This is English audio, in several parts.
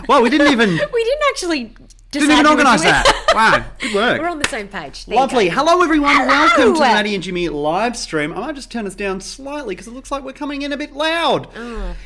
Well, we didn't actually organise that. Wow, good work. We're on the same page. Lovely. Hello, everyone. Hello. Welcome to the Maddy and Jimmy live stream. I might just turn us down slightly because it looks like we're coming in a bit loud.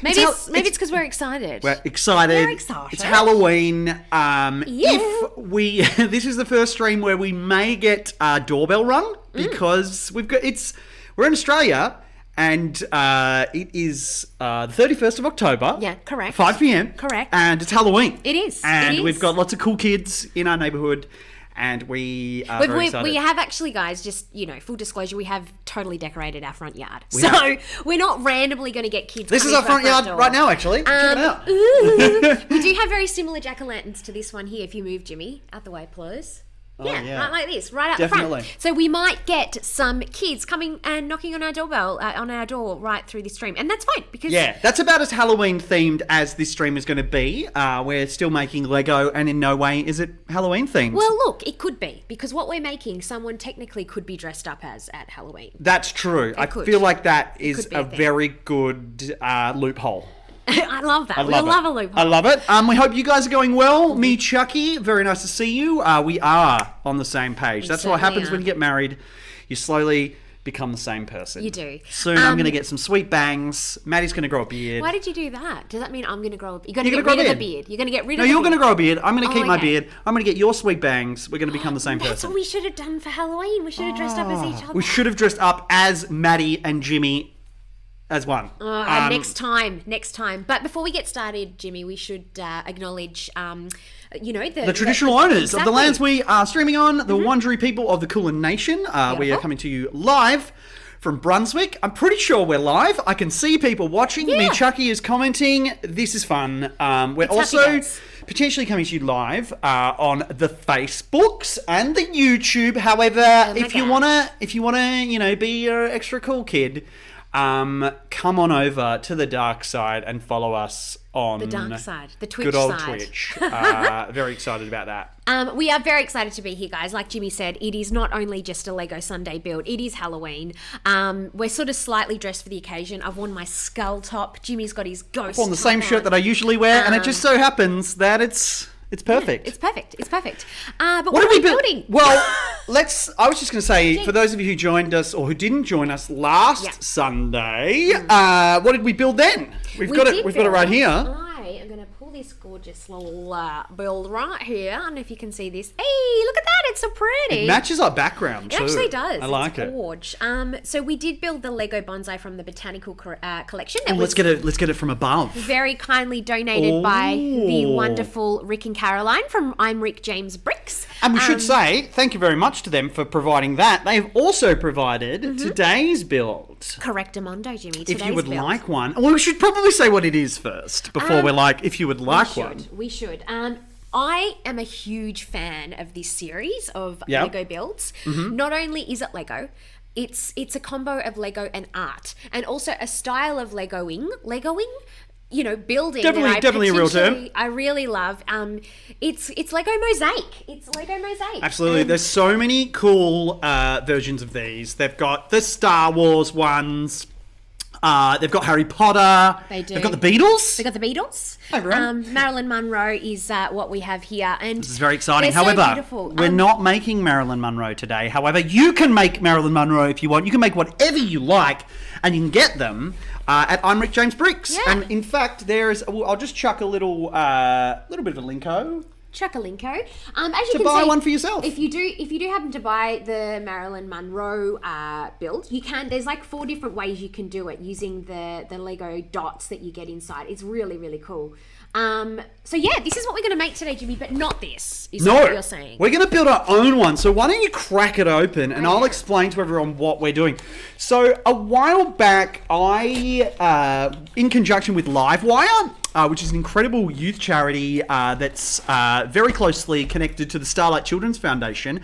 Maybe it's because we're excited. We're excited. It's Halloween. If this is the first stream where we may get our doorbell rung because we're in Australia. And it is the 31st of October. Yeah, correct. 5 p.m. Correct. And it's Halloween. It is. And we've got lots of cool kids in our neighbourhood. And we are very excited. We have actually, guys, just, full disclosure, we have totally decorated our front yard. We're not randomly going to get kids. This is our front yard right now, actually. Check it out. We do have very similar jack-o'-lanterns to this one here. If you move, Jimmy, out the way, please. Yeah, right like this, right out the front. So we might get some kids coming and knocking on our doorbell, on our door right through this stream. And that's fine because... Yeah, that's about as Halloween themed as this stream is going to be. We're still making Lego and in no way is it Halloween themed. Well, look, it could be because what we're making, someone technically could be dressed up as at Halloween. That's true. I feel like that is a very good loophole. I love that. We love a loophole. I love it. We hope you guys are going well. Me, Chucky, very nice to see you. We are on the same page. That's what happens when you get married. You slowly become the same person. You do. Soon I'm going to get some sweet bangs. Maddie's going to grow a beard. Why did you do that? Does that mean I'm going to grow a beard? You're going to get rid of the beard. You're going to get rid of the beard. No, you're going to grow a beard. I'm going to keep my beard. I'm going to get your sweet bangs. We're going to become the same person. That's what we should have done for Halloween. We should have dressed up as each other. We should have dressed up as Maddie and Jimmy as one. Next time. But before we get started, Jimmy, we should acknowledge, the traditional owners of the lands we are streaming on, the Wurundjeri people of the Kulin Nation. We are coming to you live from Brunswick. I'm pretty sure we're live. I can see people watching. Yeah. Me, Chucky, is commenting. This is fun. We're also potentially coming to you live on the Facebooks and the YouTube. However, if you wanna, be your extra cool kid, come on over to the dark side and follow us on the dark side, the Twitch good old side. Twitch. Very excited about that. We are very excited to be here, guys. Like Jimmy said, it is not only just a Lego Sunday build, it is Halloween. We're sort of slightly dressed for the occasion. I've worn my skull top. Jimmy's got his ghost on the same shirt that I usually wear, and it just so happens that it's perfect. Yeah, it's perfect. But what are we building? Well, I was just going to say, for those of you who joined us or who didn't join us last Sunday, what did we build then? We've got it right here. I am going to pull this gorgeous little build right here. I don't know if you can see this. Hey, look at that. It's so pretty. It matches our background, too. It actually does. I like it. Gorge. So we did build the Lego bonsai from the botanical collection. Let's get it from above. Very kindly donated by the wonderful Rick and Caroline from I'm Rick James Bricks. And we should say thank you very much to them for providing that. They've also provided today's build. Correctamundo, Jimmy. If you would like one. Well, we should probably say what it is first before we're like, if you would like one. We should. I am a huge fan of this series of Lego builds. Not only is it Lego, it's a combo of Lego and art, and also a style of Legoing building. Definitely a real term. I really love. It's Lego Mosaic. It's Lego Mosaic. Absolutely. There's so many cool versions of these. They've got the Star Wars ones. They've got Harry Potter. They do. They've got the Beatles. Hi, everyone. Marilyn Monroe is what we have here. And this is very exciting. They're However, so beautiful. We're not making Marilyn Monroe today. However, you can make Marilyn Monroe if you want. You can make whatever you like, and you can get them at I'm Rick James Bricks. Yeah. And in fact, I'll just chuck a little bit of a linko. Chuckalinko. As you to can buy see, one for yourself. If you do happen to buy the Marilyn Monroe build, you can. There's like 4 different ways you can do it using the Lego dots that you get inside. It's really, really cool. So yeah, this is what we're going to make today, Jimmy, but not this. Is what you're saying. We're going to build our own one. So why don't you crack it open and I'll explain to everyone what we're doing. So a while back, I, in conjunction with Livewire, which is an incredible youth charity that's very closely connected to the Starlight Children's Foundation,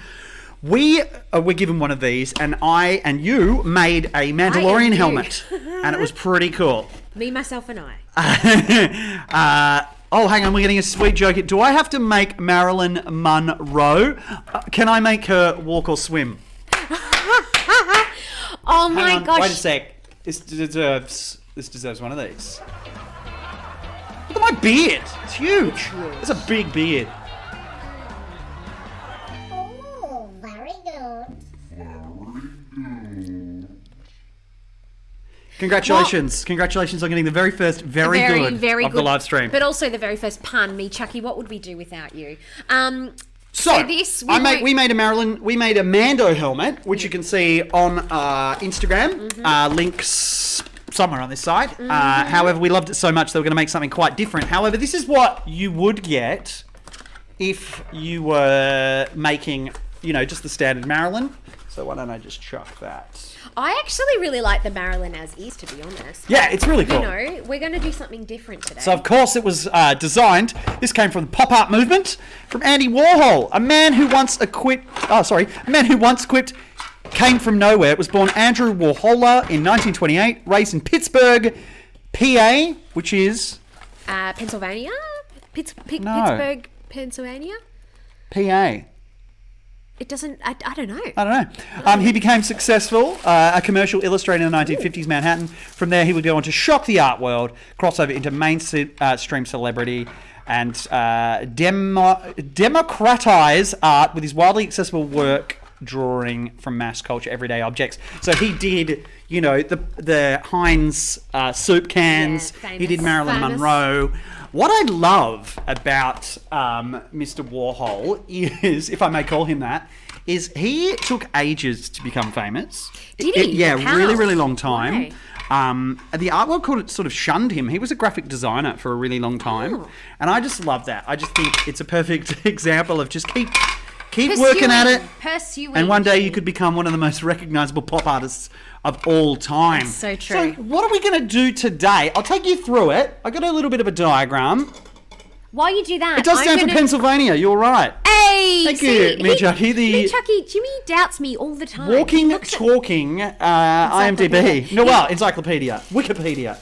we were given one of these, and I and you made a Mandalorian helmet, and it was pretty cool. Me, myself, and I. Oh, hang on, we're getting a sweet joke. Do I have to make Marilyn Monroe? Can I make her walk or swim? Oh my gosh. Wait a sec. This deserves one of these. Look at my beard. It's huge. It's a big beard. Oh, very good. Congratulations. Congratulations on getting the very first very good the live stream. But also the very first pun. Me, Chucky, what would we do without you? So this we made a Mando helmet, which you can see on Instagram. Links somewhere on this side. However, we loved it so much that we're going to make something quite different. However, this is what you would get if you were making, just the standard Marilyn. So why don't I just chuck that? I actually really like the Marilyn as is, to be honest. Yeah, it's really cool. We're going to do something different today. So, of course, it was designed. This came from the pop art movement from Andy Warhol, a man who once quipped came from nowhere. It was born Andrew Warhola in 1928, raised in Pittsburgh, PA, which is Pennsylvania. Pittsburgh, Pennsylvania. PA. It doesn't. I don't know. I don't know. He became successful, a commercial illustrator in the 1950s Manhattan. From there, he would go on to shock the art world, cross over into mainstream celebrity, and democratize art with his wildly accessible work drawing from mass culture, everyday objects. So he did, the Heinz soup cans. Yeah, he did Marilyn Monroe. What I love about Mr. Warhol is, if I may call him that, is he took ages to become famous. Did he? Yeah, How? really, really long time. Why? The art world sort of shunned him. He was a graphic designer for a really long time. Oh. And I just love that. I just think it's a perfect example of just keep working at it. And one day you could become one of the most recognisable pop artists of all time. That's so true. So what are we going to do today? I'll take you through it. I got a little bit of a diagram. While you do that, it does stand for Pennsylvania. You're right. Hey, thank you, me Chucky. Chucky, Jimmy doubts me all the time. Walking, talking, IMDb. No, well, encyclopedia, Wikipedia.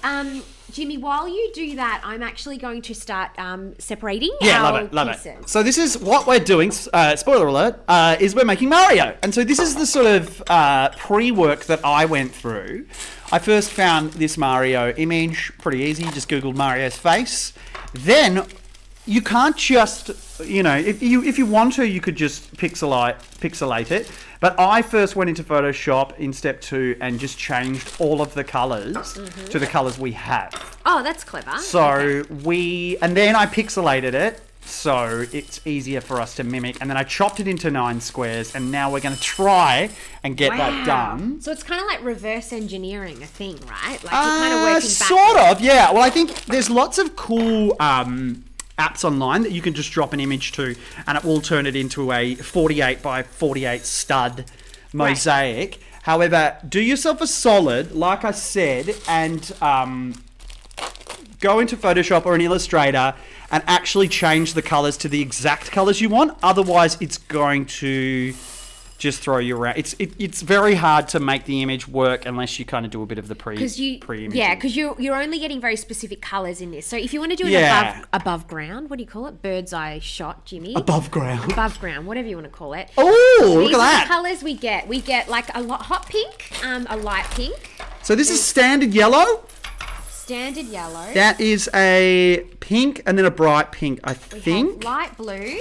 Jimmy, while you do that, I'm actually going to start separating our love it. So this is what we're doing, spoiler alert, is we're making Mario. And so this is the sort of pre-work that I went through. I first found this Mario image, pretty easy, just Googled Mario's face. Then you can't just, if you want to, you could just pixelate it. But I first went into Photoshop in step 2 and just changed all of the colours to the colours we have. Oh, that's clever. So and then I pixelated it so it's easier for us to mimic. And then I chopped it into 9 squares, and now we're going to try and get that done. So it's kind of like reverse engineering a thing, right? Like you're kind of working backwards. Sort of, yeah. Well, I think there's lots of cool apps online that you can just drop an image to, and it will turn it into a 48 by 48 stud mosaic. Right. However, do yourself a solid, like I said, and go into Photoshop or an Illustrator and actually change the colours to the exact colours you want. Otherwise, it's going to just throw you around. It's very hard to make the image work unless you kind of do a bit of the pre-imaging. Yeah, because you're only getting very specific colours in this. So if you want to do it above ground, what do you call it? Bird's eye shot, Jimmy. Above ground, whatever you want to call it. Oh, look at that! The colours we get. We get like a hot pink, a light pink. So this is standard yellow. Standard yellow. That is a pink and then a bright pink. I think light blue.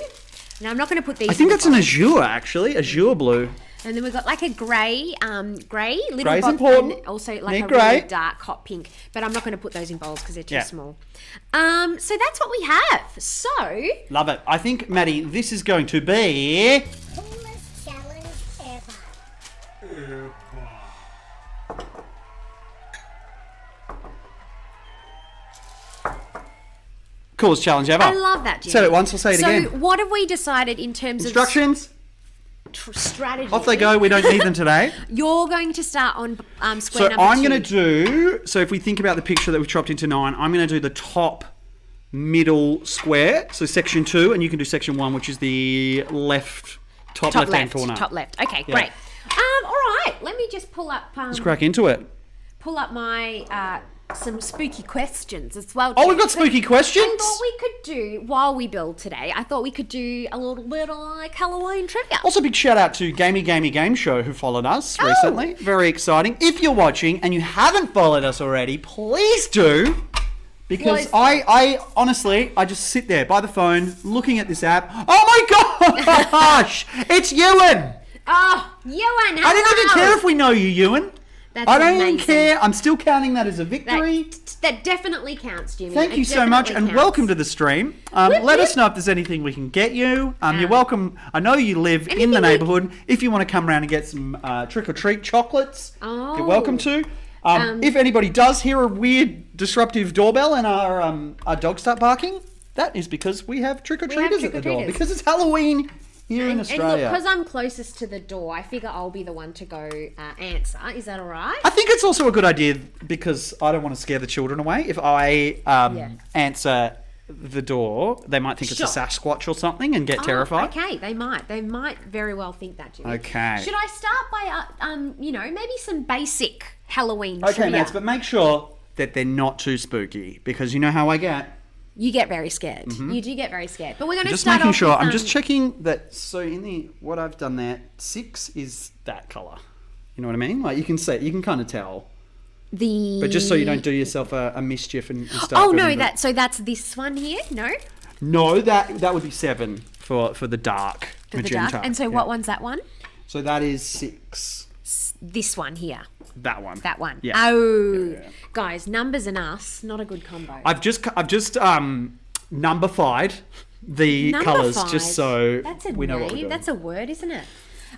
Now I'm not going to put these. I think that's an azure actually, azure blue. And then we've got like a grey, little Grey's box, important. And also like grey. Really dark hot pink. But I'm not going to put those in bowls because they're too small. So that's what we have. So love it. I think, Maddie, this is going to be Coolest challenge ever. coolest challenge ever. I love that, Jimmy. Say it once, I'll say it again. So what have we decided in terms instructions? of strategy? Off they go. We don't need them today. You're going to start on square number 2. So I'm going to do, so if we think about the picture that we've chopped into 9, I'm going to do the top middle square, so section 2, and you can do section 1, which is the top left-hand corner. Top left. Okay, great. All right, let me just pull up. Let's crack into it. Pull up my some spooky questions as well. Oh, we've got spooky questions? I thought we could do, while we build today, I thought we could do a little bit of like Halloween trivia. Also, big shout out to Gamey Game Show who followed us recently. Very exciting. If you're watching and you haven't followed us already, please do. Because I honestly, I just sit there by the phone looking at this app. Oh my gosh! It's Ewan! Oh, Ewan! I don't even care if we know you, Ewan. I don't amazing. even care. I'm still counting that as a victory. That definitely counts, Jimmy. Thank you so much, and welcome to the stream. Let us know if there's anything we can get you. You're welcome. I know you live in the neighbourhood. If you want to come around and get some trick-or-treat chocolates, you're welcome to. If anybody does hear a weird, disruptive doorbell and our dogs start barking, that is because we have trick-or-treaters at the door. Because it's Halloween here in Australia. And look, because I'm closest to the door, I figure I'll be the one to go answer. Is that all right? I think it's also a good idea because I don't want to scare the children away. If I answer the door, they might think it's a Sasquatch or something and get terrified. Okay, they might. They might very well think that, Jimmy. Okay. Should I start by, maybe some basic Halloween trivia? Okay, Nats, but make sure that they're not too spooky because you know how I get. You get very scared. Mm-hmm. You do get very scared. But we're going to just start making off sure. with, I'm just checking that. So in what I've done there, 6 is that colour. You know what I mean? Like you can see, you can kind of tell. But just so you don't do yourself a mischief and start. Oh no, that's this one here. No, that would be 7 for the dark magenta. And so what one's that one? So that is 6. This one here. That one. Yeah. Oh, guys, numbers and us, not a good combo. I've just number-fied the colours just so we know what we're doing. That's a word, isn't it?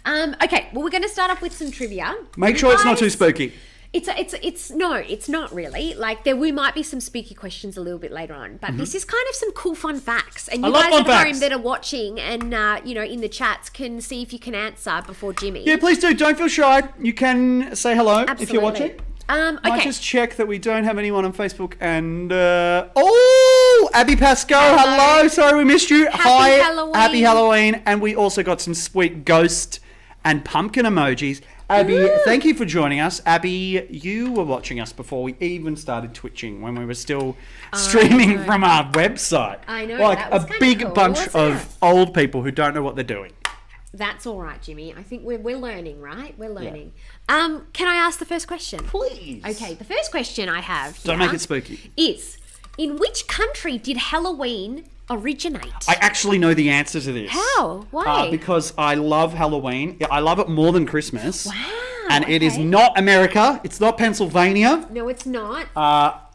Okay, well, we're going to start off with some trivia. Make sure it's not too spooky. It's not really. Like we might be some spooky questions a little bit later on, but this is kind of some cool fun facts. And you guys at home that are watching and in the chats can see if you can answer before Jimmy. Yeah, please do. Don't feel shy. You can say hello if you're watching. Okay. Might just check that we don't have anyone on Facebook and Abby Pascoe, hello. Sorry we missed you. Hi, Halloween. Happy Halloween. And we also got some sweet ghost and pumpkin emojis. Abby, thank you for joining us. Abby, you were watching us before we even started twitching when we were still streaming from our website. I know. Like that was a big bunch of old people who don't know what they're doing. That's all right, Jimmy. I think we're learning, right? We're learning. Yeah. Can I ask the first question? Please. Okay, the first question I have Don't make it spooky. Is, in which country did Halloween originate? I actually know the answer to this. How? Why? Because I love Halloween. I love it more than Christmas. Wow. And it is not America. It's not Pennsylvania. No, it's not.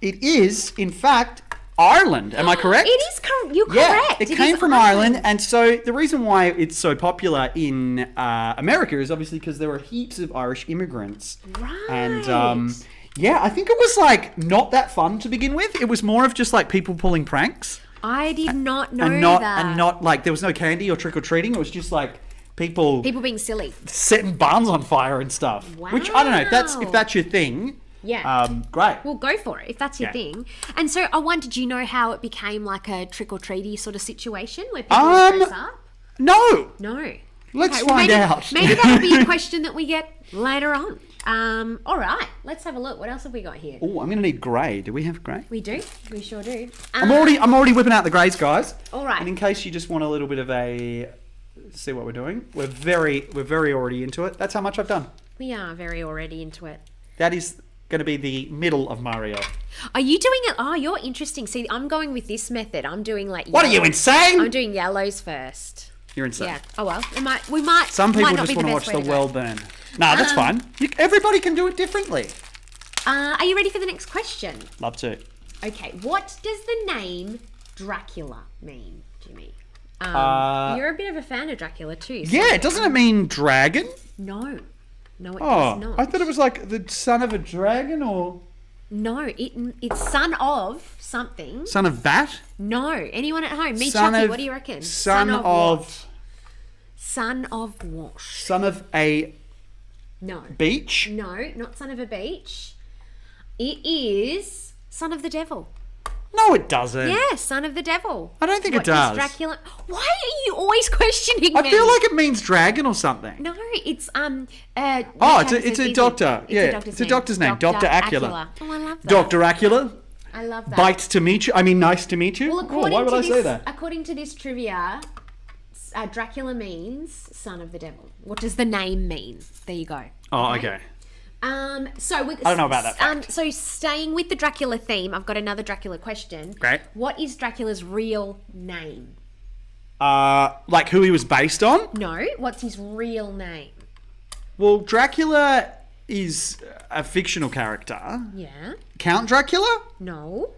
It is, in fact, Ireland. Am I correct? It is You're correct. It came from Ireland. And so the reason why it's so popular in America is obviously because there were heaps of Irish immigrants. Right. And I think it was not that fun to begin with. It was more of just people pulling pranks. I did not know that. And not there was no candy or trick-or-treating. It was just people being silly. Setting barns on fire and stuff. Wow. Which, I don't know, if that's your thing. Yeah. Great. Well, go for it if that's your thing. And so I wondered, do you know how it became like a trick-or-treaty sort of situation where people dress up? No. No. Let's find out. Maybe that'll be a question that we get later on. All right, let's have a look. What else have we got here? Oh, I'm going to need grey. Do we have grey? We do. We sure do. I'm already whipping out the greys, guys. All right. And in case you just want a little bit of a see what we're doing, we're very already into it. That's how much I've done. We are very already into it. That is going to be the middle of Mario. Are you doing it? Oh, you're interesting. See, I'm going with this method. I'm doing like What are you, insane? I'm doing yellows first. You're insane. Yeah. Oh well. We might. Some people might not just be want to watch the go. world burn. Nah, that's fine. Everybody can do it differently. Are you ready for the next question? Love to. Okay. What does the name Dracula mean, Jimmy? You're a bit of a fan of Dracula too. So Yeah, doesn't it mean dragon? No, it Oh, does not. I thought it was like the son of a dragon or No, it's son of something. son of bat? No, anyone at home? Me, Son Chucky. of- What do you reckon? Son what? of Son of what? son of a No. beach? No, not son of a beach. It is son of the devil. No, it doesn't. Yeah, son of the devil. I don't think What it does. Dracula? Why are you always questioning I me? feel like it means dragon or something. No, it's Oh, it's a doctor. Yeah, it's a doctor's name. Dr. Acula. Oh, I love that. Dr. Acula. I love that. Bite to meet you. I mean, nice to meet you. Well, Oh, why would I say that? According to this trivia, Dracula means son of the devil. What does the name mean? There you go. Oh, okay. So we, I don't know about that fact. So staying with the Dracula theme, I've got another Dracula question. Great. What is Dracula's real name? Like who he was based on? No. What's his real name? Well, Dracula is a fictional character. Yeah. Count Dracula? No.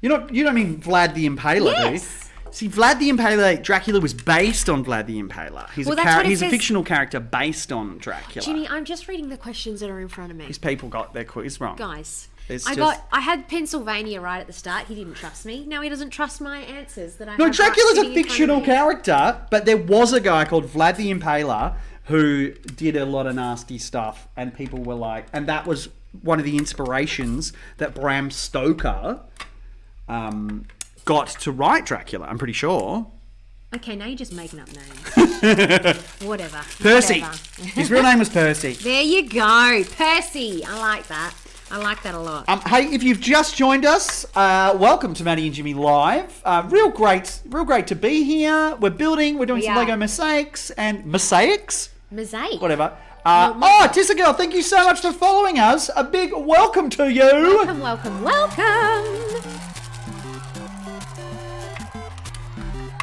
You don't mean Vlad the Impaler, do you? Yes. See, Vlad the Impaler, Dracula was based on Vlad the Impaler. He's Well, that's what it he's a says. fictional character based on Dracula. Jimmy, I'm just reading the questions that are in front of me. These people got their quiz wrong. Guys, It's I had Pennsylvania right at the start. He didn't trust me. Now he doesn't trust my answers that I No, have Dracula's right a sitting in front fictional of me. character, but there was a guy called Vlad the Impaler who did a lot of nasty stuff, and people were like, and that was one of the inspirations that Bram Stoker got to write Dracula, I'm pretty sure. Okay, now you're just making up names. Whatever. Percy. Whatever. His real name was Percy. There you go. Percy. I like that. I like that a lot. Hey, if you've just joined us, welcome to Maddy and Jimmy Live. Real great to be here. We're doing some are. Lego mosaics and mosaics, Mosaic. whatever. Mosaic. Tissa Girl, thank you so much for following us. A big welcome to you. Welcome, welcome, welcome.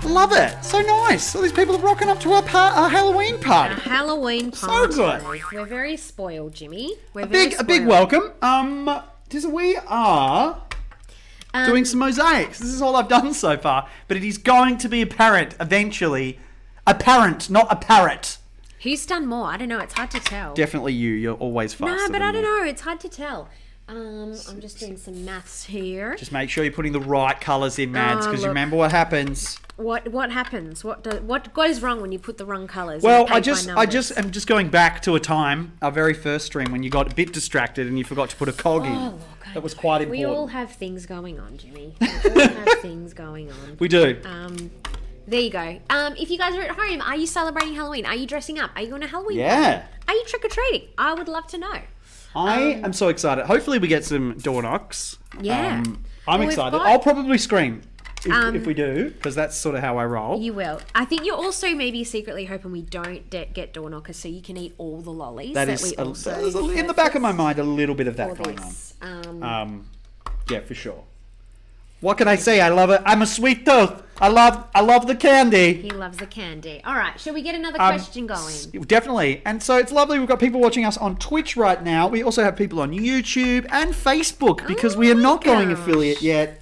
Love it. So nice. All these people are rocking up to our Halloween A party. Halloween So party. good. We're very spoiled, Jimmy. We're A big spoiled. welcome. Tissa, we are doing some mosaics. This is all I've done so far, but it is going to be apparent eventually. Apparent, not a parrot. Who's done more? I don't know. It's hard to tell. Definitely you. You're always faster. No, but than I don't me. know. It's hard to tell. I'm just doing some maths here. Just make sure you're putting the right colours in, Mads, because you look. remember what happens. What happens? What goes wrong when you put the wrong colours? Well, in the I paint by just numbers? am just going back to a time, our very first stream, when you got a bit distracted and you forgot to put a cog in. look, That was quite We important. all have things going on, Jimmy. We all have things going on. We do. There you go. If you guys are at home, are you celebrating Halloween? Are you dressing up? Are you going to Halloween? Yeah. party? Are you trick or treating? I would love to know. I am so excited. Hopefully we get some door knocks. Yeah. I'm Well, we've excited. got- I'll probably scream if we do, because that's sort of how I roll. You will. I think you're also maybe secretly hoping we don't get door knockers so you can eat all the lollies That that is we also there's in the back of my mind a little bit of that for going on. this. Yeah, for sure. What can I say? I love it. I'm a sweet tooth. I love the candy. He loves the candy. All right, shall we get another question going? Definitely. And so it's lovely. We've got people watching us on Twitch right now. We also have people on YouTube and Facebook because we are not going gosh. affiliate yet.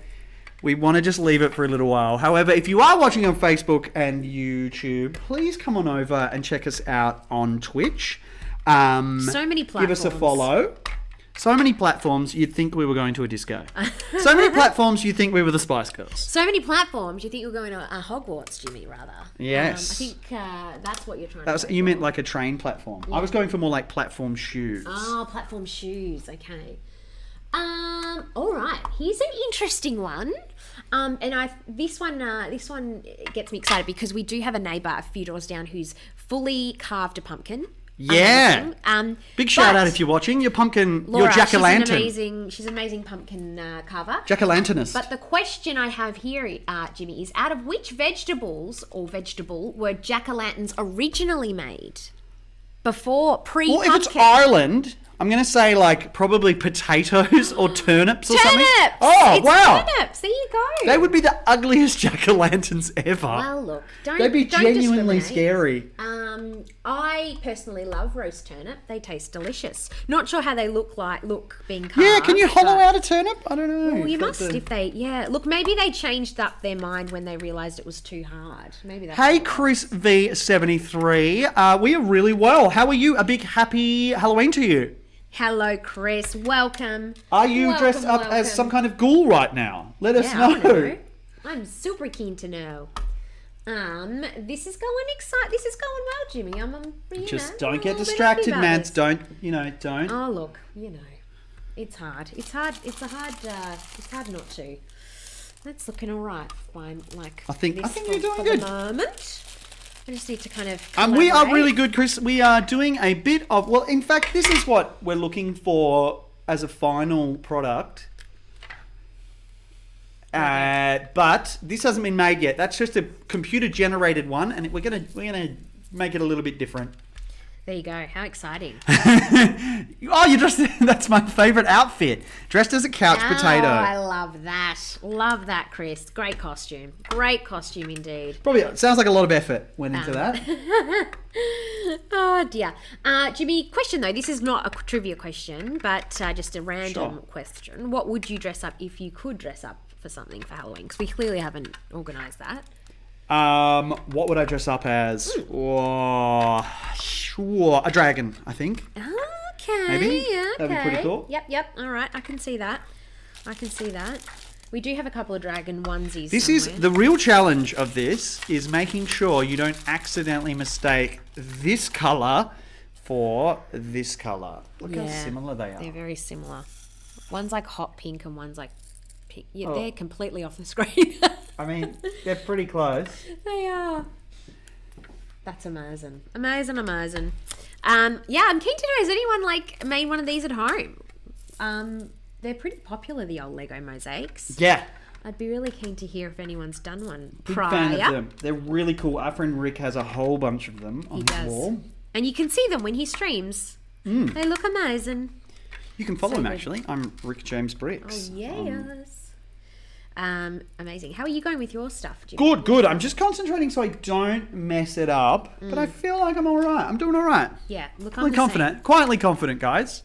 We want to just leave it for a little while. However, if you are watching on Facebook and YouTube, please come on over and check us out on Twitch. So many Give us a platforms. follow. So many platforms, you'd think we were going to a disco. So many platforms, you'd think we were the Spice Girls. So many platforms. You think you're going to Hogwarts, Jimmy? Rather. Yes. I think that's what you're trying That to. was, go you for. meant like a train platform. I was going for more like platform shoes. Oh, platform shoes. Okay. All right. Here's an interesting one. This one gets me excited because we do have a neighbour a few doors down who's fully carved a pumpkin. Yeah. Big shout out if you're watching. Your pumpkin, Laura, your jack-o'-lantern. She's an amazing pumpkin carver. Jack-o'-lanternist. But the question I have here, Jimmy, is out of which vegetables or vegetable were jack-o'-lanterns originally made? Pre-pumpkin. Well, if it's Ireland, I'm going to say like probably potatoes or turnips or something. Turnips! Oh, wow. Turnips. There you go. They would be the ugliest jack-o'-lanterns ever. Well, look, they'd be genuinely scary. I personally love roast turnip. They taste delicious. Not sure how they look being carved. Yeah, can you hollow out a turnip? I don't know. Well, you must if they. Yeah, look, maybe they changed up their mind when they realised it was too hard. Maybe that's. Hey, Chris V73, we are really well. How are you? A big happy Halloween to you. Hello, Chris. Welcome. Are you dressed up as some kind of ghoul right now? Let us know. I'm super keen to know. This is going well, Jimmy. Just don't get distracted, Mads. Don't. Oh, look, it's hard. It's hard not to. That's looking all right. Fine, I think you're doing for good. The moment. I just need to kind of we are really good, Chris. We are doing a bit of... Well, in fact, this is what we're looking for as a final product. But this hasn't been made yet. That's just a computer-generated one, and we're gonna make it a little bit different. There you go. How exciting. That's my favourite outfit. Dressed as a couch potato. Oh, I love that. Love that, Chris. Great costume. Great costume indeed. Probably sounds like a lot of effort went into that. Oh, dear. Jimmy, question though. This is not a trivia question, but just a random question. What would you dress up if you could dress up for something for Halloween? Because we clearly haven't organised that. What would I dress up as? Oh, sure. A dragon, I think. Okay. Maybe? Yeah, okay. That'd be pretty cool. Yep. All right. I can see that. We do have a couple of dragon onesies The real challenge of this is making sure you don't accidentally mistake this colour for this colour. Look how similar they are. They're very similar. One's like hot pink and one's like pink. Yeah, they're completely off the screen. I mean, they're pretty close. They are. That's amazing. Amazing. I'm keen to know, has anyone made one of these at home? They're pretty popular, the old Lego mosaics. Yeah. I'd be really keen to hear if anyone's done one Big fan of them. They're really cool. Our friend Rick has a whole bunch of them on his wall. And you can see them when he streams. They look amazing. You can follow him, actually. I'm Rick James Bricks. Oh, yes. Amazing. How are you going with your stuff, Jimmy? Good. I'm just concentrating so I don't mess it up. But I feel like I'm all right. I'm doing all right. Yeah, look, I'm confident. Quietly confident, guys.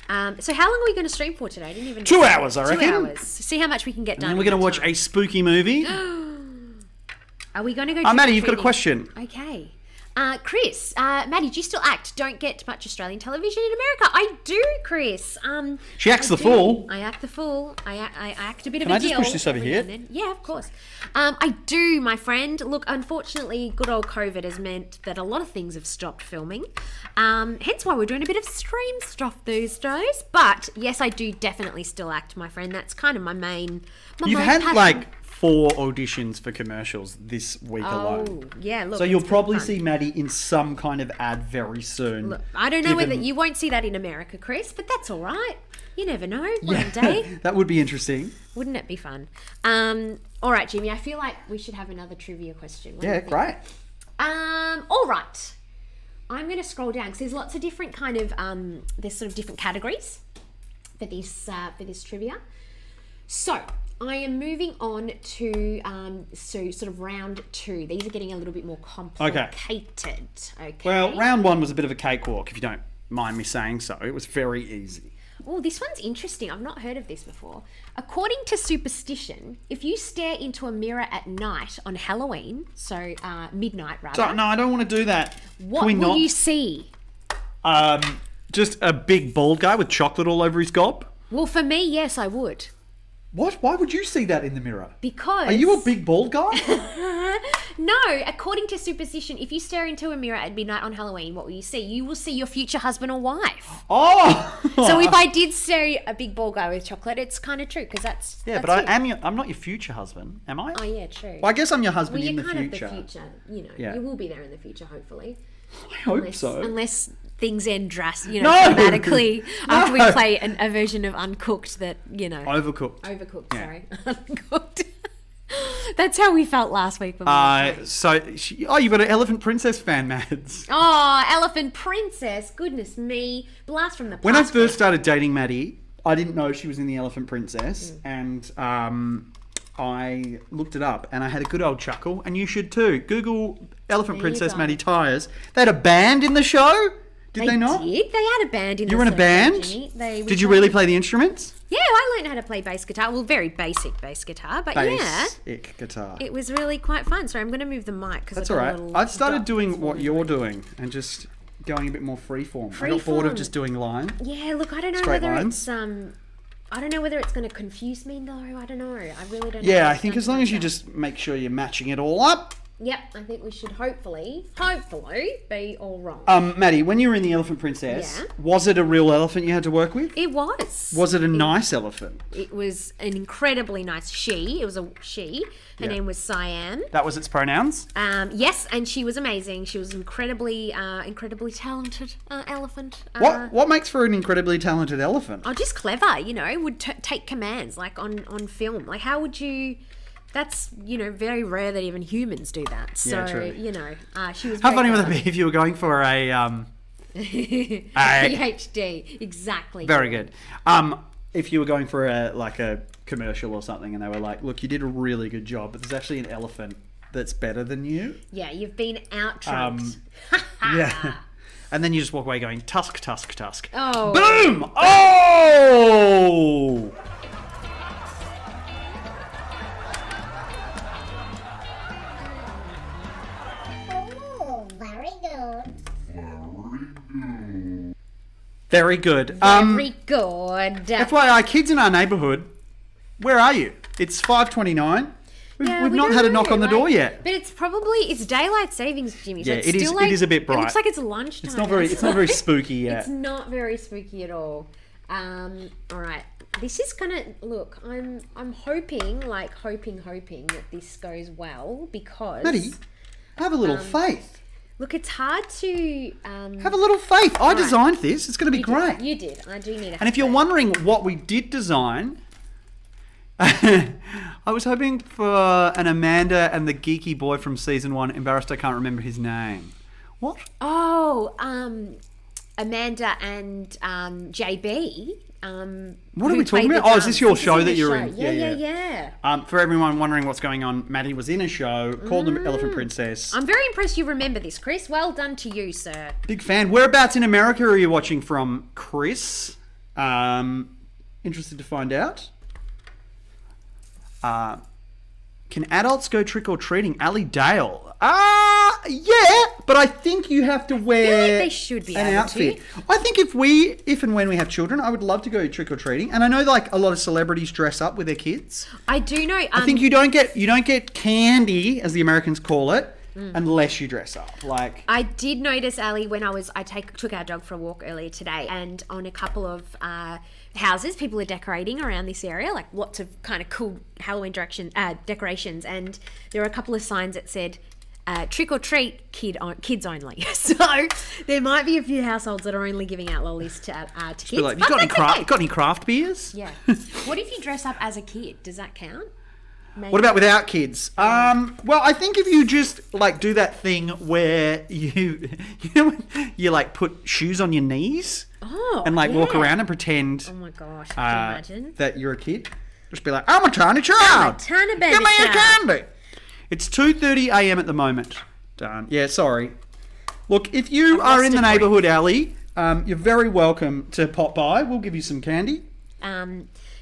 So how long are we going to stream for today? I didn't even 2 hours, I reckon. 2 hours. See how much we can get done. And then we're going to watch a spooky movie. Are we going to go Maddie, you've got a question. Okay. Chris, Maddy, do you still act? Don't get much Australian television in America. I do, Chris. She acts the fool. I act the fool. I act a bit Can of a I just deal push this over here? Yeah, of course. I do, my friend. Look, unfortunately, good old COVID has meant that a lot of things have stopped filming. Hence why we're doing a bit of stream stuff these days. But yes, I do definitely still act, my friend. That's kind of my main. You've had passion. 4 auditions for commercials this week alone. Yeah, look. So you'll probably see Maddie in some kind of ad very soon. Look, I don't know whether you won't see that in America, Chris, but that's all right. You never know. One day. That would be interesting. Wouldn't it be fun? All right, Jimmy, I feel like we should have another trivia question. Great. All right. I'm going to scroll down because there's lots of different kind of, there's sort of different categories for this trivia. So I am moving on to sort of round 2. These are getting a little bit more complicated. Okay. Well, round 1 was a bit of a cakewalk, if you don't mind me saying so. It was very easy. Oh, this one's interesting. I've not heard of this before. According to superstition, if you stare into a mirror at night on Halloween, so midnight rather. No, I don't want to do that. What will you see? Just a big bald guy with chocolate all over his gob. Well, for me, yes, I would. What? Why would you see that in the mirror? Because... Are you a big bald guy? No, according to superstition, if you stare into a mirror at midnight on Halloween, what will you see? You will see your future husband or wife. Oh! So if I did stare at a big ball guy with chocolate, it's kind of true because that's but I'm not your future husband, am I? Oh yeah, true. Well, I guess I'm your husband in the future. future. Well, you're kind of the future. You know, you will be there in the future, hopefully. I hope so. Unless things end dramatically after we play a version of Uncooked that, Overcooked. Sorry. Uncooked. That's how we felt last week. When we you've got an Elephant Princess fan, Mads. Oh, Elephant Princess. Goodness me. Blast from the past. When I first started dating Maddy, I didn't know she was in the Elephant Princess. And I looked it up and I had a good old chuckle. And you should too. Google Elephant Princess Maddy Tyres. They had a band in the show. Did they not? They had a band in the show. You were in a band? Did you really play the instruments? Yeah, I learned how to play bass guitar. Well, very basic bass guitar, but Basic guitar. It was really quite fun. Sorry, I'm going to move the mic because that's all right. I've started doing what you're doing and just going a bit more freeform. I got bored of just doing line. Yeah, look, I don't know whether it's I don't know whether it's going to confuse me though. I don't know. I really don't know. Yeah, I think as long as you just make sure you're matching it all up. Yep, I think we should hopefully be all wrong. Maddy, when you were in the Elephant Princess, was it a real elephant you had to work with? It was. Was it a nice elephant? It was an incredibly nice she. It was a she. Her name was Cyan. That was its pronouns? Yes, and she was amazing. She was incredibly talented elephant. What makes for an incredibly talented elephant? Oh, just clever, would take commands, like on film. Like, how would you... That's, very rare that even humans do that. So, true. She was How funny would it be if you were going for a... PhD, exactly. Very good. If you were going for a commercial or something and they were like, look, you did a really good job, but there's actually an elephant that's better than you. Yeah, you've been out-trumped. Yeah. And then you just walk away going, tusk, tusk, tusk. Oh. Boom! Oh! Very good. Very good. FYI, kids in our neighbourhood, where are you? It's 5:29. We've not had a knock on the door yet. But it's daylight savings, Jimmy. So yeah, it's it still is. It is a bit bright. It looks like it's lunchtime. It's not very spooky yet. It's not very spooky at all. All right. This is gonna look. I'm hoping that this goes well because. Maddy, have a little faith. Look, it's hard to... have a little faith. I designed this. It's going to be great. You did. I do need a And if you're wondering what we did design, I was hoping for an Amanda and the geeky boy from season 1. Embarrassed I can't remember his name. What? Oh, Amanda and JB. What are we talking about? Oh, is this your show that you're in? Yeah. For everyone wondering what's going on, Maddy was in a show called The Elephant Princess. I'm very impressed you remember this, Chris. Well done to you, sir. Big fan. Whereabouts in America are you watching from, Chris? Interested to find out. Can adults go trick-or-treating? Ali Dale. Yeah, but I think you have to wear I feel like they should be an able outfit. to. I think if and when we have children, I would love to go trick-or-treating. And I know a lot of celebrities dress up with their kids. I do know. I think you don't get candy, as the Americans call it, unless you dress up. Like, I did notice, Ali, when I took our dog for a walk earlier today, and on a couple of houses, people are decorating around this area, like lots of kind of cool Halloween decorations, and there were a couple of signs that said trick or treat, kids only. So there might be a few households that are only giving out lollies to kids. Like, you got any craft beers? Yeah. What if you dress up as a kid? Does that count? Maybe. What about without kids? Well, I think if you just do that thing where you put shoes on your knees and walk around and pretend. Oh my gosh! Can you imagine that you're a kid? Just be like, I'm a tiny child. Tiny baby Give me child. a candy. It's 2:30 a.m. at the moment. Darn. Yeah, sorry. Look, if you are in the neighbourhood, Ali, you're very welcome to pop by. We'll give you some candy.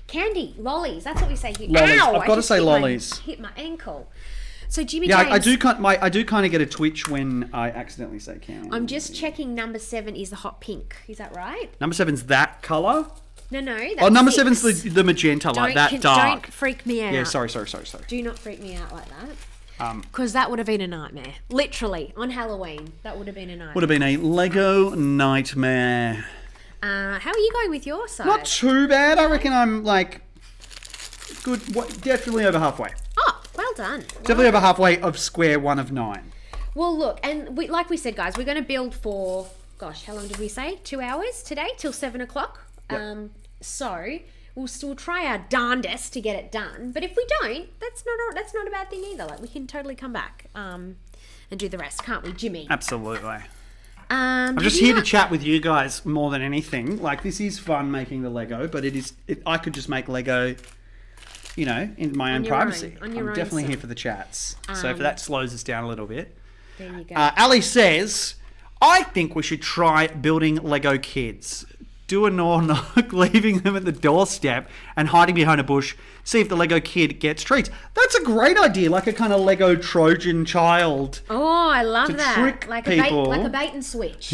Candy, lollies. That's what we say here. Lollies. Ow! I've got to say lollies. Hit my ankle. So Jimmy James. Yeah, I do kind of get a twitch when I accidentally say candy. I'm just checking. Number 7 is the hot pink. Is that right? Number 7's that colour. No. That's number 6. 7's the magenta, like that dark. Don't freak me out. Yeah, sorry. Do not freak me out like that. Because that would have been a nightmare. Literally, on Halloween, that would have been a nightmare. Would have been a Lego nightmare. How are you going with your side? Not too bad. I reckon I'm like good. Definitely over halfway. Oh, well done. Definitely over halfway of square 1 of 9. Well, look, and like we said, guys, we're going to build for, gosh, how long did we say? 2 hours today, till 7 o'clock. Yep. So we'll still try our darndest to get it done. But if we don't, that's not a bad thing either. Like, we can totally come back and do the rest, can't we, Jimmy? Absolutely. I'm just here to chat with you guys more than anything. Like, this is fun making the Lego, but I could just make Lego, you know, in my own privacy. I'm definitely here for the chats. So if that slows us down a little bit. There you go. Ali says, I think we should try building Lego kids. Do a knock, leaving them at the doorstep and hiding behind a bush. See if the Lego kid gets treats. That's a great idea, like a kind of Lego Trojan child. Oh, I love to that. Trick like people. Like a bait and switch.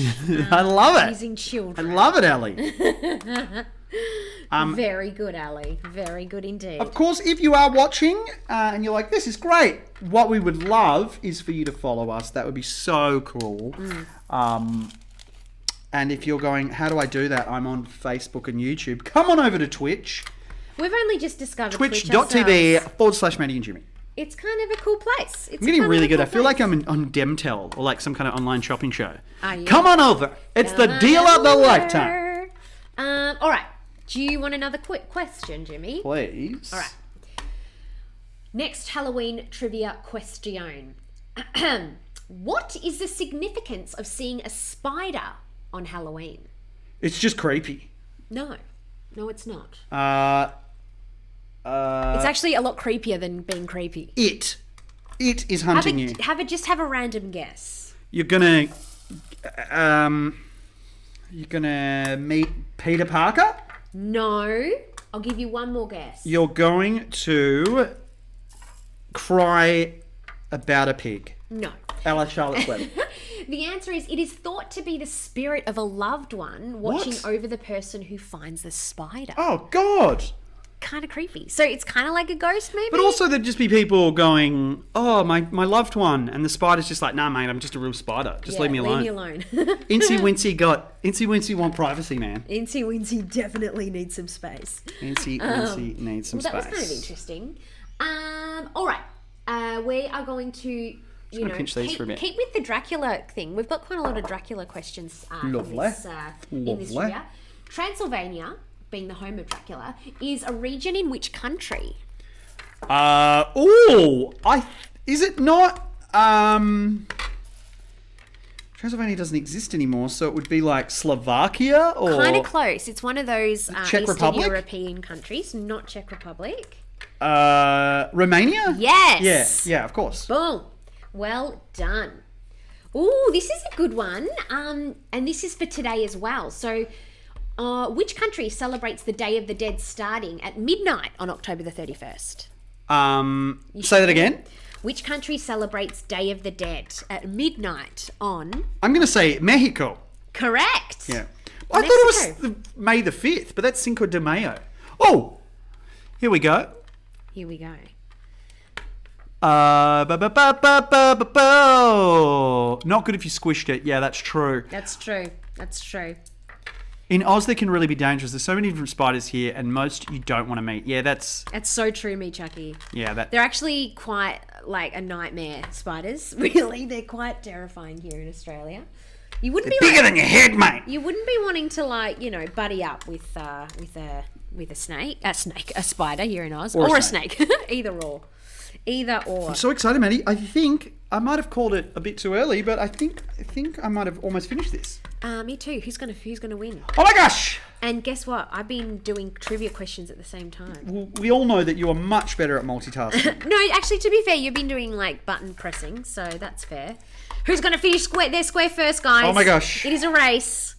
I love it. Using children. I love it, Ali. Very good, Ali. Very good indeed. Of course, if you are watching and you're like, this is great, what we would love is for you to follow us. That would be so cool. And if you're going, how do I do that? I'm on Facebook and YouTube. Come on over to Twitch. We've only just discovered Twitch.tv/Maddy and Jimmy. It's kind of a cool place. I'm getting really good. I feel like I'm on Demtel or like some kind of online shopping show. Yeah. Come on over. It's the deal of the lifetime. All right. Do you want another quick question, Jimmy? Please. All right. Next Halloween trivia question. What is the significance of seeing a spider on Halloween? It's just creepy. No, it's not. It's actually a lot creepier than being creepy. It is hunting you. Have a random guess. You're gonna meet Peter Parker? No. I'll give you one more guess. You're going to cry about a pig. No. A la Charlotte's Web. The answer is, it is thought to be the spirit of a loved one watching over the person who finds the spider. Oh, God. Kind of creepy. So it's kind of like a ghost, maybe? But also there'd just be people going, oh, my loved one. And the spider's just like, nah, mate, I'm just a real spider. Just leave me alone. Leave me alone. Incy Wincy want privacy, man. Incy Wincy definitely needs some space. Incy Wincy needs some space. That was kind of interesting. All right. We are going to... pinch these for a bit. Keep with the Dracula thing. We've got quite a lot of Dracula questions in this trivia. Transylvania, being the home of Dracula, is a region in which country? Is it not? Transylvania doesn't exist anymore, so it would be like Slovakia or kind of close. It's one of those Czech Eastern Republic? European countries, not Czech Republic. Romania? Yes. Yeah, of course. Boom. Well done. Ooh, this is a good one. And this is for today as well. So, which country celebrates the Day of the Dead starting at midnight on October the 31st? Say that again. Which country celebrates Day of the Dead at midnight on... I'm going to say Mexico. Correct. Yeah. I thought it was May the 5th, but that's Cinco de Mayo. Oh, here we go. Here we go. Not good if you squished it. Yeah, that's true. That's true. In Oz, they can really be dangerous. There's so many different spiders here, and most you don't want to meet. Yeah, that's so true, me Chucky. Yeah, they're actually quite like a nightmare. Spiders, really, they're quite terrifying here in Australia. You wouldn't be bigger than your head, mate. You wouldn't be wanting to buddy up with a spider here in Oz, or a snake. Either or. I'm so excited, Maddy. I think I might have called it a bit too early, but I think I might have almost finished this. Me too. Who's gonna win? Oh my gosh! And guess what? I've been doing trivia questions at the same time. Well, we all know that you are much better at multitasking. No, actually, to be fair, you've been doing like button pressing, so that's fair. Who's gonna finish their square first, guys? Oh my gosh! It is a race.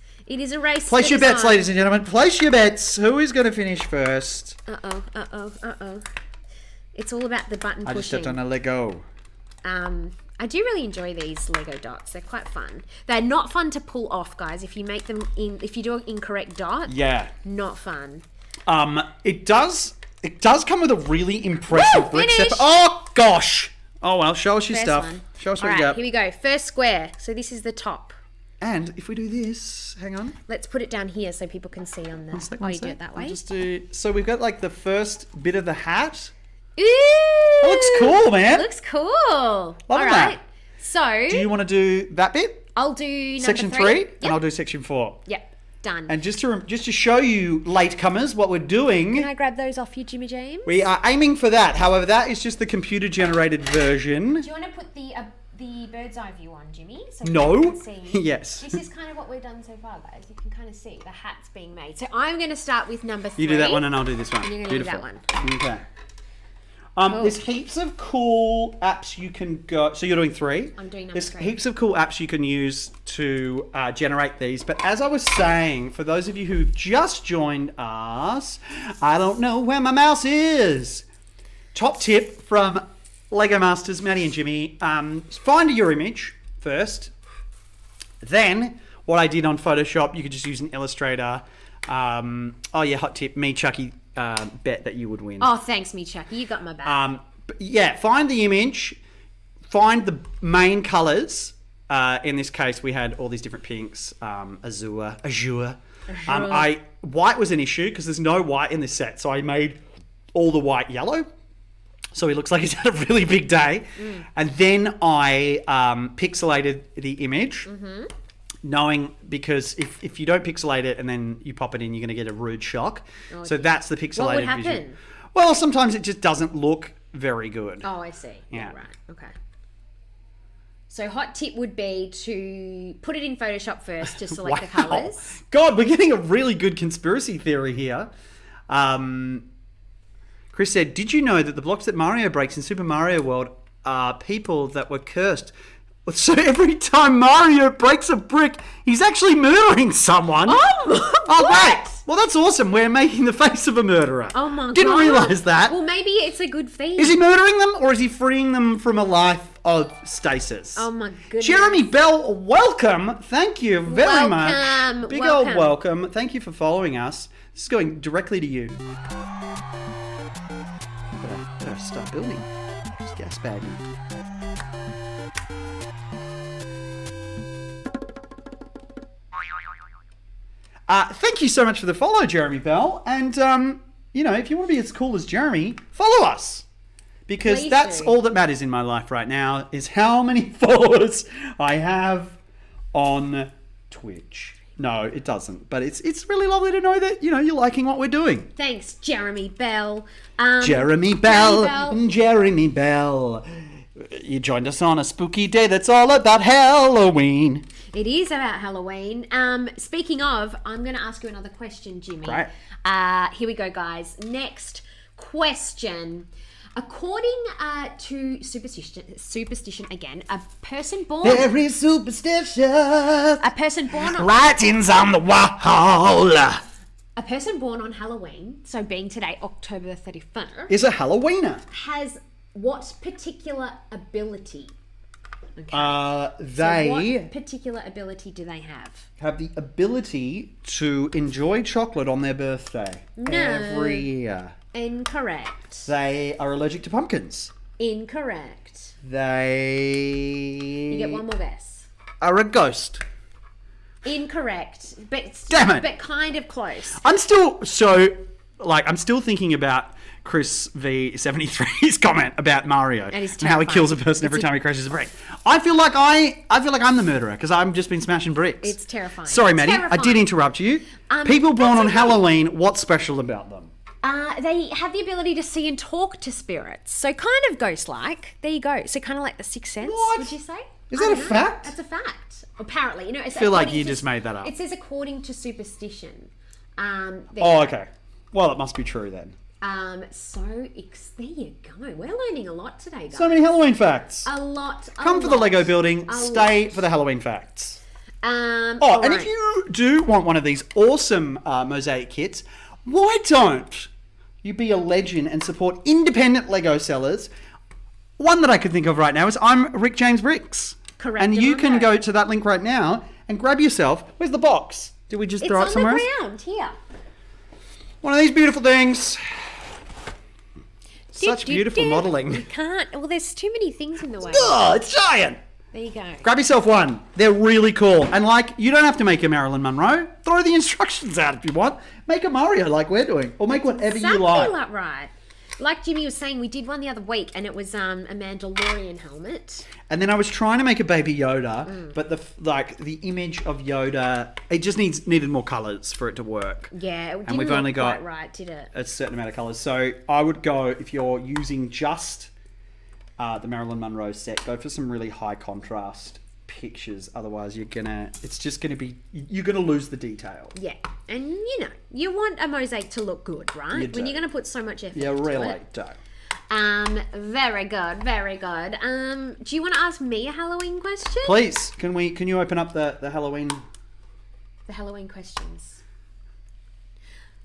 Place your bets, ladies and gentlemen. Place your bets. Who is going to finish first? Uh-oh. It's all about the button pushing. I just stepped on a Lego. I do really enjoy these Lego dots. They're quite fun. They're not fun to pull off, guys. If you do an incorrect dot. Yeah. Not fun. It does come with a really impressive brick step. Oh gosh. Oh, well, show us your First stuff. one. Show us All what you right, got. here we go. First square. So this is the top. And if we do this, hang on. Let's put it down here so people can see on the... One you do it that way. So we've got like the first bit of the hat. Ooh! That looks cool, man. Looks cool. All Loving right. that. So... Do you want to do that bit? I'll do number Section 3. 3, Yep. and I'll do section 4. Yep. Done. And just to show you latecomers what we're doing, Can I grab those off you, Jimmy James? we are aiming for that. However, that is just the computer-generated version. Do you want to put the bird's eye view on, Jimmy? So No. people can see. Yes. This is kind of what we've done so far, guys. You can kind of see the hats being made. So I'm going to start with number 3. You do that one and I'll do this one. And you're going to do that Beautiful. one. Okay. Cool. There's heaps of cool apps you can go... So you're doing 3? I'm doing number There's 3. heaps of cool apps you can use to generate these. But as I was saying, for those of you who've just joined us, I don't know where my mouse is. Top tip from Lego Masters, Maddie and Jimmy. Find your image first. Then, what I did on Photoshop, you could just use an Illustrator. Hot tip. Me, Chucky, bet that you would win. Oh, thanks, me, Chucky. You got my back. Find the image, find the main colours. In this case, we had all these different pinks, azure. White was an issue because there's no white in this set, so I made all the white yellow. So he looks like he's had a really big day. And then I pixelated the image. Knowing, because if you don't pixelate it and then you pop it in, you're going to get a rude shock. Oh, so that's the pixelated what would happen? vision. Well, sometimes it just doesn't look very good. Oh, I see. Yeah. Right. Okay. So hot tip would be to put it in Photoshop first to select the colours. God, we're getting a really good conspiracy theory here. Chris said, did you know that the blocks that Mario breaks in Super Mario World are people that were cursed? So every time Mario breaks a brick, he's actually murdering someone. Oh, right. Well, that's awesome. We're making the face of a murderer. Oh, my God. Didn't realise that. Well, maybe it's a good thing. Is he murdering them or is he freeing them from a life of stasis? Oh, my goodness. Jeremy Bell, welcome. Thank you very much. Big old welcome. Thank you for following us. This is going directly to you. Better start building. Just gas bagging. Thank you so much for the follow, Jeremy Bell. And, if you want to be as cool as Jeremy, follow us. Because Please that's do. all that matters in my life right now, is how many followers I have on Twitch. No, it doesn't. But it's really lovely to know that, you're liking what we're doing. Thanks, Jeremy Bell. Jeremy Bell. You joined us on a spooky day that's all about Halloween. It is about Halloween. Speaking of, I'm going to ask you another question, Jimmy. Right. Here we go, guys. Next question. According to superstition again, a person born... Very superstitious. A person born on... Writings on the wall. A person born on Halloween, so being today, October 31st... Is a Halloweener. Has what particular ability? Okay. They what particular ability do they have the ability to enjoy chocolate on their birthday every year. Incorrect. They are allergic to pumpkins. Incorrect. They... You get one more guess. Are a ghost. Incorrect. But Damn it. But kind of close. I'm still thinking about Chris V73's comment about Mario and how he kills a person every time he crashes a brick. I feel like I'm the murderer because I've just been smashing bricks. It's terrifying. Sorry, Maddie, I did interrupt you. People born on Halloween, what's special about them? They have the ability to see and talk to spirits, so kind of ghost-like. There you go. So kind of like the Sixth Sense. What? Would you say? Is that a fact? That's a fact. Apparently, I feel like you just made that up. It says according to superstition. Okay. Well, it must be true then. There you go. We're learning a lot today, guys. So many Halloween facts. A lot. Come for the Lego building. Stay for the Halloween facts. And if you do want one of these awesome Mosaic kits, why don't you be a legend and support independent Lego sellers? One that I could think of right now is I'm Rick James Bricks. Correct. And you can go to that link right now and grab yourself. Where's the box? Did we just throw it somewhere else? It's on the ground here. One of these beautiful things. Such beautiful modelling. You can't. Well, there's too many things in the way. Oh, it's giant. There you go. Grab yourself one. They're really cool. And like, you don't have to make a Marilyn Monroe. Throw the instructions out if you want. Make a Mario like we're doing. Or make whatever you like. Exactly right. Like Jimmy was saying, we did one the other week, and it was a Mandalorian helmet. And then I was trying to make a Baby Yoda, but the image of Yoda, it just needed more colours for it to work. Yeah, it and we've only got quite right, did it? A certain amount of colours. So I would go, if you're using just the Marilyn Monroe set, go for some really high contrast pictures. Otherwise, you're gonna lose the detail. Yeah, and you want a mosaic to look good, right? You do. When you're gonna put so much effort. You really it. do. Very good, very good. Do you want to ask me a Halloween question? Please, can you open up the Halloween? The Halloween questions.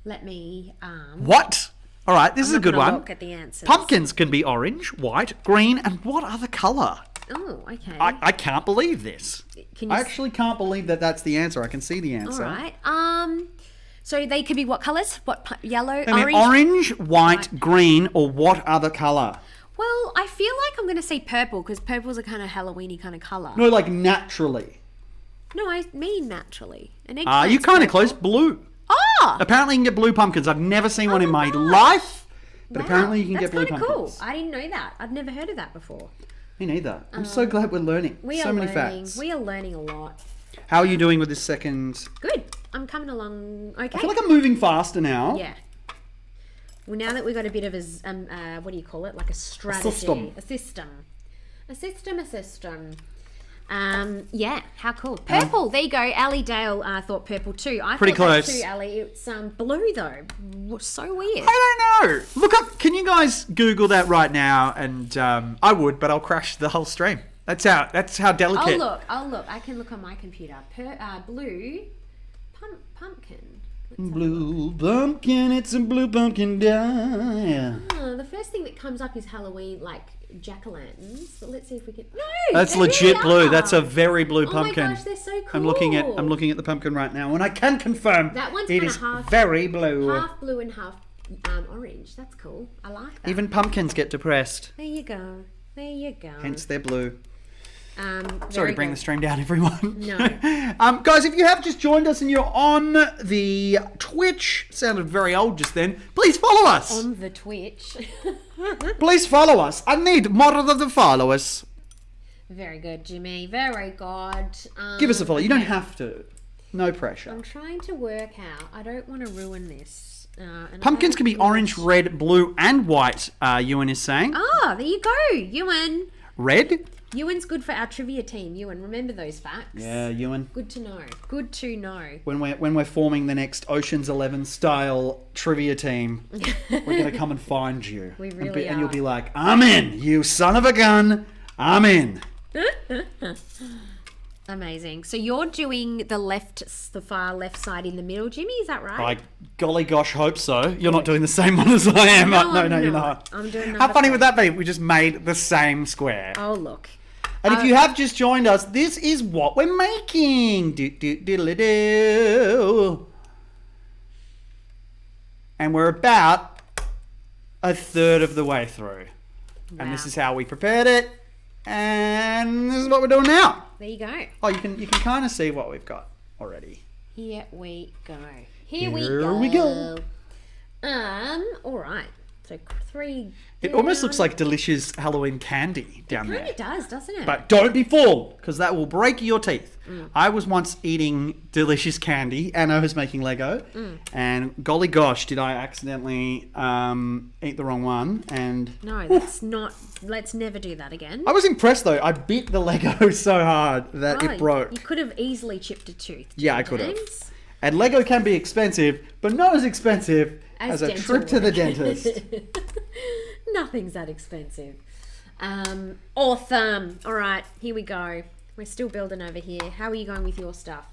Let me. What? All right, this is a good one. Look at the answers. Pumpkins can be orange, white, green, and what other colour? Oh, okay. I can't believe this. I actually can't believe that that's the answer. I can see the answer. All right. So they could be what colours? Yellow, orange? Orange, white, green, or what other colour? Well, I feel like I'm going to say purple because purple's a kind of Halloween-y kind of colour. No, like naturally. No, I mean naturally. You're kind of close. Blue. Oh! Apparently you can get blue pumpkins. I've never seen one in my life, but apparently you can get blue pumpkins. That's kind of cool. I didn't know that. I've never heard of that before. Me neither. I'm so glad we're learning. Many facts. We are learning a lot. How are you doing with this second? Good. I'm coming along okay. I feel like I'm moving faster now. Yeah. Well, now that we've got a bit of a, what do you call it? Like a strategy. A system. Yeah, how cool. Purple, there you go. Allie Dale thought purple too. I pretty thought close. That too, Allie. It's blue though. So weird. I don't know. Look up, can you guys Google that right now? And I would, but I'll crash the whole stream. That's how delicate. I'll look. I can look on my computer. Blue pumpkin. Blue pumpkin, it's a blue pumpkin day. The first thing that comes up is Halloween, like jack-o'-lanterns. But let's see if we can. No, that's legit blue. That's a very blue pumpkin. Oh my gosh, they're so cool. I'm looking at the pumpkin right now, and I can confirm that one's it is very blue. Half blue and half orange. That's cool. I like that. Even pumpkins get depressed. There you go. Hence they're blue. Sorry to bring the stream down, everyone. No. Guys, if you have just joined us and you're on the Twitch, sounded very old just then, please follow us. On the Twitch. Please follow us. I need more of the followers. Very good, Jimmy. Very good. Give us a follow. You don't have to. No pressure. I'm trying to work out. I don't want to ruin this. Pumpkins can be orange, red, blue, and white, Ewan is saying. Ah, there you go, Ewan. Red? Ewan's good for our trivia team. Ewan, remember those facts. Yeah, Ewan. Good to know. When we're forming the next Ocean's 11 style trivia team, we're gonna come and find you. We really are. And you'll be like, I'm in, you son of a gun. I'm in. Amazing. So you're doing the far left side in the middle, Jimmy, is that right? I golly gosh hope so. You're not doing the same one as I am. No, you're not. I'm doing How funny would that be? We just made the same square. Oh, look. And if you have just joined us, this is what we're making. Do. And we're about a third of the way through. Wow. And this is how we prepared it. And this is what we're doing now. There you go. Oh, you can kind of see what we've got already. Here we go. Here we go. All right. So 3. It almost looks like delicious Halloween candy down there. It kind of does, doesn't it? But don't be fooled, because that will break your teeth. I was once eating delicious candy. Anna was making Lego. And golly gosh, did I accidentally eat the wrong one. And no, that's not... Let's never do that again. I was impressed, though. I bit the Lego so hard that it broke. You could have easily chipped a tooth. Yeah, I could have. And Lego can be expensive, but not as expensive as a trip to the dentist. Nothing's that expensive. Awesome. All right, here we go. We're still building over here. How are you going with your stuff?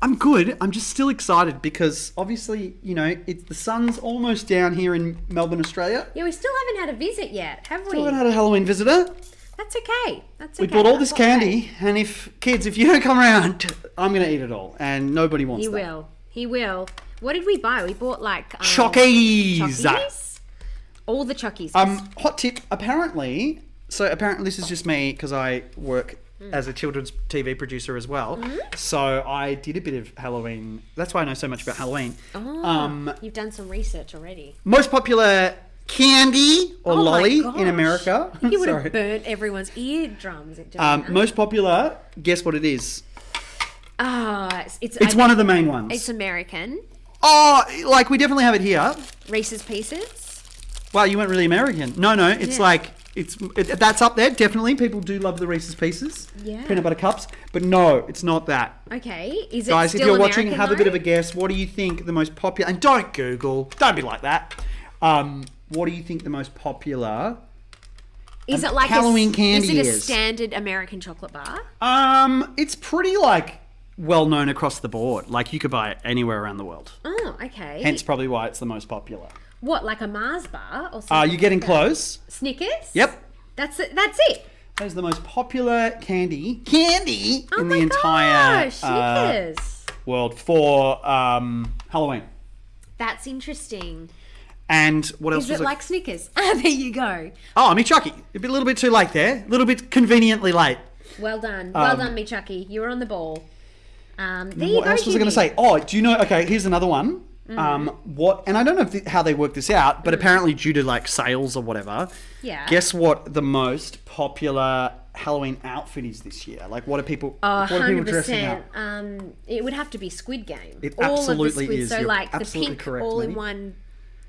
I'm good. I'm just still excited because obviously, the sun's almost down here in Melbourne, Australia. Yeah, we still haven't had a visit yet, have we? Still haven't had a Halloween visitor. That's okay. We bought all this candy, and if you don't come around, I'm going to eat it all, and nobody wants that. He will. What did we buy? We bought like... Chockies! All the Chuckies. Hot tip, apparently this is just me because I work as a children's TV producer as well. So I did a bit of Halloween. That's why I know so much about Halloween. You've done some research already. Most popular candy or lolly in America. You would have burnt everyone's eardrums. Most popular, guess what it is? It's one of the main ones. It's American. Oh, like we definitely have it here. Reese's Pieces. Wow, you went really American. No, it's like that's up there. Definitely, people do love the Reese's Pieces. Yeah. Peanut butter cups, but no, it's not that. Okay, is it guys? Still if you're American, watching, have a bit of a guess. What do you think the most popular? And don't Google. Don't be like that. What do you think the most popular? Is it like Halloween candy? Is it a standard American chocolate bar? It's pretty like well known across the board. Like you could buy it anywhere around the world. Oh, okay. Hence probably why it's the most popular. What, like a Mars bar or something? You're getting close. Snickers? Yep. That's it. That is the most popular candy in the entire world for Halloween. That's interesting. And what else is it like Snickers? There you go. Oh, me Chucky. A little bit too late there. A little bit conveniently late. Well done. Well done, me Chucky. You were on the ball. What else was I going to say? Oh, do you know? Okay, here's another one. What? And I don't know how they work this out, but apparently due to like sales or whatever. Yeah. Guess what the most popular Halloween outfit is this year? Like, what are people? What are people dressing up? It would have to be Squid Game. It absolutely is. So You're like the pink correct, all-in-one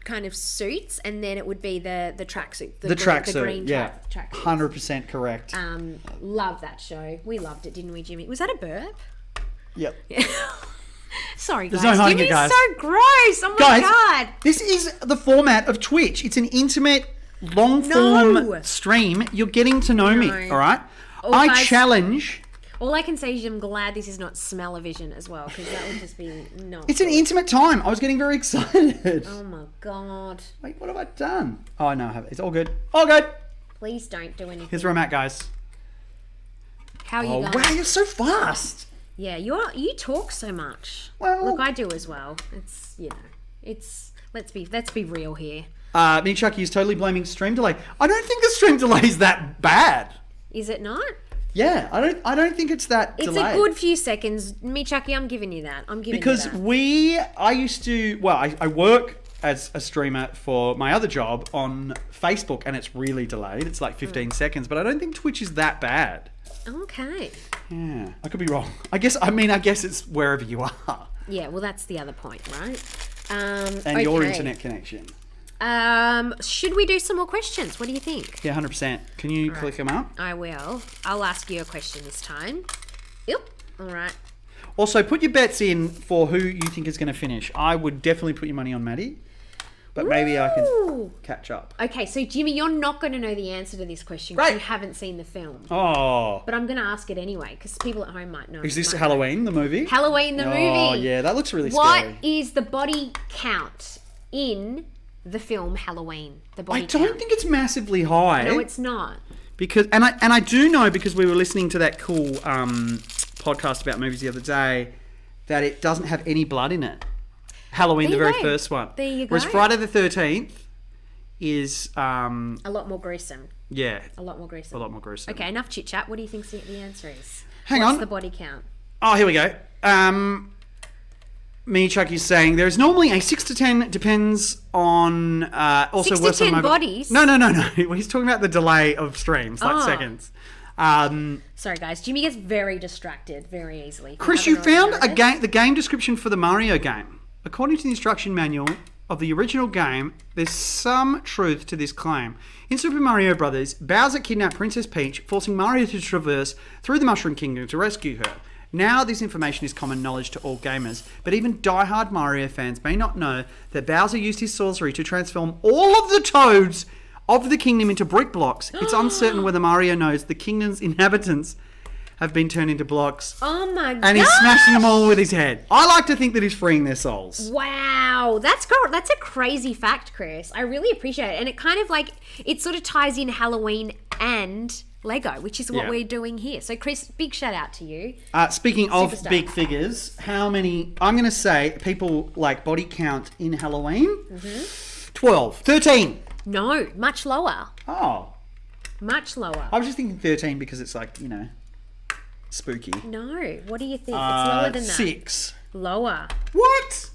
kind of suits, and then it would be the tracksuit. The tracksuit. The green tracksuit. 100% correct. Love that show. We loved it, didn't we, Jimmy? Was that a burp? Yep. Sorry, guys. There's no hiding it, guys. So gross. Oh my God. This is the format of Twitch. It's an intimate, long-form stream. You're getting to know me, all right? I challenge... All I can say is I'm glad this is not smell-o-vision as well, because that would just be It's an intimate time. I was getting very excited. Oh my God. Wait, what have I done? Oh, no, I haven't. It's all good. All good. Please don't do anything. Here's where I'm at, guys. How are you going? Wow, you're so fast. Yeah, you talk so much. Well, look, I do as well. Let's be real here. Me Chucky is totally blaming stream delay. I don't think the stream delay is that bad. Is it not? Yeah, I don't think it's that delayed. It's a good few seconds. Me Chucky, I'm giving you that. Because I used to, I work as a streamer for my other job on Facebook, and it's really delayed. It's like 15 seconds, but I don't think Twitch is that bad. Okay. Yeah, I could be wrong. I guess it's wherever you are. Yeah, well, that's the other point, right? And your internet connection. Should we do some more questions? What do you think? Yeah, 100%. Can you click them up? I will. I'll ask you a question this time. Yep. All right. Also, put your bets in for who you think is going to finish. I would definitely put your money on Maddy. But maybe I can catch up. Okay, so Jimmy, you're not going to know the answer to this question because you haven't seen the film. Oh. But I'm going to ask it anyway because people at home might know. Is this Halloween, the movie? Halloween, the movie. Oh, yeah, that looks really scary. What is the body count in the film Halloween? The body count. I don't think it's massively high. No, it's not. Because I do know, because we were listening to that cool podcast about movies the other day, that it doesn't have any blood in it. Halloween, the very first one. There you go. Whereas Friday the 13th is... a lot more gruesome. Yeah. A lot more gruesome. A lot more gruesome. Okay, enough chit-chat. What do you think the answer is? Hang on. What's the body count? Oh, here we go. Me, Chucky's saying there's normally a 6 to 10, depends on... also 6 to 10 bodies? No. He's talking about the delay of streams, like seconds. Sorry, guys. Jimmy gets very distracted very easily. Chris, you found the game description for the Mario game. According to the instruction manual of the original game, there's some truth to this claim. In Super Mario Bros., Bowser kidnapped Princess Peach, forcing Mario to traverse through the Mushroom Kingdom to rescue her. Now, this information is common knowledge to all gamers, but even die-hard Mario fans may not know that Bowser used his sorcery to transform all of the toads of the kingdom into brick blocks. It's uncertain whether Mario knows the kingdom's inhabitants have been turned into blocks. Oh my god! And he's smashing them all with his head. I like to think that he's freeing their souls. Wow, that's a crazy fact, Chris. I really appreciate it, and it kind of like it sort of ties in Halloween and Lego, which is what we're doing here. So, Chris, big shout out to you. Speaking of big figures, how many? I'm going to say people like body count in Halloween. 20 12. 13. No, much lower. Oh. Much lower. I was just thinking 13 because it's like, spooky. No. What do you think? It's lower than that. 6. Lower. What?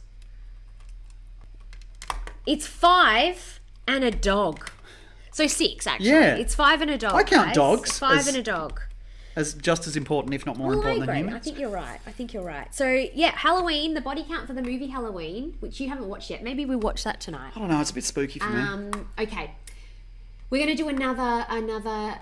It's 5 and a dog. So 6, actually. Yeah. It's 5 and a dog. I count guys. dogs 5 and a dog. As just as important, if not more important than humans. I think you're right. So, yeah, Halloween, the body count for the movie Halloween, which you haven't watched yet. Maybe we watch that tonight. I don't know. It's a bit spooky for me. Okay. We're going to do another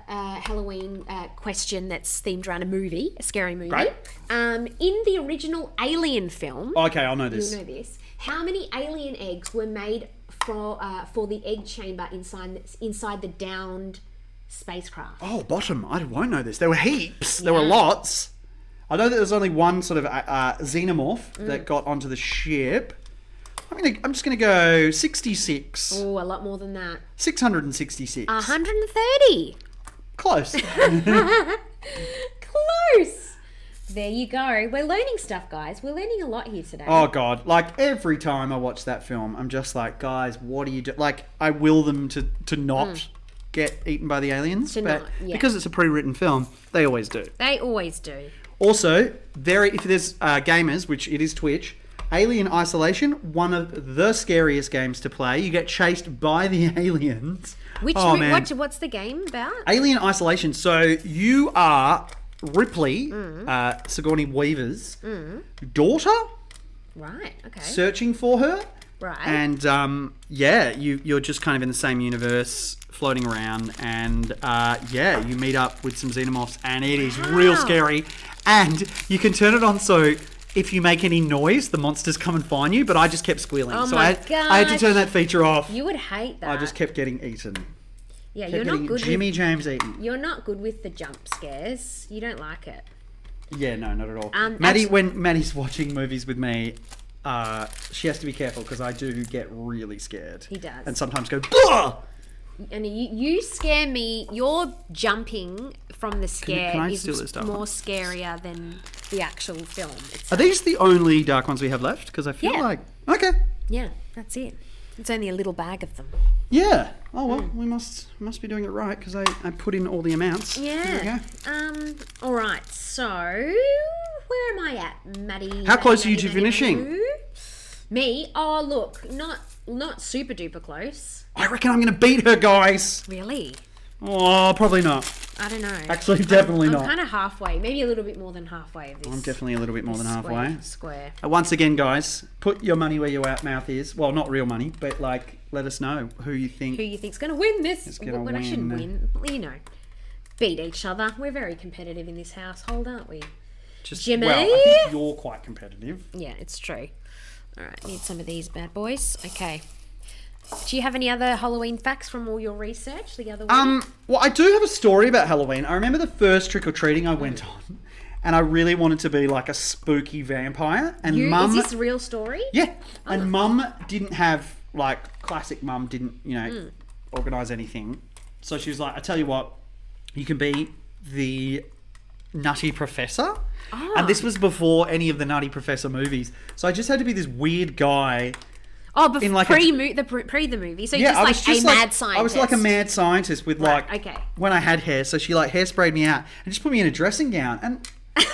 Halloween question that's themed around a scary movie. Great. In the original Alien film... Okay, I'll know this. You'll know this. How many alien eggs were made for the egg chamber inside the downed spacecraft? Oh, bottom. I won't know this. There were heaps. There were lots. I know that there's only one sort of xenomorph that got onto the ship. I'm just going to go 66. Oh, a lot more than that. 666. 130. Close. Close. There you go. We're learning stuff, guys. We're learning a lot here today. Oh, God. Like, every time I watch that film, I'm just like, guys, what do you do? Like, I will them to not get eaten by the aliens. Because it's a pre-written film, they always do. They always do. Also, if there's gamers, which it is Twitch, Alien Isolation, one of the scariest games to play. You get chased by the aliens. What's the game about? Alien Isolation. So you are Ripley, Sigourney Weaver's daughter. Right. Okay. Searching for her. Right. And you're just kind of in the same universe, floating around, and you meet up with some xenomorphs, and it is real scary. And you can turn it on so if you make any noise, the monsters come and find you. But I just kept squealing, oh so I had to turn that feature off. You would hate that. I just kept getting eaten. Yeah, you're not good. Jimmy James eaten. You're not good with the jump scares. You don't like it. Yeah, no, not at all. Maddie, when Maddie's watching movies with me, she has to be careful because I do get really scared. He does. And sometimes go, "Blah!" And you scare me. Your jumping from the scare is more scarier than the actual film itself. Are these the only dark ones we have left? Because I feel like... Okay. Yeah, that's it. It's only a little bag of them. Yeah. Oh, well, we must be doing it right because I put in all the amounts. Yeah. All right. So, where am I at, Maddie? How close are you to finishing? Me? Oh, look, not super duper close. I reckon I'm going to beat her, guys. Really? Oh, probably not. I don't know. Actually, definitely not. I'm kind of halfway, maybe a little bit more than halfway of this. I'm definitely a little bit more than halfway. Square. Once again, guys, put your money where your mouth is. Well, not real money, but let us know who you think's going to win this. Is gonna when win. I shouldn't win. Beat each other. We're very competitive in this household, aren't we? Jimmy? Well, I think you're quite competitive. Yeah, it's true. All right, need some of these bad boys. Okay. Do you have any other Halloween facts from all your research the other week? Well, I do have a story about Halloween. I remember the first trick-or-treating I went on, and I really wanted to be like a spooky vampire. And is this a real story? Yeah. Oh. And Mum didn't have, classic Mum didn't, organise anything. So she was like, I tell you what, you can be the Nutty Professor. Oh. And this was before any of the Nutty Professor movies. So I just had to be this weird guy... Oh, pre the movie. So you're just a mad scientist. I was like a mad scientist with when I had hair. So she hairsprayed me out and just put me in a dressing gown. And it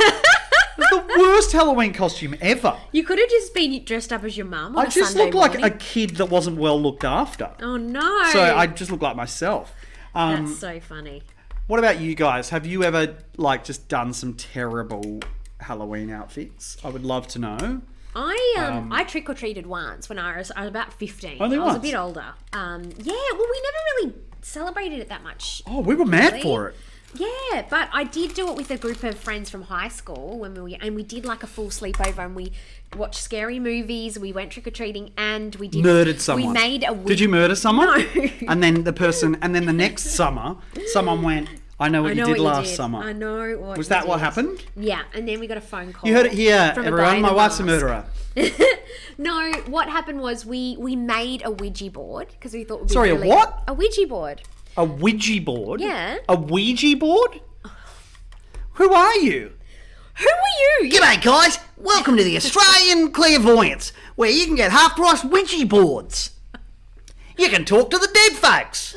was the worst Halloween costume ever. You could have just been dressed up as your mum on I just looked like a kid that wasn't well looked after. Oh, no. So I just looked like myself. That's so funny. What about you guys? Have you ever just done some terrible Halloween outfits? I would love to know. I trick-or-treated once when I was about 15. Only I was once? a bit older. Well, we never really celebrated it that much. Oh, we were mad for it. Yeah, but I did do it with a group of friends from high school and we did a full sleepover and we watched scary movies, we went trick-or-treating and we did... Murdered someone. We made a... Did you murder someone? No. And then the next summer, someone went... I know what you did last summer. I know what Was that what happened? Yeah, and then we got a phone call. You heard it here, everyone. My wife's a murderer. No, what happened was we made a Ouija board because we thought it would be Sorry, a what? A Ouija board. A Ouija board? Yeah. A Ouija board? Who are you? Who are you? G'day, guys. Welcome to the Australian Clairvoyance, where you can get half-price Ouija boards. You can talk to the dead folks.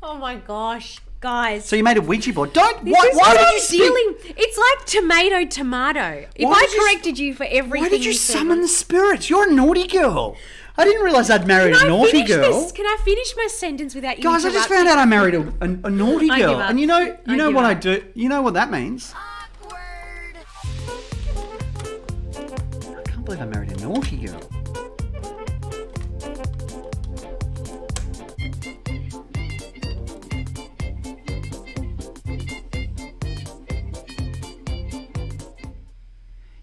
Oh my gosh, guys. So you made a Ouija board. Why did you stealing? It's like tomato. If I corrected you for everything, why did you summon the spirits? You're a naughty girl. I didn't realise I'd married a naughty girl. Can I finish my sentence without you? Guys, I just found out I married a naughty girl, and you know what I do. You know what that means. Awkward. I can't believe I married a naughty girl.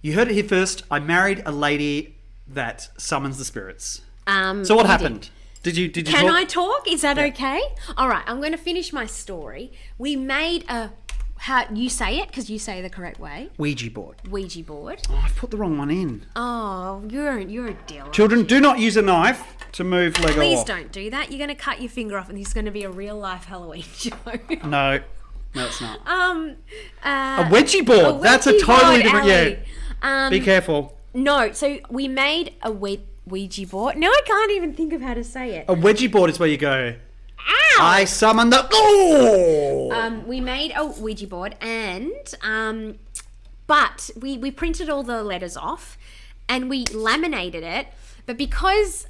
You heard it here first. I married a lady that summons the spirits. So what happened? Did you Can I talk? Is that okay? All right, I'm going to finish my story. We made how you say it, because you say the correct way. Ouija board. Oh, I've put the wrong one in. Oh, you're a dill. Children, do not use a knife to move Lego Please off. don't do that. You're going to cut your finger off, and this is going to be a real life Halloween show. No, it's not. A wedgie board. That's a totally different. Ellie. Be careful. No, so we made a Ouija board. Now I can't even think of how to say it. A wedgie board is where you go. Ow! I summon the. Oh! We made a Ouija board, and but we printed all the letters off, and we laminated it. But because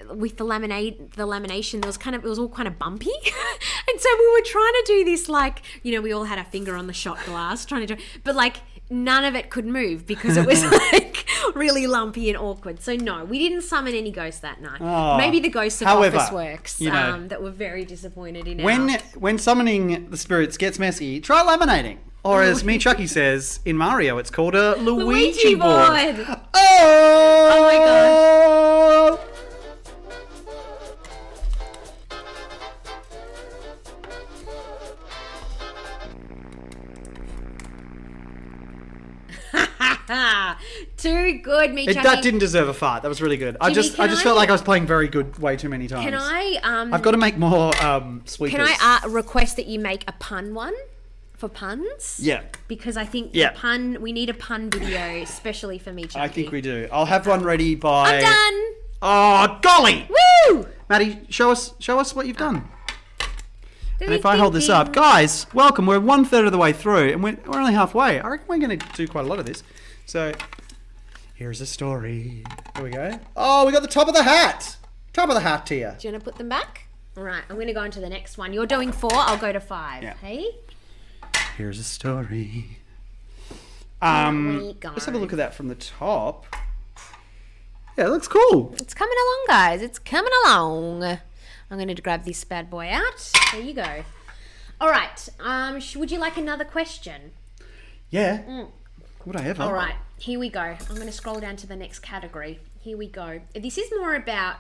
with the lamination, it was all kind of bumpy, and so we were trying to do this we all had our finger on the shot glass trying to do, but none of it could move because it was really lumpy and awkward. So no, we didn't summon any ghosts that night. Oh. Maybe the ghosts of However, Officeworks that were very disappointed in when summoning the spirits gets messy, try laminating. Or as me Chucky says in Mario, it's called a Luigi board. Oh my gosh. Too good, me Chucky. That didn't deserve a fart. That was really good. I just felt like I was playing very good way too many times. Can I I've got to make more sweepers. Can I request that you make a pun one for puns? Yeah. Because I think we need a pun video especially for me Chucky. I think we do. I'll have one ready by I'm done. Oh, golly. Woo! Maddy, show us what you've done. And if I hold this up, guys, welcome. We're 1/3 of the way through, and we're only halfway. I reckon we're going to do quite a lot of this. So, here's a story. Here we go. Oh, we got the top of the hat. Top of the hat tier. Do you want to put them back? All right, I'm going to go on to the next one. You're doing 4, I'll go to 5. Yeah. Hey? Here's a story. We go. Let's have a look at that from the top. Yeah, it looks cool. It's coming along, guys. It's coming along. I'm going to grab this bad boy out. There you go. All right. Would you like another question? Yeah. Would I ever? All right. Here we go. I'm going to scroll down to the next category. Here we go. This is more about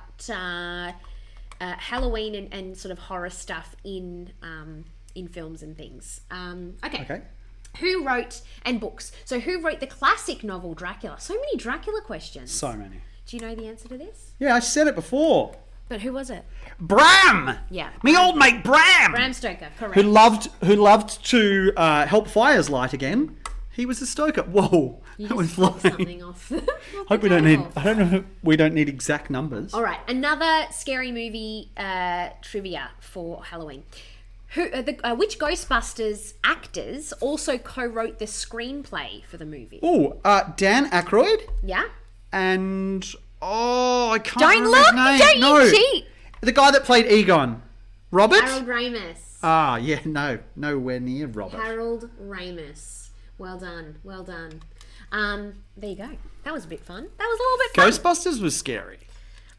Halloween and sort of horror stuff in films and things. Okay. Who wrote, and books. So who wrote the classic novel Dracula? So many Dracula questions. So many. Do you know the answer to this? Yeah, I said it before. But who was it? Bram! Yeah. Me old mate Bram! Bram Stoker, correct. Who loved to help fires light again. He was a stoker. Whoa. You that was just flying. something off. Hope we don't need, I don't know, we don't need exact numbers. All right, another scary movie trivia for Halloween. Which Ghostbusters actors also co-wrote the screenplay for the movie? Oh, Dan Aykroyd. Yeah. And I can't Don't remember look! his name. Don't you cheat! The guy that played Egon. Robert? Harold Ramis. Ah, yeah, no. Nowhere near Robert. Harold Ramis. Well done. Well done. There you go. That was a bit fun. That was a little bit fun. Ghostbusters was scary.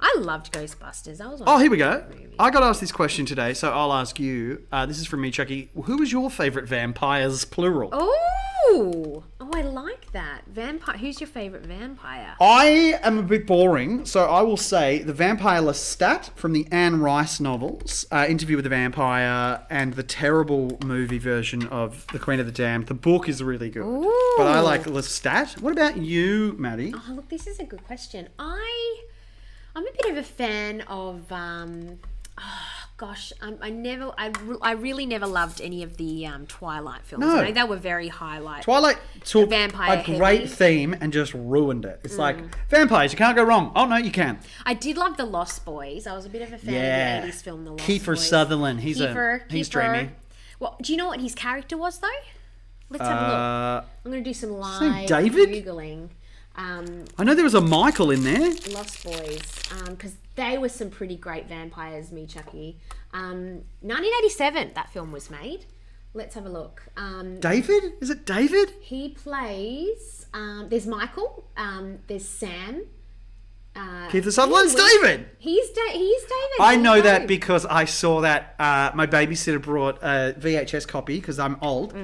I loved Ghostbusters. That was one Oh, here we go. I got asked this question today, so I'll ask you. This is from me, Chucky. Who was your favourite vampires, plural? Oh, I like that. Vampire. Who's your favourite vampire? I am a bit boring, so I will say the vampire Lestat from the Anne Rice novels, Interview with the Vampire, and the terrible movie version of The Queen of the Damned. The book is really good, but I like Lestat. What about you, Maddy? Oh, look, this is a good question. I'm a bit of a fan of gosh, I really never loved any of the Twilight films. No. I know they were very highlight. Twilight took vampire a great heavy. theme and just ruined it. It's like, vampires, you can't go wrong. Oh, no, you can. I did love The Lost Boys. I was a bit of a fan of the 80s film, The Lost Kiefer Boys. Sutherland. He's dreamy. Well, do you know what his character was, though? Let's have a look. I'm going to do some live David? Googling. I know there was a Michael in there. Lost Boys, because they were some pretty great vampires, me, Chucky. 1987, that film was made. Let's have a look. David? Is it David? He plays, there's Michael, there's Sam. Kiefer Sutherland's David. He's David. I know that because I saw that my babysitter brought a VHS copy because I'm old.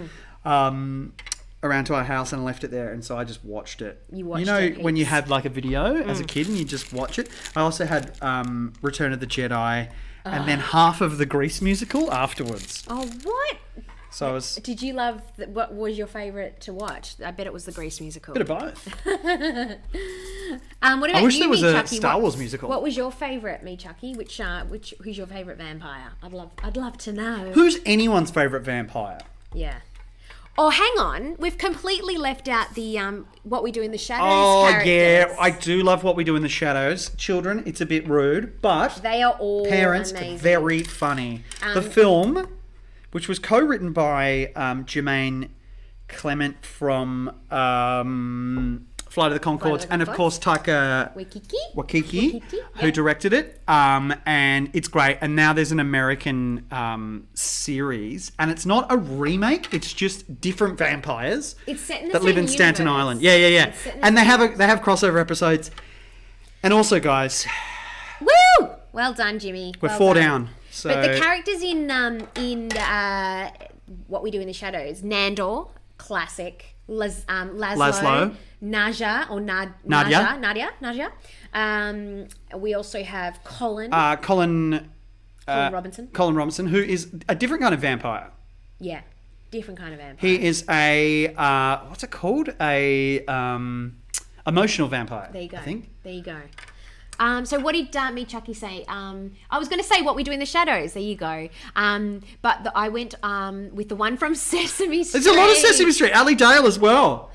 Around to our house and left it there, and so I just watched it. You watched it when you had like a video as a kid and you just watch it. I also had Return of the Jedi and then half of the Grease musical afterwards. Oh, what? So I was... Did you love... what was your favourite to watch? I bet it was the Grease musical. Bit of both. What about I wish there was a Chucky? Star Wars musical. What was your favourite, me, Chucky? Who's your favourite vampire? I'd love to know. Who's anyone's favourite vampire? Yeah. Oh, hang on. We've completely left out the What We Do in the Shadows characters. Yeah. I do love What We Do in the Shadows. Children, it's a bit rude, but... They are all parents, amazing. very funny. The film, which was co-written by Jermaine Clement from Flight of the Conchords, and of course Taika Waititi, who directed it, and it's great. And now there's an American series, and it's not a remake; it's just different vampires It's set in the that same live in Staten universe. Island. Yeah. It's set in the And they same have crossover episodes. And also, guys, Woo! Well done, Jimmy. we're Well 4 done. down. So But the characters in What We Do in the Shadows, Nandor, classic. Laszlo. Nadia. We also have Colin. Colin Robinson. Colin Robinson, who is a different kind of vampire. Yeah, different kind of vampire. He is a what's it called? A emotional vampire. There you go. I think. There you go. So what did me, Chucky, say? I was going to say What We Do in the Shadows. There you go. But I went with the one from Sesame Street. There's a lot of Sesame Street. Ali Dale as well.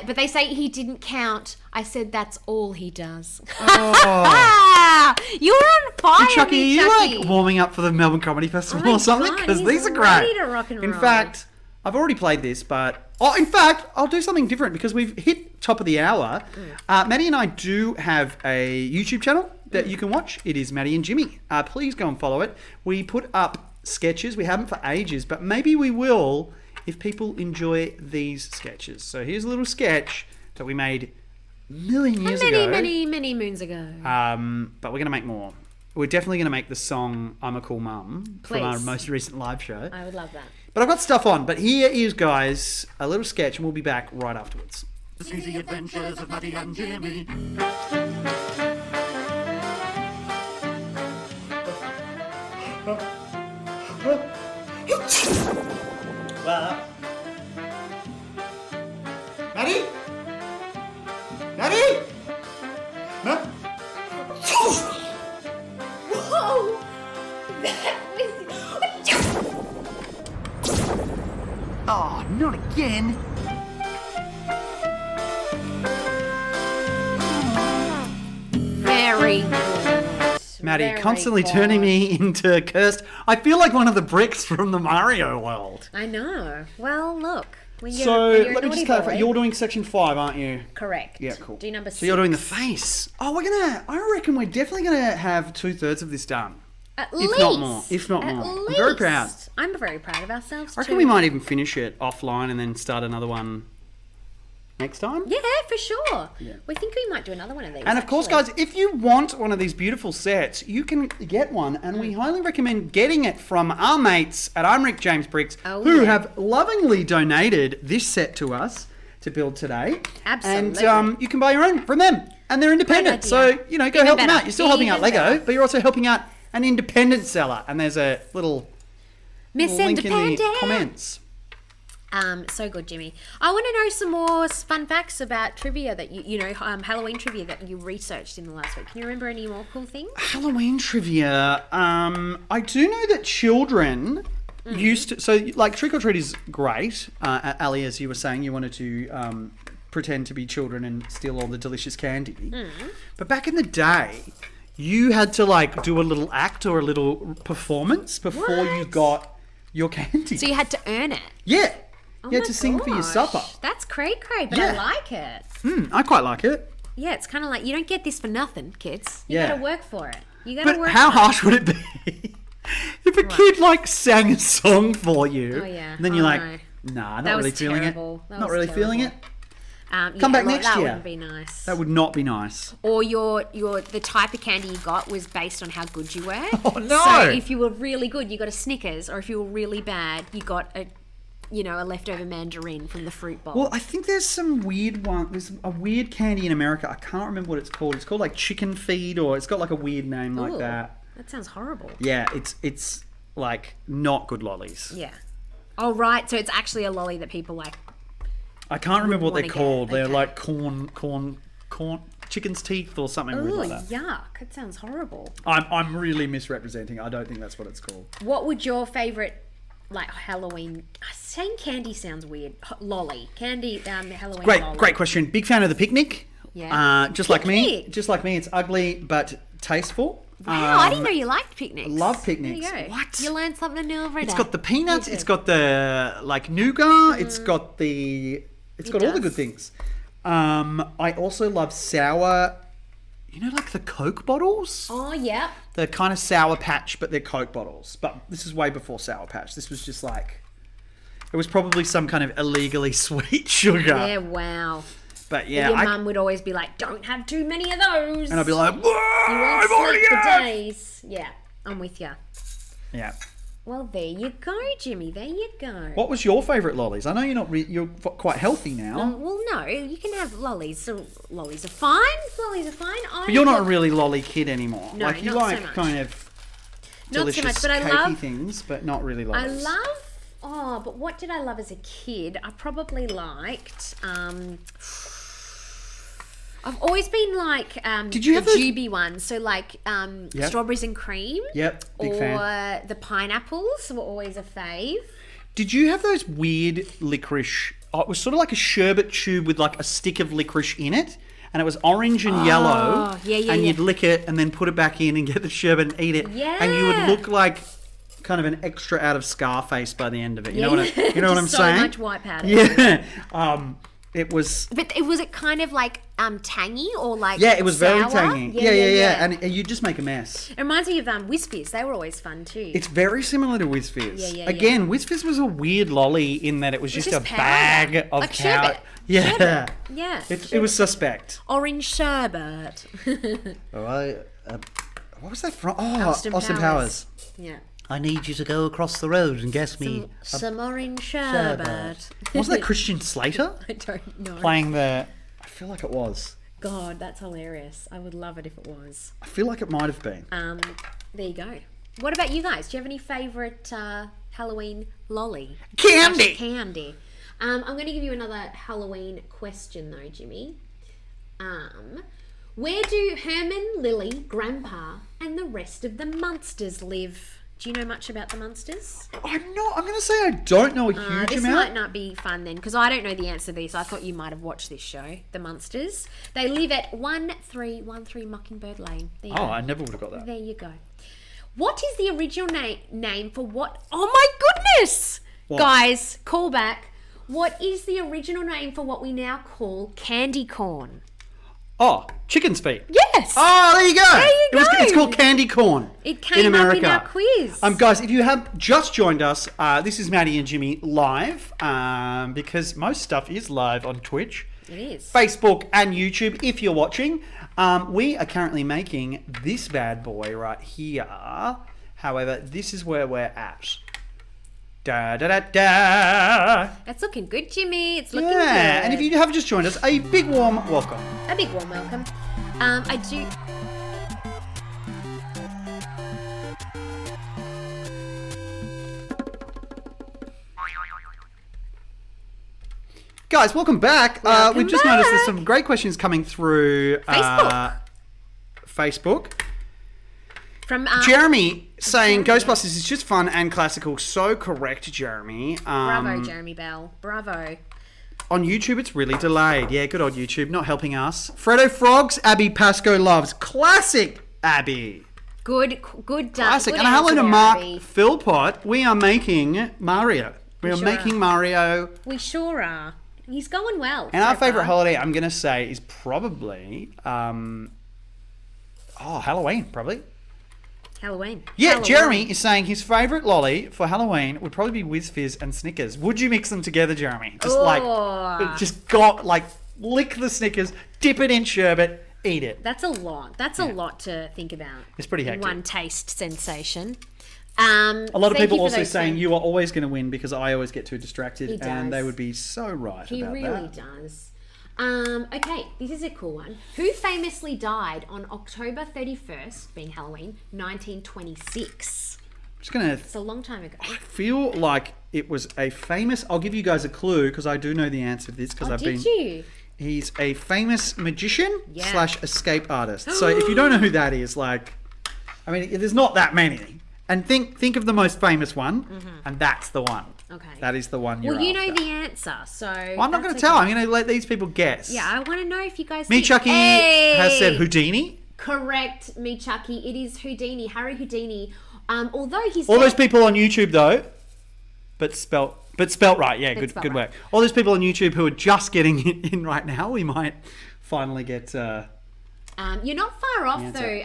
But they say he didn't count. I said that's all he does. Oh. You're on fire, Hey, Chucky, me, are Chucky. you like warming up for the Melbourne Comedy Festival Oh my or something? God, Because he's these are ready great. to rock and In roll. fact, I've already played this, but in fact, I'll do something different because we've hit top of the hour. Maddie and I do have a YouTube channel that you can watch. It is Maddie and Jimmy. Please go and follow it. We put up sketches. We haven't for ages, but maybe we will if people enjoy these sketches. So here's a little sketch that we made a million years ago. Many moons ago. But we're going to make more. We're definitely going to make the song I'm a Cool Mum from our Please. most recent live show. I would love that. But I've got stuff on. But here is, guys, a little sketch, and we'll be back right afterwards. The sleazy adventures of Maddy and Jimmy. Maddie? Maddie? Whoa! Oh, not again. Very good. Maddie, Very constantly good. turning me into cursed. I feel like one of the bricks from the Mario world. I know. Well, look. When you're, So, when you're a let me naughty just clarify. boy- You're doing section 5, aren't you? Correct. Yeah, cool. Do number 6. So you're doing the face. Oh, I reckon we're definitely going to have 2/3 of this done. At If least. not more. If not At more. I'm very proud. least. I'm very proud of ourselves, I reckon too. we might even finish it offline and then start another one next time. Yeah, for sure. We think we might do another one of these. And of course, actually. guys, if you want one of these beautiful sets, you can get one, and we highly recommend getting it from our mates at I'm Rick James Bricks, Oh, who yeah. have lovingly donated this set to us to build today. Absolutely. And you can buy your own from them, and they're independent. Great So, idea. go Even help them better. out. You're still helping out Even Lego, better. but you're also helping out an independent seller, and there's a little Miss link in the Independent. comments. So good, Jimmy. I want to know some more fun facts about trivia that Halloween trivia that you researched in the last week. Can you remember any more cool things? Halloween trivia. I do know that children used to. So, like, trick or treat is great. Ali, as you were saying, you wanted to pretend to be children and steal all the delicious candy. But back in the day, you had to, like, do a little act or a little performance before you got your candy. So you had to earn it. Yeah. Oh you had to sing for your supper. That's cray, but I like it. I quite like it. Yeah, it's kind of like you don't get this for nothing, kids. You Yeah. got to work for it. You got to work. But how for harsh would it be if a kid like sang a song for you? Oh yeah. And then you're like, nah, not really feeling it. Not really feeling it. Come back next year. That wouldn't be nice. That would not be nice. Or the type of candy you got was based on how good you were. Oh no! So if you were really good, you got a Snickers, or if you were really bad, you got a leftover mandarin from the fruit bowl. Well, I think there's some weird one. There's a weird candy in America. I can't remember what it's called. It's called like chicken feed, or it's got like a weird name like that. That sounds horrible. Yeah, it's like not good lollies. Yeah. Oh right, so it's actually a lolly that people like. I can't remember what they're called. Okay. They're like corn, chicken's teeth or something weird like that. Yuck! It sounds horrible. I'm really misrepresenting. I don't think that's what it's called. What would your favorite, like, Halloween? Saying candy sounds weird. Lolly candy. Halloween. Lolly. Great question. Big fan of the picnic. Yeah. Just like me, it's ugly but tasteful. Wow, I didn't know you liked picnics. Love picnics. There you go. What? You learn something new every day. It's got the peanuts. It's got the like nougat. It's got the. It's got all the good things. I also love sour. You know, like the Coke bottles. Oh yeah. The kind of Sour Patch, but they're Coke bottles. But this is way before Sour Patch. This was just like. It was probably some kind of illegally sweet sugar. Yeah. Wow. But yeah, your mum would always be like, "Don't have too many of those." And I'd be like, "You won't I've already sleep for had. days." Yeah, I'm with you. Yeah. Well, there you go, Jimmy. There you go. What was your favourite lollies? I know you're quite healthy now. Well, no, you can have lollies. So lollies are fine. Lollies are fine. But you're not a really lolly kid anymore. No, like you not like so much. kind of Not delicious so much, but I cakey love things, but not really lollies. but what did I love as a kid? I probably liked. I've always been like Did you have the those... Juby ones, so like strawberries and cream. Yep, big fan. Or the pineapples were always a fave. Did you have those weird licorice? Oh, it was sort of like a sherbet tube with like a stick of licorice in it, and it was orange and yellow. And you'd lick it and then put it back in and get the sherbet and eat it. Yeah. And you would look like kind of an extra out of Scarface by the end of it. You know what I'm saying? So much white powder. Yeah. It was. But was it kind of like tangy or like Yeah, it was sour? very tangy. Yeah. And you just make a mess. It reminds me of Whizfizz. They were always fun too. It's very similar to Whizfizz. Yeah. Again, Whizfizz was a weird lolly in that it was just a powder. bag of like powder. sherbet. Yeah. Sherbet. Yeah. It was suspect. Orange sherbet. All right. What was that from? Oh, Austin Powers. Yeah. I need you to go across the road and guess me Some orange sherbet. Wasn't that Christian Slater? I don't know. Playing the... I feel like it was. God, that's hilarious. I would love it if it was. I feel like it might have been. There you go. What about you guys? Do you have any favourite Halloween lolly? Candy! Candy. I'm going to give you another Halloween question though, Jimmy. Where do Herman, Lily, Grandpa and the rest of the Munsters live? Do you know much about the Munsters? I'm going to say I don't know a huge amount. This might not be fun then, because I don't know the answer to these. I thought you might have watched this show, The Munsters. They live at 1313 Mockingbird Lane. There you go. I never would have got that. There you go. What is the original name for what? Oh my goodness! What? Guys, call back. What is the original name for what we now call candy corn? Oh, chicken's feet. Yes. Oh, there you go. There you go. It's called candy corn. It came up in our quiz. Guys, if you have just joined us, this is Maddy and Jimmy live, because most stuff is live on Twitch. It is. Facebook and YouTube, if you're watching. We are currently making this bad boy right here. However, this is where we're at. Da da da da. That's looking good, Jimmy. It's looking good. Yeah, and if you have just joined us, a big warm welcome. A big warm welcome. I do. guys, welcome back. We've just noticed there's some great questions coming through Facebook. From Jeremy saying Ghostbusters is just fun and classical. So correct, Jeremy. Bravo, Jeremy Bell. Bravo. On YouTube, it's really delayed. Yeah, good old YouTube, not helping us. Fredo Frogs, Abby Pascoe loves. Classic, Abby. Good Classic. Good And hello to Mark Abby. Philpott. We are making Mario. We are making Mario. We sure are. He's going well. And our favourite holiday, I'm going to say, is probably... Halloween, probably. Halloween. Yeah, Halloween. Jeremy is saying his favourite lolly for Halloween would probably be Whiz Fizz and Snickers. Would you mix them together, Jeremy? Just lick the Snickers, dip it in sherbet, eat it. That's a lot. That's a lot to think about. It's pretty hectic. One taste sensation. A lot of people also saying you are always going to win because I always get too distracted, and they would be so right he about really that. does. Okay, this is a cool one. Who famously died on October 31st, being Halloween, 1926? It's a long time ago. I feel like it was a famous... I'll give you guys a clue because I do know the answer to this because did you? He's a famous magician / escape artist. So if you don't know who that is, there's not that many. And think of the most famous one, and that's the one. Okay. That is the one you're after. Well, you know the answer, so... Well, I'm not going to tell. I'm going to let these people guess. Yeah, I want to know if you guys... Me Chucky has said Houdini. Correct, Me Chucky. It is Houdini, Harry Houdini. Although he's... All those people on YouTube, though, but spelt right. Yeah, good work. All those people on YouTube who are just getting it in right now, we might finally get... you're not far off, though,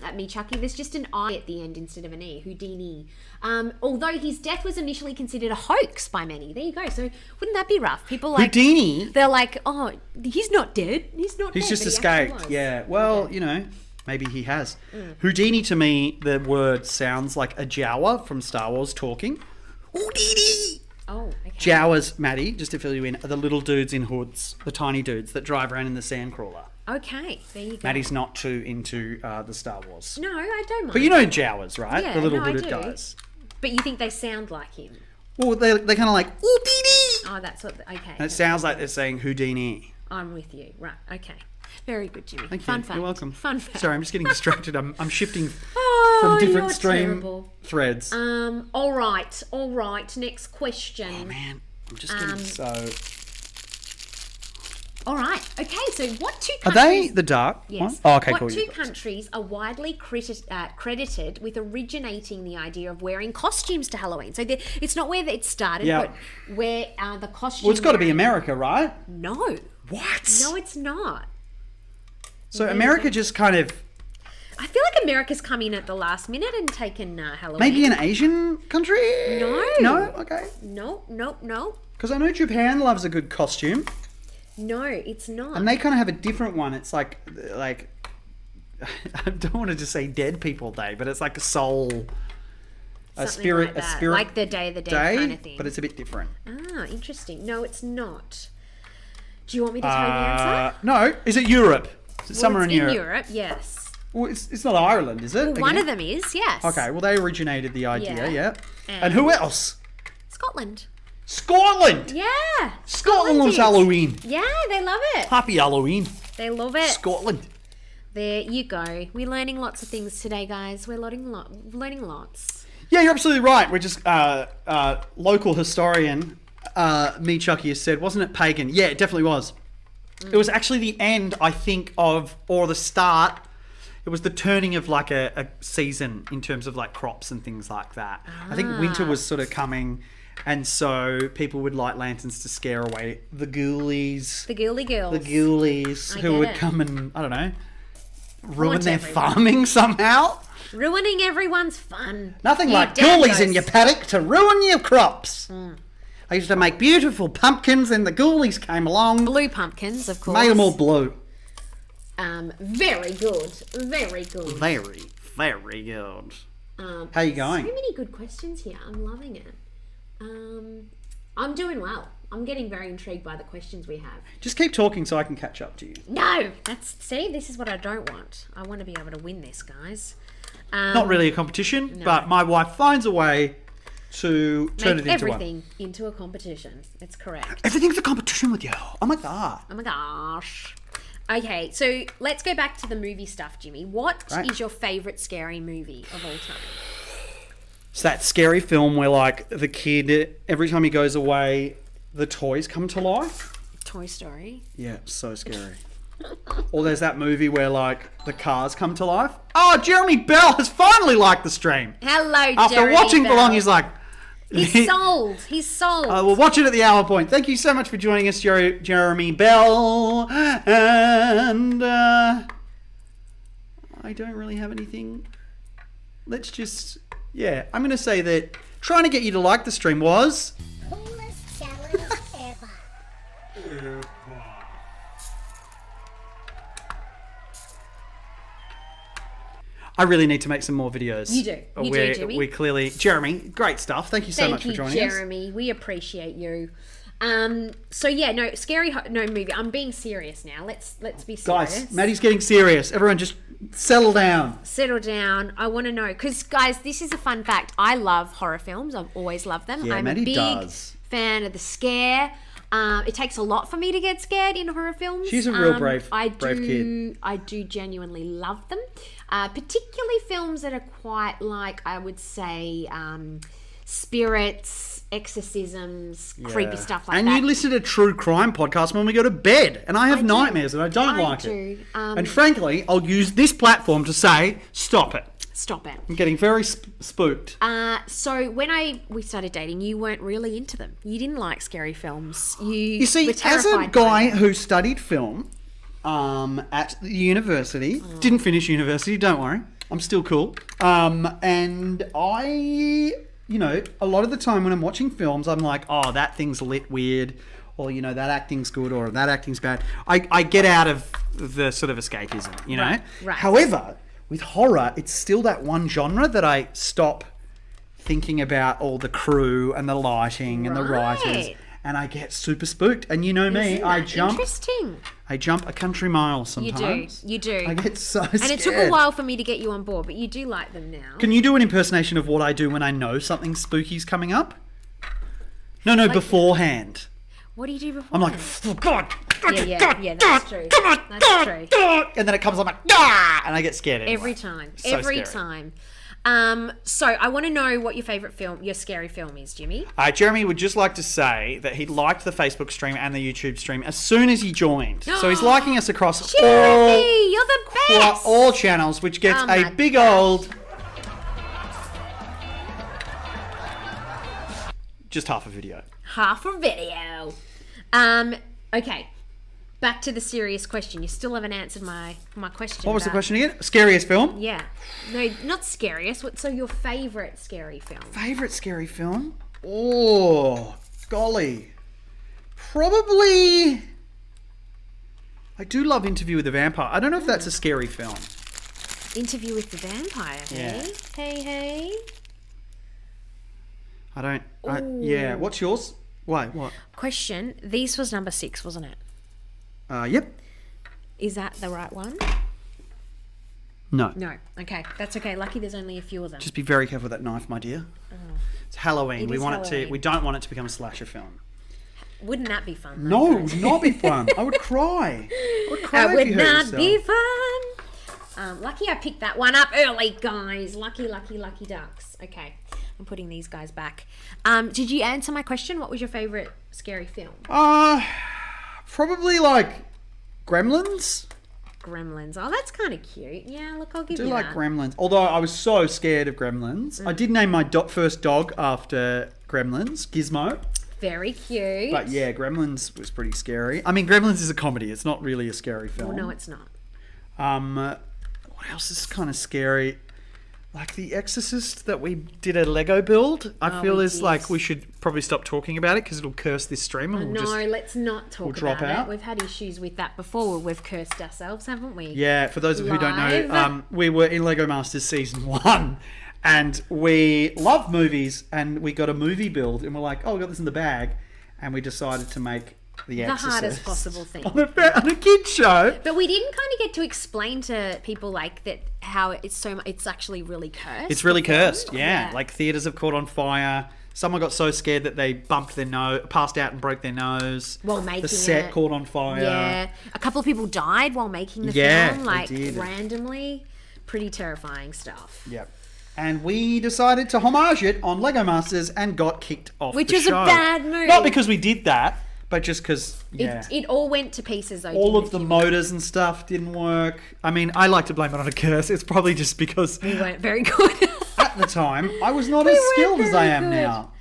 at Me Chucky. There's just an I at the end instead of an E. Houdini. Although his death was initially considered a hoax by many. There you go. So wouldn't that be rough? People like... Houdini? They're like, oh, he's not dead. He's dead. He's just escaped. Yeah. Well, maybe he has. Houdini, to me, the word sounds like a Jawa from Star Wars talking. Houdini! Oh, okay. Jawas, Maddy, just to fill you in, are the little dudes in hoods, the tiny dudes that drive around in the sandcrawler. Okay, there you go. Maddie's not too into the Star Wars. No, I don't mind. But you know Jawas, right? Yeah, the little I hooded do. guys. But you think they sound like him? Well, they're kind of like, Houdini! Oh, that's what... Okay. And it sounds like they're saying Houdini. I'm with you. Right, okay. Very good, Jimmy. Thank Fun you. fact. You're welcome. Fun fact. Sorry, I'm just getting distracted. I'm shifting from different stream threads. All right. Next question. Oh, man. I'm just getting so... All right. Okay, so what two countries... Are they the dark Yes. one? Oh, okay, cool. What two countries are widely credited with originating the idea of wearing costumes to Halloween? So it's not where it started, but where the costume... Well, it's got to be America, right? No. What? No, it's not. So America just kind of... I feel like America's come in at the last minute and taken Halloween. Maybe an Asian country? No. No? Okay. No. Because I know Japan loves a good costume. No, it's not. And they kind of have a different one. It's like I don't want to just say Dead People Day, but it's like a soul, a spirit, like the Day of the Dead kind of thing. But it's a bit different. Ah, interesting. No, it's not. Do you want me to tell you the answer? No. Is it Europe? Is it somewhere in Europe? In Europe, yes. Well, it's not Ireland, is it? Well, one of them is, yes. Okay, well, they originated the idea, yeah. And who else? Scotland. Scotland! Yeah. Scotland loves Halloween. Yeah, they love it. Happy Halloween. They love it. Scotland. There you go. We're learning lots of things today, guys. We're learning lots. Yeah, you're absolutely right. We're just local historian Me Chucky has said, wasn't it pagan? Yeah, it definitely was. It was actually the end, I think, or the start. It was the turning of like a season in terms of like crops and things like that. I think winter was sort of coming, and so people would light lanterns to scare away the ghoulies. The ghoulie girls. The ghoulies who would come and, I don't know, ruin their farming somehow. Ruining everyone's fun. Nothing like ghoulies in your paddock to ruin your crops. I used to make beautiful pumpkins and the ghoulies came along. Blue pumpkins, of course. Made them all blue. Very good. Very good. Very, very good. How you going? So many good questions here. I'm loving it. I'm doing well. I'm getting very intrigued by the questions we have. Just keep talking so I can catch up to you. No! See, this is what I don't want. I want to be able to win this, guys. Not really a competition, but my wife finds a way to turn it into everything into a competition. That's correct. Everything's a competition with you. Oh my god. Oh my gosh. Okay, so let's go back to the movie stuff, Jimmy. What is your favourite scary movie of all time? It's that scary film where, like, the kid, every time he goes away, the toys come to life. Toy Story. Yeah, so scary. Or there's that movie where, like, the cars come to life. Oh, Jeremy Bell has finally liked the stream. Hello, After Jeremy watching Bell. Belong, he's like... He's sold. He's sold. We'll watch it at the hour point. Thank you so much for joining us, Jeremy Bell. And I don't really have anything. Let's just... Yeah, I'm going to say that trying to get you to like the stream was... Coolest challenge ever. I really need to make some more videos. You do. You do, Jimmy. We clearly... Jeremy, great stuff. Thank you so much for joining us. Thank you, Jeremy. We appreciate you. So yeah, no, movie. I'm being serious now. Let's be serious. Guys, Maddie's getting serious. Everyone just settle down. Settle down. I want to know. Because, guys, this is a fun fact. I love horror films. I've always loved them. Yeah, I'm Maddie a big does. fan of the scare. It takes a lot for me to get scared in horror films. She's a real brave kid. I do genuinely love them. Particularly films that are quite like, I would say, spirits, exorcisms, creepy stuff like that. And you listen to true crime podcasts when we go to bed. And I have nightmares and I don't like it. And frankly, I'll use this platform to say, stop it. Stop it. I'm getting very spooked. So when we started dating, you weren't really into them. You didn't like scary films. You see, were as terrified a guy who studied film at the university, didn't finish university, don't worry, I'm still cool. And I, a lot of the time when I'm watching films, I'm like, oh, that thing's lit weird, or, that acting's good, or that acting's bad. I get out of the sort of escapism, you know? Right. However, with horror, it's still that one genre that I stop thinking about all the crew and the lighting and the writers, and I get super spooked. And you know me, I jump. Interesting. I jump a country mile sometimes. You do. I get so scared. And it took a while for me to get you on board, but you do like them now. Can you do an impersonation of what I do when I know something spooky's coming up? No, beforehand. What do you do before? I'm like, oh, God. Yeah, that's true. Come on, that's true. And then it comes, I'm like, ah, and I get scared anyway. Every time. So Every scary. time. So I want to know what your scary film is, Jimmy. Jeremy would just like to say that he liked the Facebook stream and the YouTube stream as soon as he joined. So he's liking us across Jeremy, you're the best. all channels, which gets a big old... Just half a video. Half a video. Okay. Back to the serious question. You still haven't answered my question. What was the question again? Scariest film? Yeah. No, not scariest. So your favourite scary film? Favourite scary film? Oh, golly. Probably... I do love Interview with the Vampire. I don't know if that's a scary film. Interview with the Vampire, hey? Yeah. Hey. I don't... yeah. What's yours? Wait, what? Question. This was number 6, wasn't it? Yep. Is that the right one? No. No. Okay. That's okay. Lucky there's only a few of them. Just be very careful with that knife, my dear. It's Halloween. We don't want it to become a slasher film. Wouldn't that be fun? Though? No, it would not be fun. I would cry. That would not be fun. Lucky I picked that one up early, guys. Lucky ducks. Okay. I'm putting these guys back. Did you answer my question? What was your favourite scary film? Probably like Gremlins. Gremlins. Oh, that's kind of cute. Yeah, look, I'll give you that. I do like Gremlins. Although I was so scared of Gremlins. I did name my first dog after Gremlins, Gizmo. Very cute. But yeah, Gremlins was pretty scary. I mean, Gremlins is a comedy. It's not really a scary film. Well, no, it's not. What else is kind of scary? Like The Exorcist that we did a Lego build. I feel is like we should probably stop talking about it because it'll curse this stream and let's not talk about it. We've had issues with that before where we've cursed ourselves, haven't we? Yeah, for those of you who don't know, we were in Lego Masters Season 1 and we love movies and we got a movie build and we're like, oh, we got this in the bag, and we decided to make The Exorcist. hardest possible thing. On a kid's show. But we didn't kind of get to explain to people like that how it's actually really cursed. It's really cursed, yeah. Like theatres have caught on fire. Someone got so scared that they bumped their nose, passed out and broke their nose. While making the set it. caught on fire. Yeah. A couple of people died while making the film, like randomly. Pretty terrifying stuff. Yep. And we decided to homage it on Lego Masters and got kicked off Which the was show. a bad move. Not because we did that, but just because, It all went to pieces, though. all of the motors and stuff didn't work. I mean, I like to blame it on a curse. It's probably just because we weren't very good. at the time, I was not as skilled as I am now.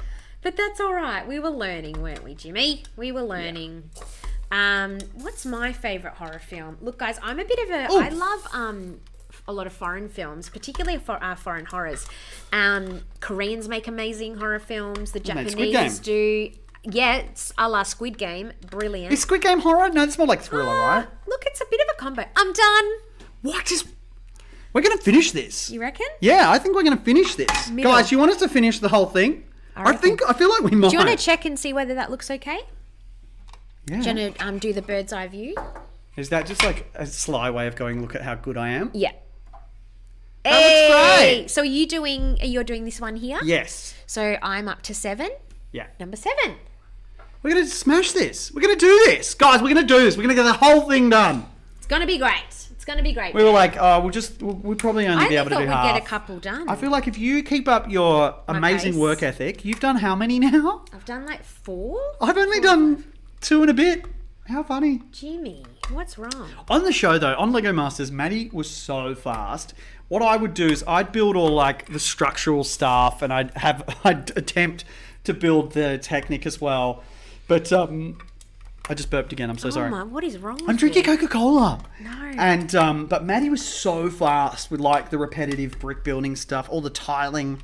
But that's all right. We were learning, weren't we, Jimmy? We were learning. Yeah. What's my favourite horror film? Look, guys, I'm a bit of a... I love a lot of foreign films, particularly for foreign horrors. Koreans make amazing horror films. The Japanese do... Yeah, it's a la Squid Game. Brilliant. Is Squid Game horror? No, it's more like thriller, right? Look, it's a bit of a combo. I'm done. What is... We're going to finish this. You reckon? Yeah, I think we're going to finish this. Middle. Guys, you want us to finish the whole thing? I feel like we might. Do you want to check and see whether that looks okay? Yeah. Do you want to do the bird's eye view? Is that just like a sly way of going, look at how good I am? Yeah. That looks great. So you're doing this one here? Yes. So I'm up to 7. Yeah. Number 7. We're going to smash this. We're going to do this. Guys, we're going to do this. We're going to get the whole thing done. It's going to be great. It's going to be great. We were like, we'll probably only be able to do half. I thought we'd get a couple done. I feel like if you keep up your amazing work ethic, you've done how many now? I've done like 4. I've only done 2 and a bit. How funny. Jimmy, what's wrong? On the show, though, on Lego Masters, Maddy was so fast. What I would do is I'd build all like the structural stuff, and I'd attempt to build the Technic as well. But I just burped again. I'm so sorry. What is wrong? I'm drinking Coca-Cola. No. And but Maddy was so fast with like the repetitive brick building stuff, all the tiling.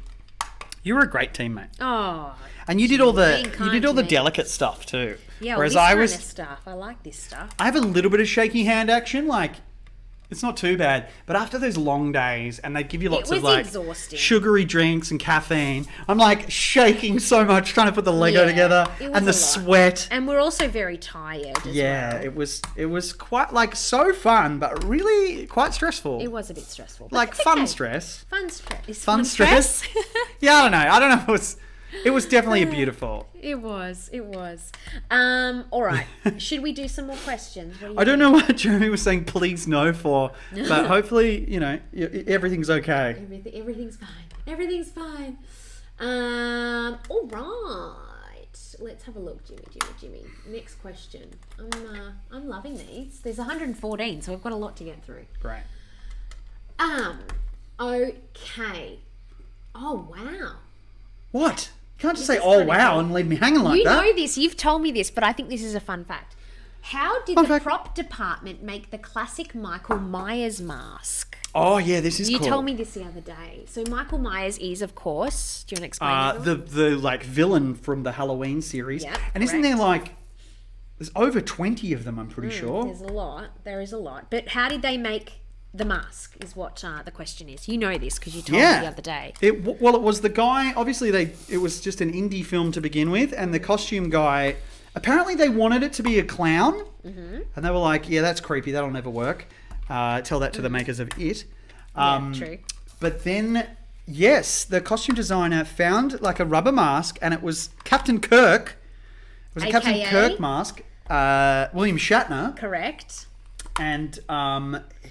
You were a great teammate. Oh. And you did all the delicate stuff too. Yeah, whereas kind of stuff. I like this stuff. I have a little bit of shaky hand action, like it's not too bad. But after those long days, and they give you lots of like exhausting. Sugary drinks and caffeine, I'm like shaking so much trying to put the Lego together, and the sweat. And we're also very tired. As well. It was quite like so fun, but really quite stressful. It was a bit stressful. Like fun stress. Fun stress. Fun stress. Yeah, I don't know. It was definitely beautiful. It was. All right. Should we do some more questions? I don't know what Jeremy was saying please no for, but hopefully, everything's okay. Everything's fine. All right. Let's have a look, Jimmy. Next question. I'm loving these. There's 114, so we've got a lot to get through. Great. Okay. Oh, wow. What? You can't just say, oh, wow, and leave me hanging like that. You know this. You've told me this, but I think this is a fun fact. How did the prop department make the classic Michael Myers mask? Oh, yeah, this is cool. You told me this the other day. So Michael Myers is, of course... Do you want to explain the like, villain from the Halloween series. Yeah, and isn't there, like... There's over 20 of them, I'm pretty sure. There's a lot. There is a lot. But how did they make... The mask is what the question is. You know this because you told me the other day. It was the guy. Obviously, it was just an indie film to begin with, and the costume guy. Apparently, they wanted it to be a clown, and they were like, "Yeah, that's creepy. That'll never work." Tell that to the makers of It. True. But then, yes, the costume designer found like a rubber mask, and it was Captain Kirk. It was a Captain Kirk mask. William Shatner. Correct. And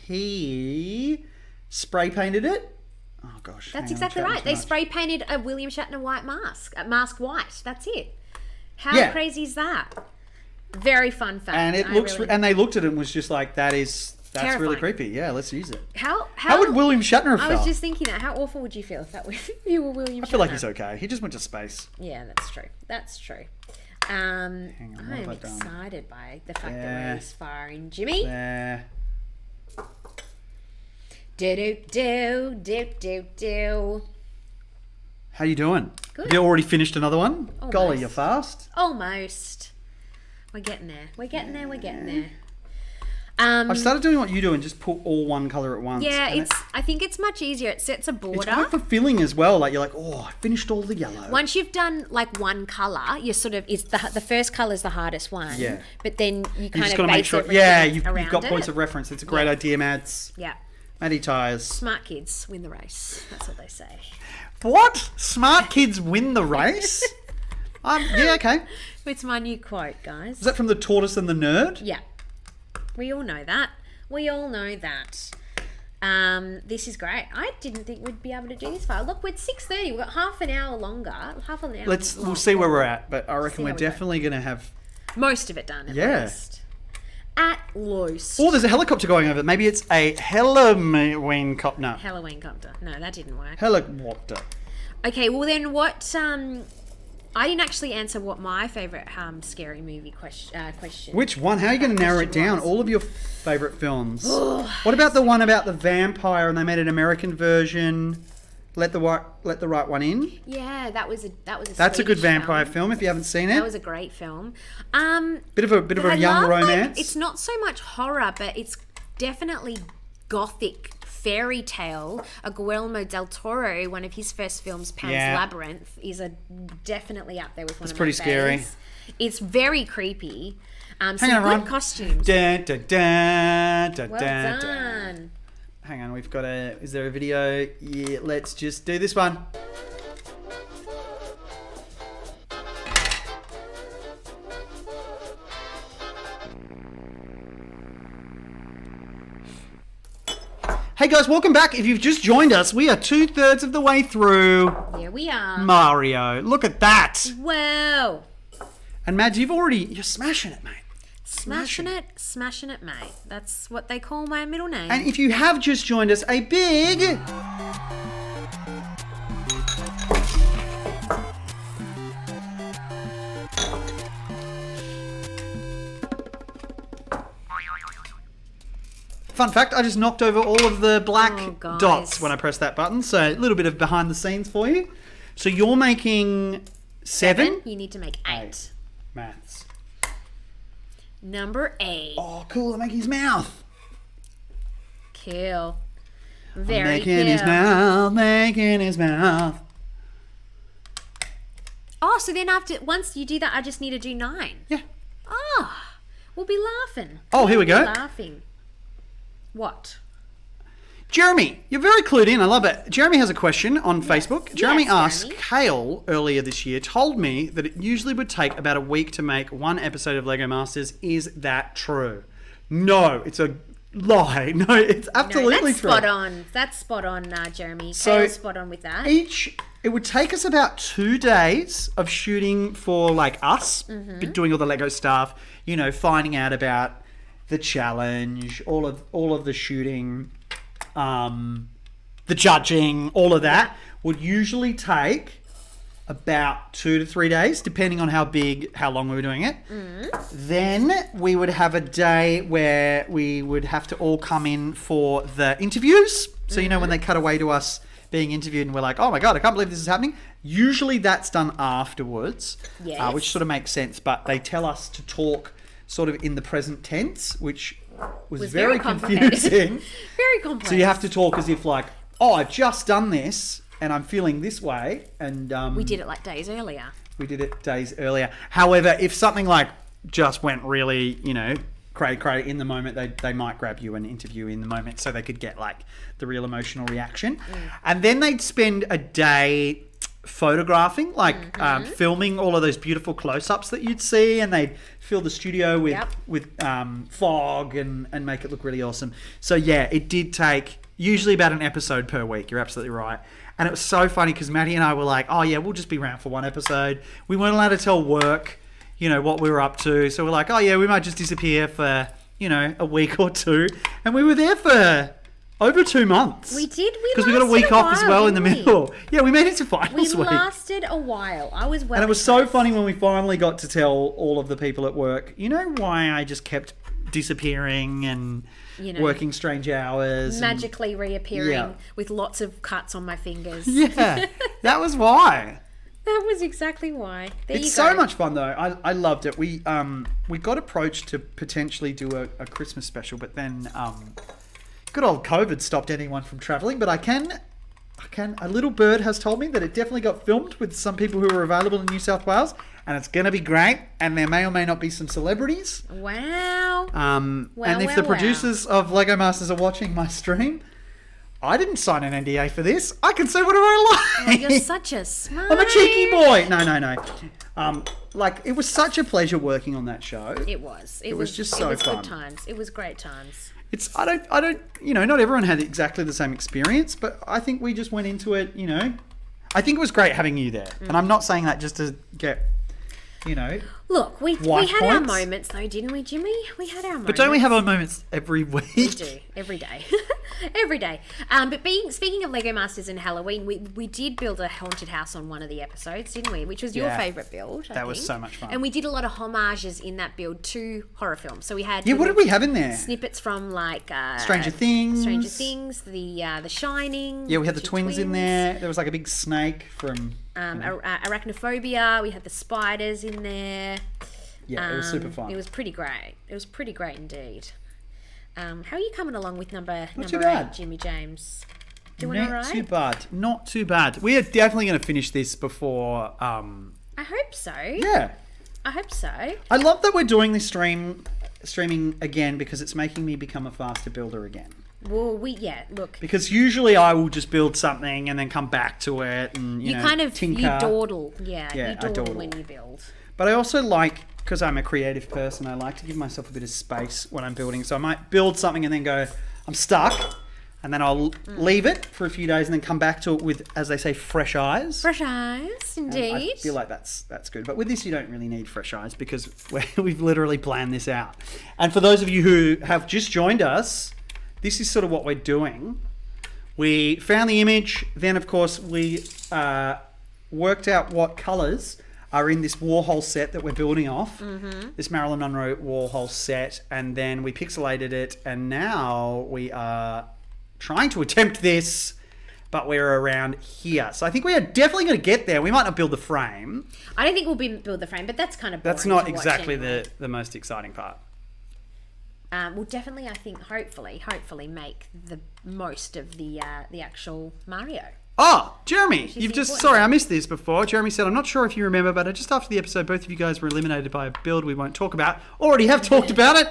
he spray painted it. Oh gosh, that's exactly right. They spray painted a William Shatner white mask, mask white. That's it. How crazy is that? Very fun fact. And it looks, and they looked at it and was just like, that's terrifying. Really creepy. Yeah, let's use it. How would William Shatner have felt? I was just thinking that. How awful would you feel if you were William Shatner? I feel like he's okay. He just went to space. Yeah, that's true. I'm excited by the fact that we're this far in, Jimmy. Do. How you doing? Good. Have you already finished another one? Almost. Golly, you're fast. Almost. We're getting there. I've started doing what you do and just put all one colour at once. Yeah, I think it's much easier. It sets a border. It's quite fulfilling as well. Like, you're like, oh, I finished all the yellow. Once you've done like one colour, you're sort of, it's the first colour is the hardest one. Yeah. But then you kind just of got to make base sure. everything Yeah, you've around got points it. of reference. It's a great idea, Mads. Yeah. Maddy Tyres. Smart kids win the race. That's what they say. What? Smart kids win the race? Yeah, okay. It's my new quote, guys. Is that from The Tortoise and the Nerd? Yeah. We all know that. This is great. I didn't think we'd be able to do this far. Look, we're at 6:30. We've got half an hour longer. We'll see where we're at, but I reckon we're definitely going to have most of it done at least. At least. Oh, there's a helicopter going over. Maybe it's a Halloween copter. No. Halloween copter. No, that didn't work. Helicopter. Okay, well then what... I didn't actually answer what my favourite scary movie question. Which one? How are you going to narrow it down? All of your favourite films. What about the one about the vampire and they made an American version? Let the Right One In. Yeah, that was a. That's a good vampire film if you haven't seen it. That was a great film. Bit of a young romance. It's not so much horror, but it's definitely gothic fairy tale. A Guillermo del Toro, one of his first films, Pan's Labyrinth, is definitely up there with one of my pretty scary. faves. It's very creepy. Some good costumes. Well done. Hang on, we've got is there a video? Yeah, let's just do this one. Hey guys, welcome back. If you've just joined us, we are 2/3 of the way through. Here we are. Mario. Look at that. Whoa. And Mads, you're smashing it, mate. Smashing it, mate. That's what they call my middle name. And if you have just joined us, a big... Fun fact, I just knocked over all of the black dots when I pressed that button. So a little bit of behind the scenes for you. So you're making 7? You need to make 8. Maths. Number 8. Oh, cool. I'm making his mouth. Cool. Making his mouth. Oh, so then once you do that, I just need to do 9. Yeah. Oh, we'll be laughing. Oh, here we go. Laughing. What? Jeremy, you're very clued in. I love it. Jeremy has a question on Facebook. Jeremy asked, Kale earlier this year told me that it usually would take about a week to make one episode of Lego Masters. Is that true? No, it's a lie. No, it's absolutely true. Spot on. That's spot on, Jeremy. So Kale's spot on with that. It would take us about 2 days of shooting for like us, doing all the Lego stuff, finding out about the challenge, all of the shooting, the judging, all of that would usually take about 2 to 3 days, depending on how long we were doing it. Then we would have a day where we would have to all come in for the interviews. So, when they cut away to us being interviewed and we're like, oh my God, I can't believe this is happening. Usually that's done afterwards, which sort of makes sense. But they tell us to talk sort of in the present tense, which was very confusing. Very complex. So you have to talk as if like, oh, I've just done this and I'm feeling this way. And we did it like days earlier. However, if something like just went really, cray in the moment, they might grab you and interview in the moment so they could get like the real emotional reaction. And then they'd spend a day photographing, like filming all of those beautiful close-ups that you'd see, and they'd fill the studio with fog and make it look really awesome. So yeah, it did take usually about an episode per week. You're absolutely right. And it was so funny because Maddie and I were like, oh yeah, we'll just be around for one episode. We weren't allowed to tell work, what we were up to. So we're like, oh yeah, we might just disappear for, a week or 2. And we were there for over 2 months. We did. Because we got a week off as well in the middle. Yeah, we made it to finals week. We lasted a while. I was well. And it was so funny when we finally got to tell all of the people at work, why I just kept disappearing and working strange hours. Magically reappearing with lots of cuts on my fingers. Yeah, that was why. That was exactly why. It's so much fun though. I loved it. We got approached to potentially do a Christmas special, but then good old COVID stopped anyone from travelling. But I can. A little bird has told me that it definitely got filmed with some people who are available in New South Wales, and it's going to be great. And there may or may not be some celebrities. Wow. And if the producers of Lego Masters are watching my stream, I didn't sign an NDA for this. I can say whatever I like. Oh, you're such a smart. I'm a cheeky boy. No. It was such a pleasure working on that show. It was. It was just so fun. Good times. It was great times. I don't, not everyone had exactly the same experience, but I think we just went into it, I think it was great having you there. And I'm not saying that just to get, Look, we had our moments though, didn't we, Jimmy? We had our moments. But don't we have our moments every week? We do, every day. Every day. But speaking of Lego Masters and Halloween, we did build a haunted house on one of the episodes, didn't we? Which was your favourite build, I think. Was so much fun. And we did a lot of homages in that build to horror films. So we had what did we have in there? Snippets from like Stranger Things, The Shining. Yeah, we had the twins in there. There was like a big snake from Arachnophobia. We had the spiders in there. Yeah, it was super fun. It was pretty great. It was pretty great indeed. How are you coming along with number 8, Jimmy James? Doing all right? Not too bad. We are definitely going to finish this before... I hope so. Yeah. I hope so. I love that we're doing this streaming again because it's making me become a faster builder again. Well, look. Because usually I will just build something and then come back to it and, you know, tinker. You dawdle. Yeah, I dawdle when you build. But I also like, because I'm a creative person, I like to give myself a bit of space when I'm building. So I might build something and then go, I'm stuck. And then I'll leave it for a few days and then come back to it with, as they say, fresh eyes. Fresh eyes, indeed. And I feel like that's good. But with this, you don't really need fresh eyes because we've literally planned this out. And for those of you who have just joined us, this is sort of what we're doing. We found the image. Then, of course, we worked out what colours are in this Warhol set that we're building off. Mm-hmm. This Marilyn Monroe Warhol set. And then we pixelated it. And now we are trying to attempt this, but we're around here. So I think we are definitely going to get there. We might not build the frame. I don't think we'll build the frame, but that's kind of boring. That's not exactly the most exciting part. We'll definitely, I think, hopefully make the most of the actual Mario. Oh, Jeremy, sorry, I missed this before. Jeremy said, I'm not sure if you remember, but just after the episode, both of you guys were eliminated by a build we won't talk about. Already have talked about it.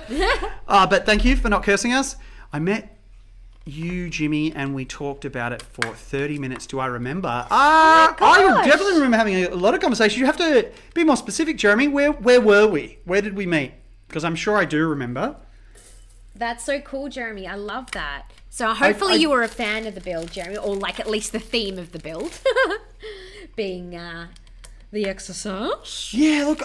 But thank you for not cursing us. I met you, Jimmy, and we talked about it for 30 minutes. Do I remember? I definitely remember having a lot of conversations. You have to be more specific, Jeremy. Where were we? Where did we meet? Because I'm sure I do remember. That's so cool, Jeremy. I love that. So hopefully you were a fan of the build, Jeremy, or like at least the theme of the build being the exercise. Yeah, look,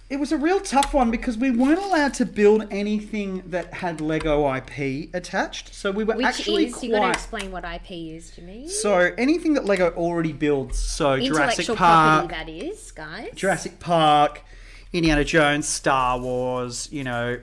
it was a real tough one because we weren't allowed to build anything that had Lego IP attached. So we were you got to explain what IP is, Jimmy. So anything that Lego already builds, so Jurassic Park, property that is, guys. Jurassic Park, Indiana Jones, Star Wars,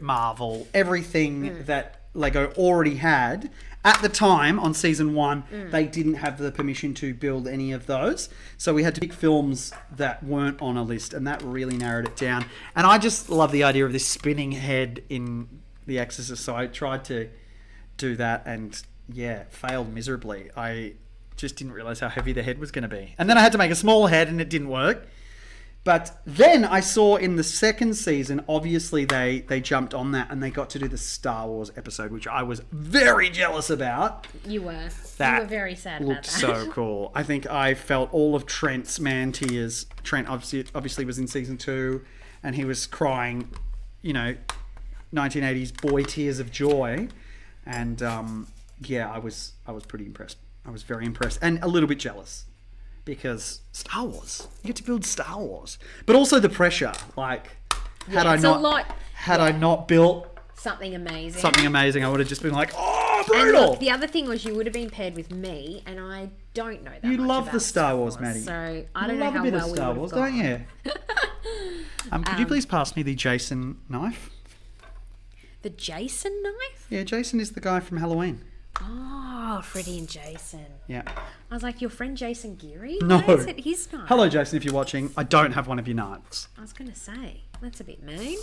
Marvel, everything that Lego already had. At the time, on season 1, they didn't have the permission to build any of those. So we had to pick films that weren't on a list, and that really narrowed it down. And I just love the idea of this spinning head in The Exorcist, so I tried to do that and, failed miserably. I just didn't realise how heavy the head was going to be. And then I had to make a small head, and it didn't work. But then I saw in the second season, obviously they jumped on that and they got to do the Star Wars episode, which I was very jealous about. You were. That you were very sad about that. So cool. I think I felt all of Trent's man tears. Trent obviously was in season 2 and he was crying, 1980s boy tears of joy. And I was pretty impressed. I was very impressed and a little bit jealous. Because Star Wars, you get to build Star Wars, but also the pressure. Like, had I not built something amazing, I would have just been like, oh, brutal. And look, the other thing was you would have been paired with me, and I don't know that. You much love about the Star Wars, Maddie. So I don't know how well we would have Star Wars, don't you? Could you please pass me the Jason knife? The Jason knife? Yeah, Jason is the guy from Halloween. Oh, Oh, Freddie and Jason. Yeah. I was like, your friend Jason Geary? No. Why is it his knife? Hello, Jason, if you're watching. I don't have one of your knives. I was going to say, that's a bit mean.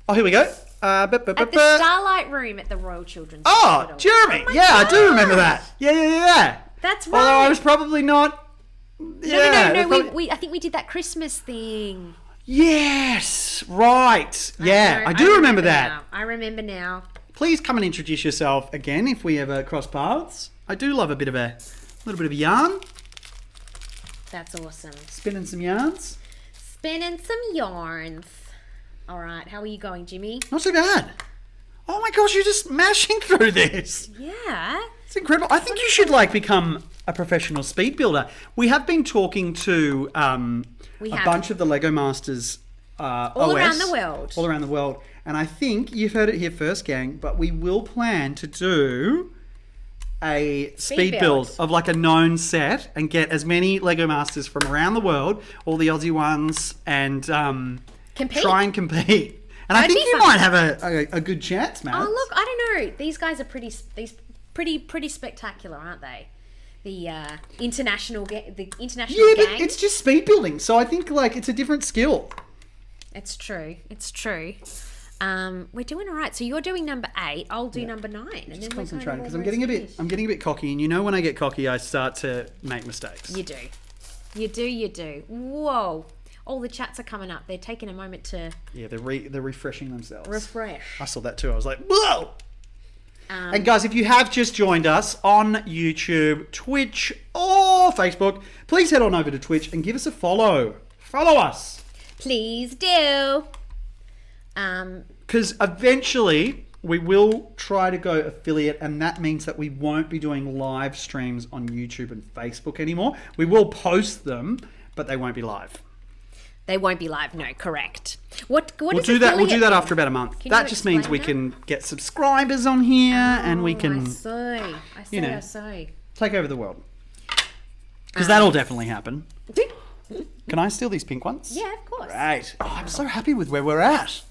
Oh, here we go. At the Starlight Room at the Royal Children's Hospital. Jeremy. Oh yeah, God. I do remember that. Yeah. That's right. Although I was probably not... No. I think we did that Christmas thing. Yes, right. Yeah, I do remember that. Now. I remember now. Please come and introduce yourself again if we ever cross paths. I do love a little bit of yarn. That's awesome. Spinning some yarns. Spinning some yarns. All right, how are you going, Jimmy? Not too bad. Oh my gosh, you're just mashing through this. Yeah. It's incredible. I think you should become a professional speed builder. We have been talking to a bunch of the Lego Masters all around the world. All around the world. And I think you've heard it here first, gang, but we will plan to do a speed build of a known set and get as many Lego Masters from around the world, all the Aussie ones, and try and compete. And I think you might have a good chance, man. Oh, look, I don't know. These guys are pretty spectacular, aren't they? The international gang. But it's just speed building, so I think it's a different skill. It's true. We're doing all right. So you're doing number 8. I'll do number 9. And just concentrating because I'm getting a bit cocky, and when I get cocky, I start to make mistakes. You do. Whoa! All the chats are coming up. They're taking a moment to. Yeah, they're refreshing themselves. Refresh. I saw that too. I was like, whoa! And guys, if you have just joined us on YouTube, Twitch, or Facebook, please head on over to Twitch and give us a follow. Follow us. Please do. Because eventually we will try to go affiliate, and that means that we won't be doing live streams on YouTube and Facebook anymore. We will post them, but they won't be live. They won't be live. No, correct. What we'll do that. We'll do that after about a month. That just means we can get subscribers on here, and we can. I see. Take over the world. Because that'll definitely happen. Can I steal these pink ones? Yeah, of course. Right. Oh, I'm so happy with where we're at.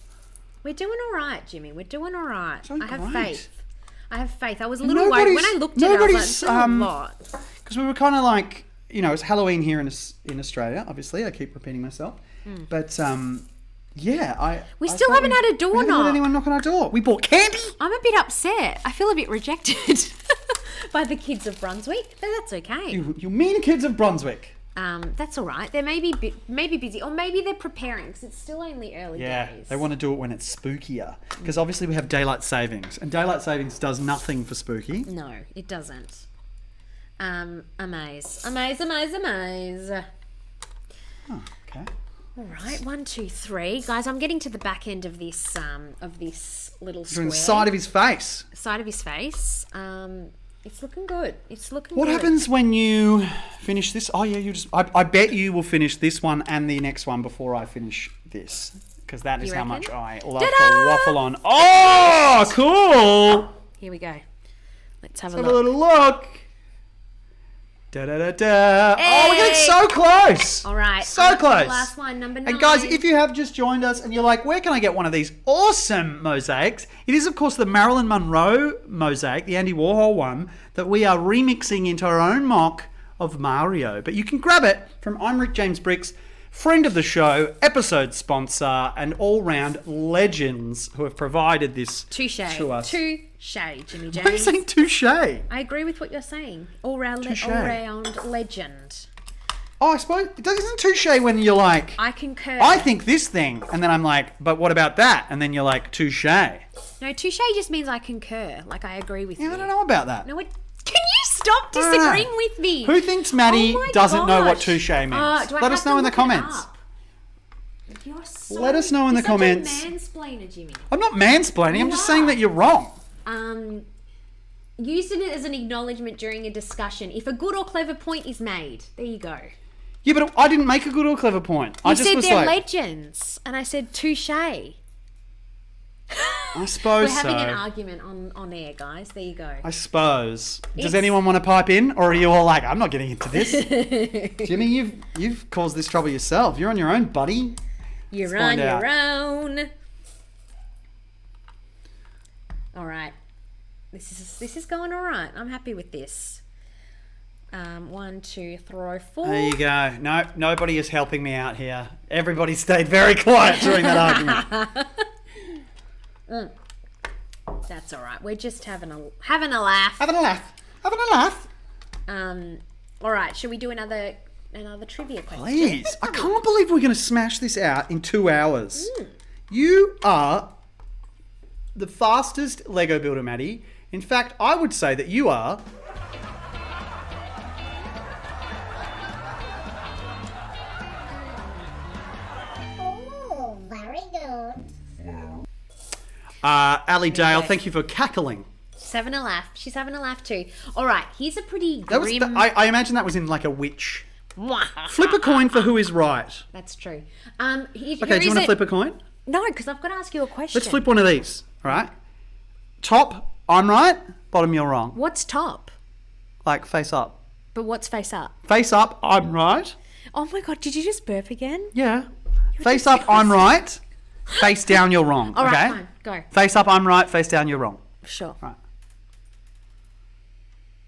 We're doing all right, Jimmy. We're doing all right. So I have faith. I was a little worried when I looked at it. I was like, a lot. Because we were kind of it's Halloween here in Australia. Obviously, I keep repeating myself. But we still haven't had a door knock. We haven't had anyone knock on our door. We bought candy. I'm a bit upset. I feel a bit rejected by the kids of Brunswick, but that's okay. You mean kids of Brunswick? That's all right. They may be busy, or maybe they're preparing because it's still only early days. Yeah, they want to do it when it's spookier. Because obviously we have daylight savings, and daylight savings does nothing for spooky. No, it doesn't. Amaze. Oh, okay. All right, 1, 2, 3, guys. I'm getting to the back end of this little square. Doing the side of his face. Side of his face. It's looking good. What happens when you finish this? Oh yeah, I bet you will finish this one and the next one before I finish this, because that is how much I love to waffle on. Oh, cool! Here we go. Let's have a little look. Da da da da! Hey. Oh, we're getting so close. All right, so close. The last one, number 9. And guys, if you have just joined us and you're like, where can I get one of these awesome mosaics? It is, of course, the Marilyn Monroe mosaic, the Andy Warhol one, that we are remixing into our own mock of Mario. But you can grab it from I'm Rick James Bricks, friend of the show, episode sponsor, and all-round legends who have provided this to us. Touche, Jimmy James. Why are you saying touche? I agree with what you're saying. All-round legend. Oh, I suppose it isn't touche when you're like, I concur. I think this thing, and then I'm like, but what about that? And then you're like, touche. No, touche just means I concur. Like, I agree with you. I don't know about that. No, can you stop disagreeing with me? Who thinks Maddy doesn't know what touche means? Let us know in the comments. Let us know in the comments. You're such a mansplainer, Jimmy. I'm not mansplaining. I'm just saying that you're wrong. Use it as an acknowledgement during a discussion. If a good or clever point is made, there you go. Yeah, but I didn't make a good or clever point. You said they're legends, and I said touche. I suppose We're having an argument on air, guys. There you go. I suppose. Does anyone want to pipe in, or are you all like, I'm not getting into this? Jimmy, you've caused this trouble yourself. You're on your own, buddy. You're on your own. All right. This is going all right. I'm happy with this. 1, 2, 3, 4. There you go. No, nobody is helping me out here. Everybody stayed very quiet during that argument. That's all right. We're just having a laugh. Having a laugh. All right. Should we do another trivia question? Please. I can't believe we're going to smash this out in 2 hours. You are the fastest Lego builder, Maddie. In fact, I would say that you are... Oh, very good. Ali Dale, thank you for cackling. She's having a laugh. She's having a laugh too. All right, here's a pretty grim... I imagine that was in like a witch. Flip a coin for who is right. That's true. Okay, do you want to flip a coin? No, because I've got to ask you a question. Let's flip one of these, all right? Top, I'm right. Bottom, you're wrong. What's top? Like face up. But what's face up? Face up, I'm right. Oh my God, did you just burp again? Yeah. Face up, I'm right. Face down, you're wrong. All okay? right, fine. Go. Face up, I'm right. Face down, you're wrong. Sure. Right.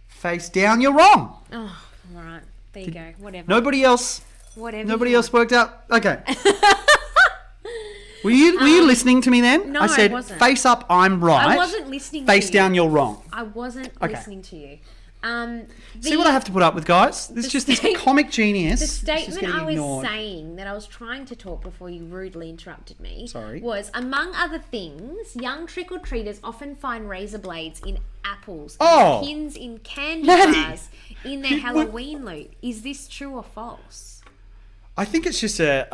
Face down, you're wrong. Oh, all right. There you go. Whatever. Nobody else Whatever. worked out. Okay. Were you listening to me then? No, I said, wasn't. face up, I'm right. I wasn't listening face to you. down, you're wrong. I wasn't listening to you. See what I have to put up with, guys? This is just this comic genius. The statement I was ignored. saying that I was trying to talk before you rudely interrupted me Sorry. was, among other things, young trick-or-treaters often find razor blades in apples Oh. and pins in candy Maddie. bars in their Halloween loot. Is this true or false? I think it's just a,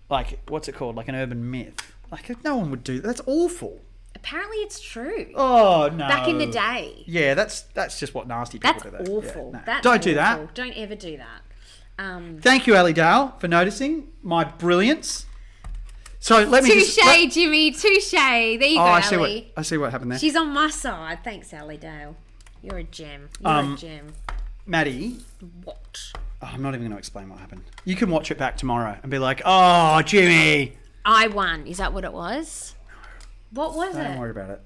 like, what's it called? Like an urban myth. Like, no one would do that. That's awful. Apparently it's true. Oh, no. Back in the day. Yeah, that's just what nasty people That's do. awful. Yeah, no. That's Don't do awful. that. Don't ever do that. Thank you, Ali Dale, for noticing my brilliance. So let me Touche, Jimmy. Touche. There you go, I see what happened there. She's on my side. Thanks, Ali Dale. You're a gem. You're a gem. Maddie. What? Oh, I'm not even going to explain what happened. You can watch it back tomorrow and be like, oh, Jimmy. I won. Is that what it was? What was it? Don't worry about it.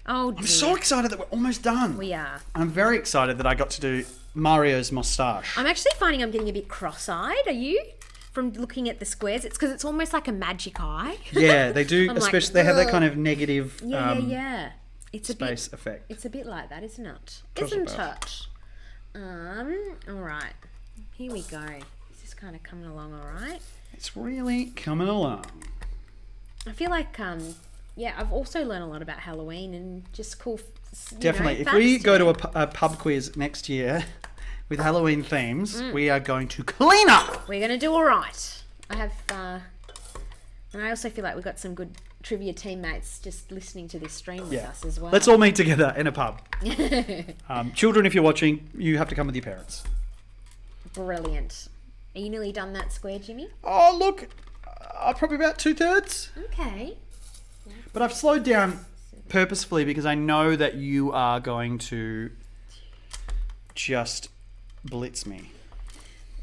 Oh, dear. I'm so excited that we're almost done. We are. I'm very excited that I got to do Mario's Mustache. I'm actually finding I'm getting a bit cross-eyed. Are you? From looking at the squares. It's because it's almost like a magic eye. Yeah, they do. I'm like, especially they have that kind of negative Yeah. It's space a bit, effect. It's a bit like that, isn't it? Cross Isn't above. it? All right. Here we go. This is kind of coming along all right. It's really coming along. I feel like, I've also learned a lot about Halloween and just cool. Definitely. If we go to a pub quiz next year with Halloween themes, we are going to clean up. We're going to do all right. I have, and I also feel like we've got some good trivia teammates just listening to this stream with us as well. Let's all meet together in a pub. Children, if you're watching, you have to come with your parents. Brilliant. Are you nearly done that square, Jimmy? Oh, look. Probably about 2/3. Okay. But I've slowed down purposefully because I know that you are going to just blitz me.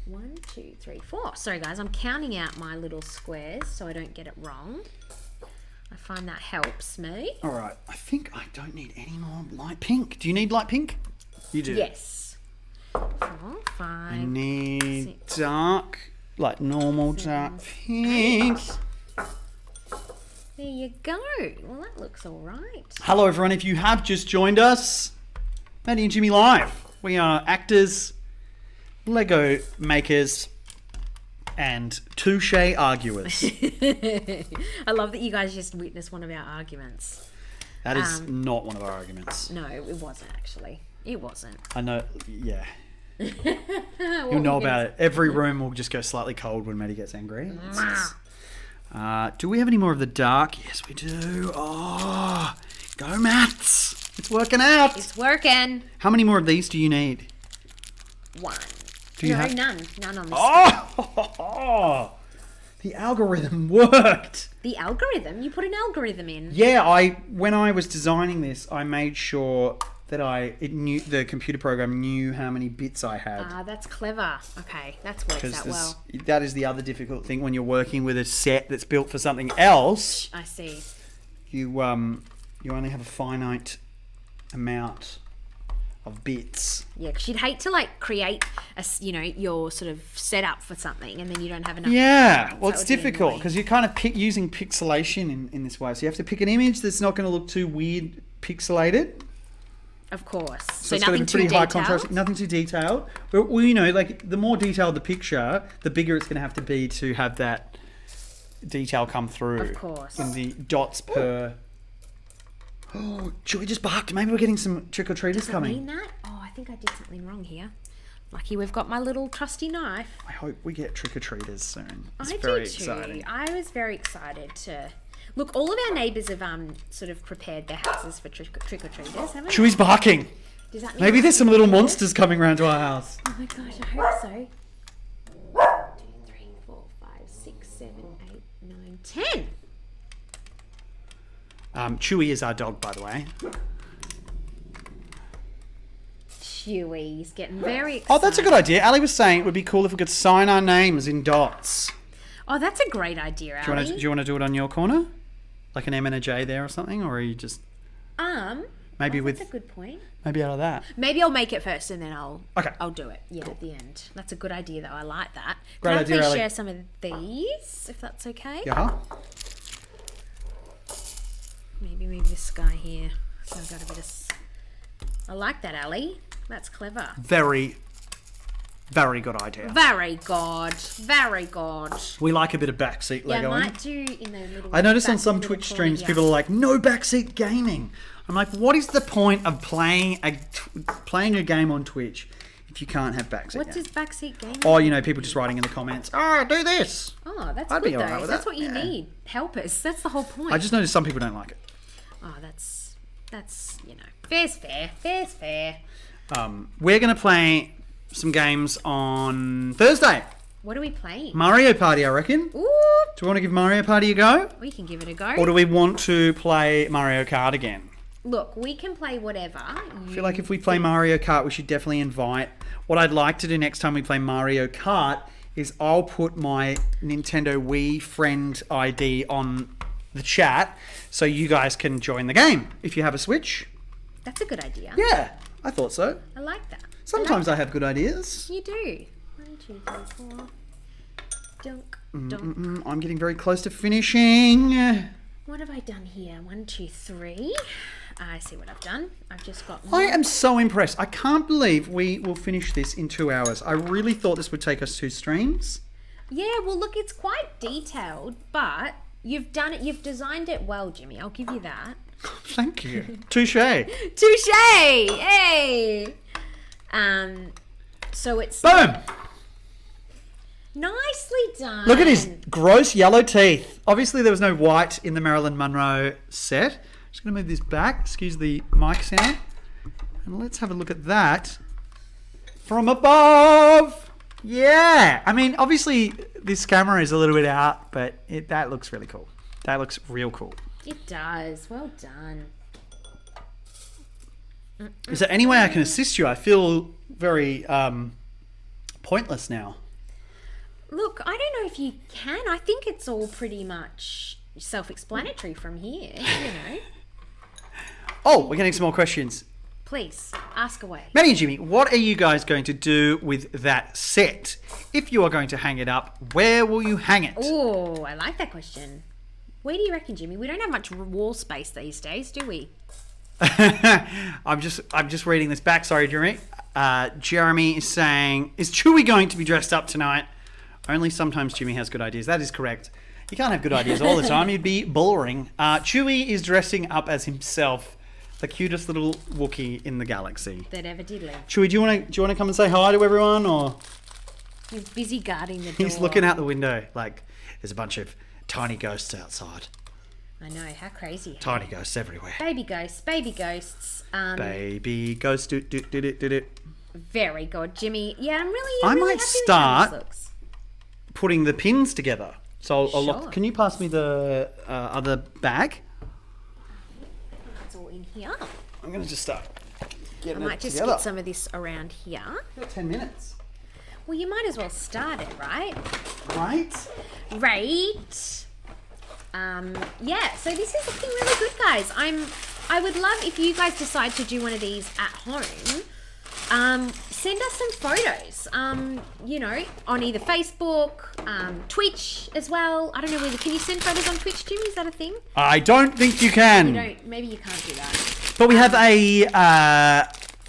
1, 2, 3, 4. Sorry, guys. I'm counting out my little squares so I don't get it wrong. I find that helps me. All right. I think I don't need any more light pink. Do you need light pink? You do. Yes. 4, 5. I need 6, dark, like normal 7, dark pink. 8. There you go. Well, that looks all right. Hello, everyone. If you have just joined us, Maddie and Jimmy Live. We are actors, Lego makers, and touche arguers. I love that you guys just witnessed one of our arguments. That is not one of our arguments. No, it wasn't actually. It wasn't. I know, yeah. You'll know about it. Every room will just go slightly cold when Maddie gets angry. Do we have any more of the dark? Yes, we do. Oh, go maths. It's working out. It's working. How many more of these do you need? 1. Do you have... None. None on this. Oh, the algorithm worked. The algorithm? You put an algorithm in? Yeah, when I was designing this, I made sure that the computer program knew how many bits I had. Ah, that's clever. Okay, that's worked out well. That is the other difficult thing when you're working with a set that's built for something else. I see. You you only have a finite amount of bits. Yeah, because you'd hate to like create your sort of setup for something and then you don't have enough. Yeah, well, it's difficult because you're kind of using pixelation in this way. So you have to pick an image that's not going to look too weird pixelated. Of course. So it's nothing too high contrast, nothing too detailed. But, well, you know, like the more detailed the picture, the bigger it's going to have to be to have that detail come through. Of course. In the dots per. Oh, Joey just barked. Maybe we're getting some trick-or-treaters coming. Mean that? Oh, I think I did something wrong here. Lucky we've got my little trusty knife. I hope we get trick-or-treaters soon. It's I very do too. exciting. I was very excited to... Look, all of our neighbours have sort of prepared their houses for trick-or-treaters, haven't they? Chewy's barking. Does that mean maybe there's some little monsters coming around to our house. Oh my gosh, I hope so. 1, 2, 3, 4, 5, 6, 7, 8, 9, 10. Chewy is our dog, by the way. Chewy's getting very excited. Oh, that's a good idea. Ali was saying it would be cool if we could sign our names in dots. Oh, that's a great idea, Ali. Do you want to do it on your corner? Like an M and a J there or something? Or are you just... Maybe that's a good point. Maybe out of that. Maybe I'll make it first and then I'll do it. Yeah, cool. At the end. That's a good idea, though. I like that. Great idea, Can I please Ali. share some of these, if that's okay? Yeah. Maybe move this guy here. So I've got a bit of... I like that, Ali. That's clever. Very, very good idea. Very good. Very good. We like a bit of backseat Legoing. Yeah, I might do in the middle. I noticed on some Twitch streams people are like, no backseat gaming. I'm like, what is the point of playing a game on Twitch if you can't have backseat? What does backseat gaming? Oh, you know, people just writing in the comments, oh, do this. Oh, that's I'd good be all right though. with That's that. what you need. Helpers. That's the whole point. I just noticed some people don't like it. Oh, that's fair's fair. Fair's fair. We're going to play some games on Thursday. What are we playing? Mario Party, I reckon. Ooh. Do we want to give Mario Party a go? We can give it a go. Or do we want to play Mario Kart again? Look, we can play whatever. I feel like if we play Mario Kart, we should definitely invite... What I'd like to do next time we play Mario Kart is I'll put my Nintendo Wii friend ID on the chat so you guys can join the game if you have a Switch. That's a good idea. Yeah, I thought so. I like that. Sometimes I have good ideas. You do. 1, 2, 3, 4. Dunk, dunk. I'm getting very close to finishing. What have I done here? 1, 2, 3. I see what I've done. I've just got... I am so impressed. I can't believe we will finish this in 2 hours. I really thought this would take us 2 streams. Yeah, well, look, it's quite detailed, but you've done it. You've designed it well, Jimmy. I'll give you that. Thank you. Touche. Touche! Hey! So it's... Boom! Nicely done. Look at his gross yellow teeth. Obviously, there was no white in the Marilyn Monroe set. Just going to move this back. Excuse the mic sound. And let's have a look at that from above. Yeah. I mean, obviously, this camera is a little bit out, but that looks really cool. That looks real cool. It does. Well done. Is there any way I can assist you? I feel very pointless now. Look, I don't know if you can. I think it's all pretty much self-explanatory from here, you know. Oh, we're getting some more questions. Please, ask away. Maddy and Jimmy, what are you guys going to do with that set? If you are going to hang it up, where will you hang it? Oh, I like that question. Where do you reckon, Jimmy? We don't have much wall space these days, do we? I'm just reading this back. Sorry, Jeremy. Jeremy is saying, is Chewy going to be dressed up tonight? Only sometimes Jimmy has good ideas. That is correct. You can't have good ideas all the time. You'd be boring. Chewy is dressing up as himself, the cutest little Wookiee in the galaxy. That ever did live. Chewy, do you want to come and say hi to everyone, or? He's busy guarding the door. He's looking out the window like there's a bunch of tiny ghosts outside. I know, how crazy. Tiny ghosts everywhere. Baby ghosts, baby ghosts. Baby ghost, do. Very good, Jimmy. Yeah, I'm really I really might happy with how start this looks. putting the pins together. So I'll Sure. can you pass me the other bag? It's all in here. I'm going to just start getting I might it just together. get some of this around here. Got 10 minutes. Well, you might as well start it, right? Right? Right. Yeah, so this is looking really good, guys. I'm I would love if you guys decide to do one of these at home. Send us some photos, you know, on either Facebook, Twitch as well. I don't know whether, can you send photos on Twitch, Jimmy? Is that a thing? I don't think you can. You don't, maybe you can't do that. But we have a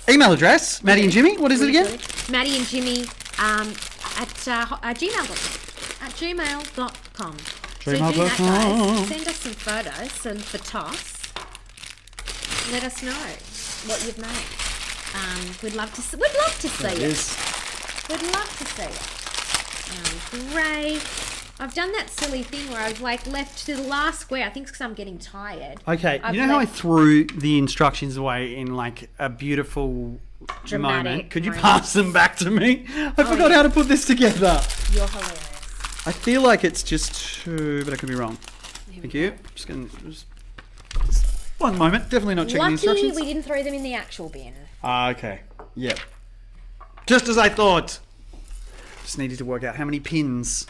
email address, Maddy and Jimmy. What is it again? Maddy and Jimmy at gmail.com. So do that, guys. Send us some photos, some photos. Let us know what you've made. We'd love to see it. We'd love to see it. Great. I've done that silly thing where I've like left to the last square. I think because I'm getting tired. Okay, you know how I threw the instructions away in like a beautiful moment? Could you pass them back to me? I forgot how to put this together. You're hilarious. I feel like it's just two, but I could be wrong. Thank you. Just one moment. Definitely not checking the instructions. Lucky we didn't throw them in the actual bin. Okay. Yep. Just as I thought. Just needed to work out how many pins.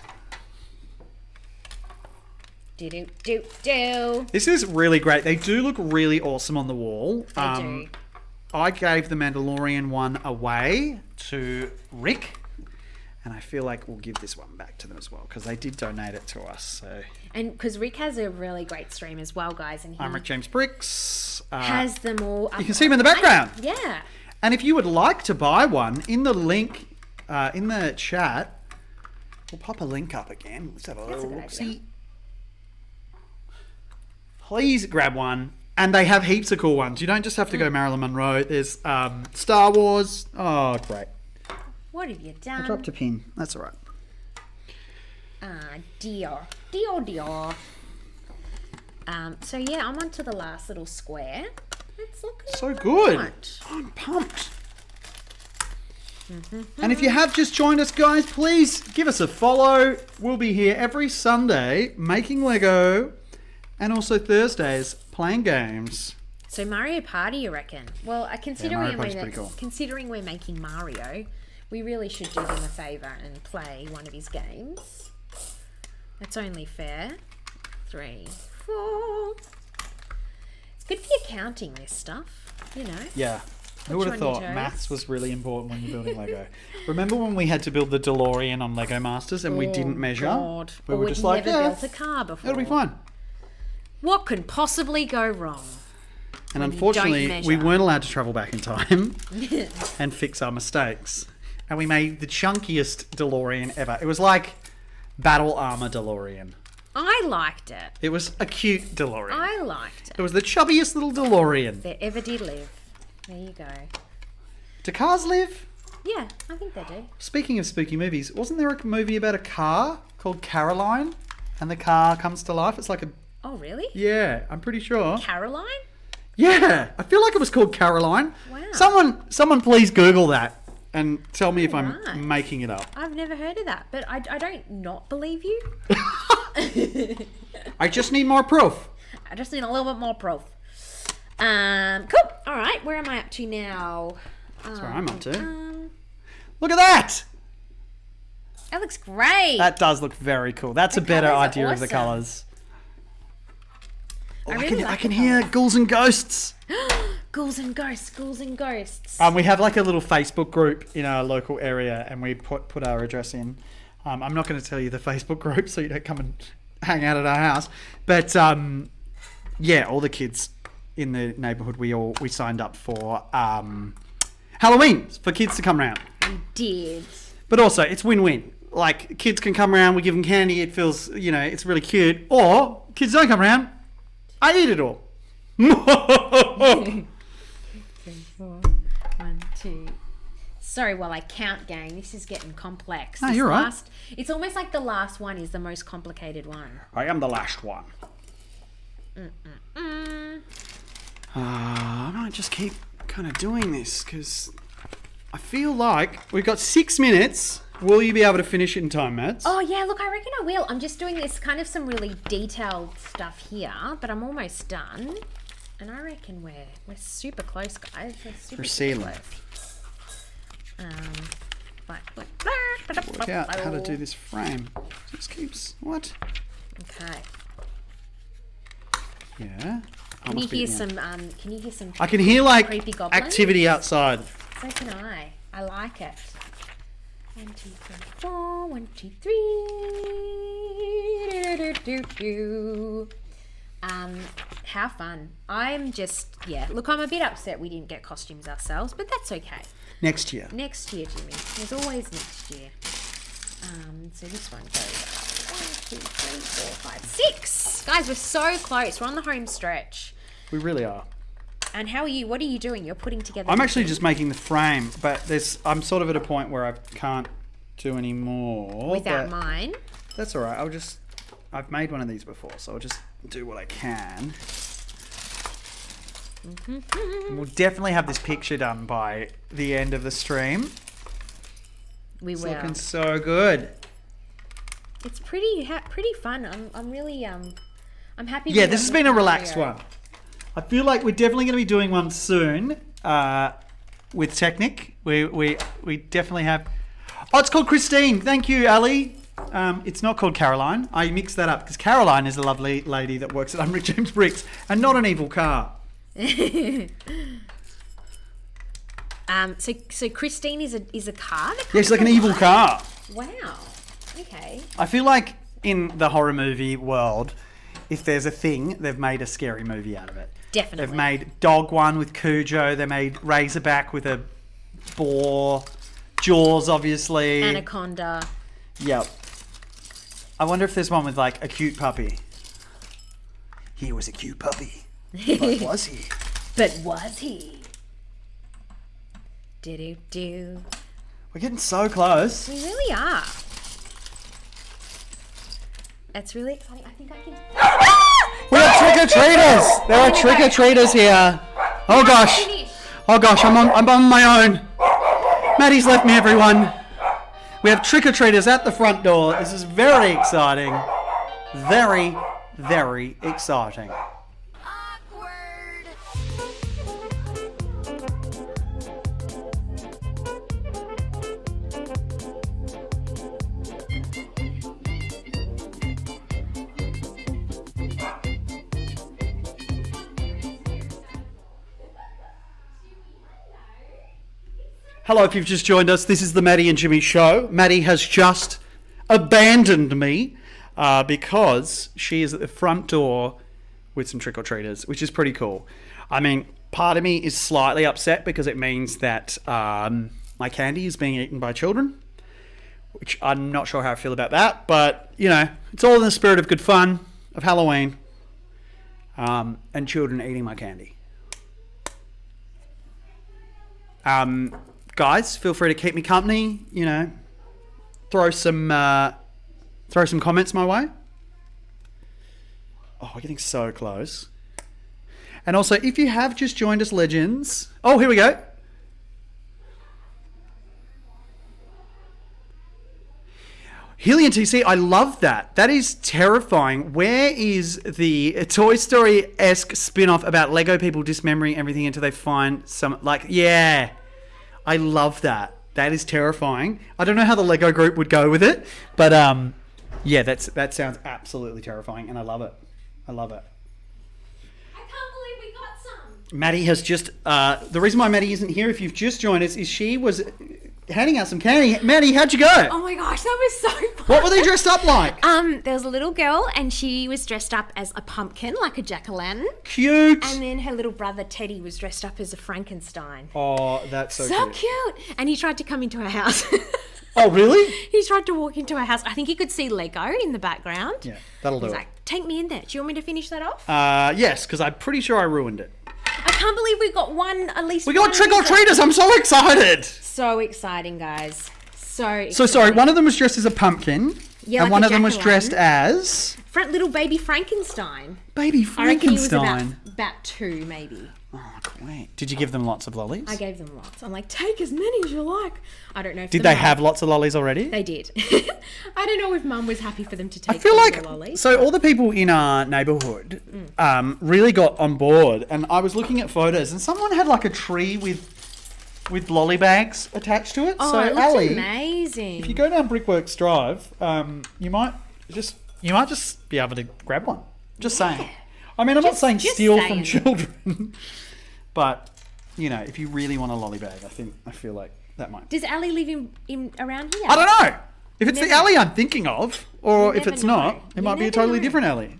Do. This is really great. They do look really awesome on the wall. They do. I gave the Mandalorian one away to Rick. And I feel like we'll give this one back to them as well because they did donate it to us. So. And because Rick has a really great stream as well, guys. And I'm Rick James Bricks. Has them all up. You can see them in the background. Yeah. And if you would like to buy one, in the link in the chat, we'll pop a link up again. Let's have a little look-see. Please grab one. And they have heaps of cool ones. You don't just have to go Marilyn Monroe. There's Star Wars. Oh, great. What have you done? I dropped a pin. That's all right. Dear. So yeah, I'm on to the last little square. It's looking so good. Right. I'm pumped. And if you have just joined us, guys, please give us a follow. We'll be here every Sunday making Lego and also Thursdays playing games. So Mario Party, you reckon? Well, considering we're making Mario, we really should do him a favour and play one of his games. That's only fair. 3, 4. It's good for your counting, this stuff, you know. Yeah. Who would have thought maths was really important when you're building Lego? Remember when we had to build the DeLorean on Lego Masters and we didn't measure? God. We were just like, never built a car before. It'll be fine. What could possibly go wrong? And unfortunately, we weren't allowed to travel back in time and fix our mistakes. And we made the chunkiest DeLorean ever. It was like Battle Armor DeLorean. I liked it. It was a cute DeLorean. I liked it. It was the chubbiest little DeLorean. There ever did live. There you go. Do cars live? Yeah, I think they do. Speaking of spooky movies, wasn't there a movie about a car called Caroline? And the car comes to life? It's like a... Oh, really? Yeah, I'm pretty sure. Caroline? Yeah, I feel like it was called Caroline. Wow. Someone please Google that and tell me if I'm making it up. I've never heard of that, but I don't not believe you. I just need more proof. I just need a little bit more proof. Cool. All right, where am I up to now? That's where I'm up to. Look at that! That looks great. That does look very cool. That's a better idea of the colours. I can hear ghouls and ghosts. Ghouls and ghosts, ghouls and ghosts. We have like a little Facebook group in our local area and we put our address in. I'm not going to tell you the Facebook group so you don't come and hang out at our house. But yeah, all the kids in the neighbourhood, we signed up for Halloween for kids to come around. We did. But also, it's win-win. Like, kids can come around, we give them candy, it feels, it's really cute. Or, kids don't come around, I eat it all. 3, 4, 1, 2. Sorry while I count, gang. This is getting complex. No, you're right. It's almost like the last one is the most complicated one. I am the last one. I might just keep kind of doing this because I feel like we've got 6 minutes. Will you be able to finish it in time, Mads? Oh, yeah, look, I reckon I will. I'm just doing this kind of some really detailed stuff here, but I'm almost done. And I reckon we're super close, guys. We're super close. Work out how to do this frame. Just keeps... What? Okay. Yeah. Can you hear some? Can you hear some? I can hear like creepy goblins? activity outside. So can I. I like it. 1, 2, 3, 4. 1, 2, 3. How fun. I'm just, look, I'm a bit upset we didn't get costumes ourselves, but that's okay. Next year. Next year, Jimmy. There's always next year. So this one goes 1, 2, 3, 4, 5, 6. Guys, we're so close. We're on the home stretch. We really are. And how are you? What are you doing? You're putting together... I'm actually just making the frame, but I'm sort of at a point where I can't do any more. Without mine? That's all right. I've made one of these before, so I'll just do what I can. And we'll definitely have this picture done by the end of the stream. It's looking so good. It's pretty fun. I'm really I'm happy. Yeah, this has been a relaxed one. I feel like we're definitely going to be doing one soon with Technic. We definitely have. Oh, it's called Christine. Thank you, Ali. It's not called Caroline. I mixed that up because Caroline is a lovely lady that works at Unrick James Bricks and not an evil car. So Christine is a car? Yeah, she's like an evil car. Wow. Okay. I feel like in the horror movie world, if there's a thing, they've made a scary movie out of it. Definitely. They've made Dog One with Cujo. They made Razorback with a boar. Jaws, obviously. Anaconda. Yep. I wonder if there's one with like a cute puppy. He was a cute puppy. But was he? But was he? Do-do-do. We're getting so close. We really are. That's really exciting. I think I can... We have trick-or-treaters! There are trick-or-treaters here. Oh gosh. Oh gosh, I'm on my own. Maddie's left me, everyone. We have trick-or-treaters at the front door. This is very exciting. Very, very exciting. Hello, if you've just joined us, this is the Maddie and Jimmy show. Maddie has just abandoned me because she is at the front door with some trick-or-treaters, which is pretty cool. I mean, part of me is slightly upset because it means that my candy is being eaten by children, which I'm not sure how I feel about that, but, you know, it's all in the spirit of good fun, of Halloween, and children eating my candy. Guys, feel free to keep me company, you know, throw some comments my way. Oh, we're getting so close. And also, if you have just joined us, legends. Oh, here we go. Hillian TC, I love that. That is terrifying. Where is the Toy Story-esque spin-off about Lego people dismembering everything until they find some, like, yeah. I love that. That is terrifying. I don't know how the Lego group would go with it, but yeah, that sounds absolutely terrifying, and I love it. I love it. I can't believe we got some. Maddie has just... the reason why Maddie isn't here, if you've just joined us, is she was handing out some candy. Maddie, how'd you go? Oh my gosh, that was so fun. What were they dressed up like? There was a little girl and she was dressed up as a pumpkin, like a jack-o'-lantern. Cute. And then her little brother Teddy was dressed up as a Frankenstein. Oh, that's so cute. So cute. And he tried to come into our house. Oh, really? He tried to walk into our house. I think he could see Lego in the background. Yeah, that'll do it. He's like, take me in there. Do you want me to finish that off? Yes, because I'm pretty sure I ruined it. I can't believe we got one, at least we got trick-or-treaters. I'm so excited. So exciting, guys. So exciting. So sorry, one of them was dressed as a pumpkin. Yeah, and like one a of them was jack-o'-lantern. dressed as... Little baby Frankenstein. Baby I reckon he Frankenstein. was about 2, maybe. Oh, great. Did you give them lots of lollies? I gave them lots. I'm like, take as many as you like. I don't know if Did they have lots of lollies already? They did. I don't know if Mum was happy for them to take I feel all like the lollies. so all the people in our neighbourhood really got on board, and I was looking at photos, and someone had like a tree with lolly bags attached to it. Oh, so it looks Ali, amazing. if you go down Brickworks Drive, you might just be able to grab one. Just saying. I mean, I'm not saying just steal saying. from children, but you know, if you really want a lolly bag, I feel like that might. Does Ali live in around here? I don't know if it's the alley I'm thinking of, or if it's not. It might be a totally different alley.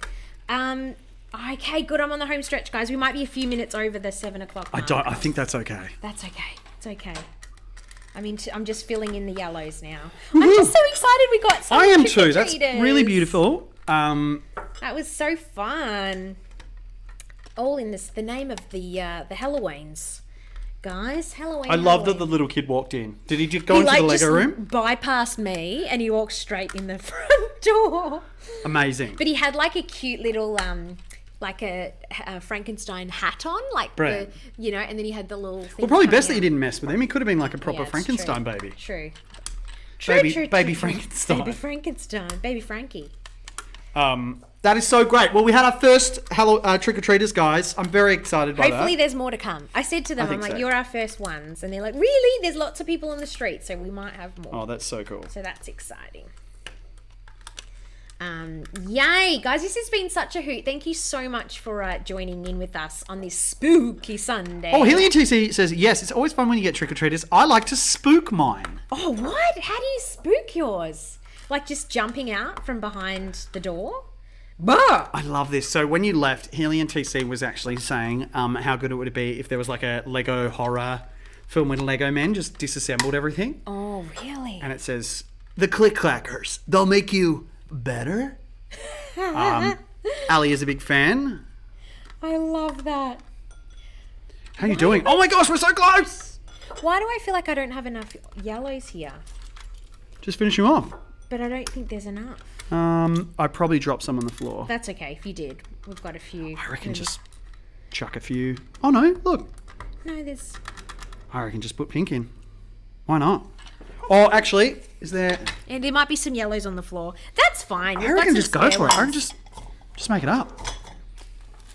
Okay, good. I'm on the home stretch, guys. We might be a few minutes over the 7 o'clock mark. I think that's okay. That's okay. It's okay. I mean, I'm just filling in the yellows now. I'm just so excited we got some I am too. trick-or-treaters. That's really beautiful. That was so fun. All in the name of the Halloweens. Guys, Halloween. I love that the little kid walked in. Did he just go into the Lego room? Bypassed me and he walked straight in the front door. Amazing. But he had like a cute little like a Frankenstein hat on, like Brilliant. the, you know, and then he had the little thing. Well, probably best that you didn't mess with him. He could have been like a proper Frankenstein baby. True. Baby Frankenstein. Baby Frankenstein. Baby Frankie. That is so great. Well, we had our first trick-or-treaters, guys. I'm very excited by that. Hopefully there's more to come. I said to them, I'm like, you're our first ones. And they're like, really? There's lots of people on the street, so we might have more. Oh, that's so cool. So that's exciting. Yay, guys, this has been such a hoot. Thank you so much for joining in with us on this spooky Sunday. Oh, Hillian TC says, yes, it's always fun when you get trick-or-treaters. I like to spook mine. Oh, what? How do you spook yours? Like just jumping out from behind the door? Bah! I love this. So when you left, Hillian TC was actually saying how good it would be if there was like a Lego horror film with Lego men just disassembled everything. Oh, really? And it says, the click-clackers, they'll make you better. Ali is a big fan. I love that. How are you doing? Oh my gosh, we're so close! Why do I feel like I don't have enough yellows here? Just finish him off. But I don't think there's enough. I probably dropped some on the floor. That's okay. If you did, we've got a few. I reckon just chuck a few. Oh no, look. No, there's... I reckon just put pink in. Why not? Oh, actually, is there... And there might be some yellows on the floor. That's fine. I reckon just go for it. I reckon just make it up.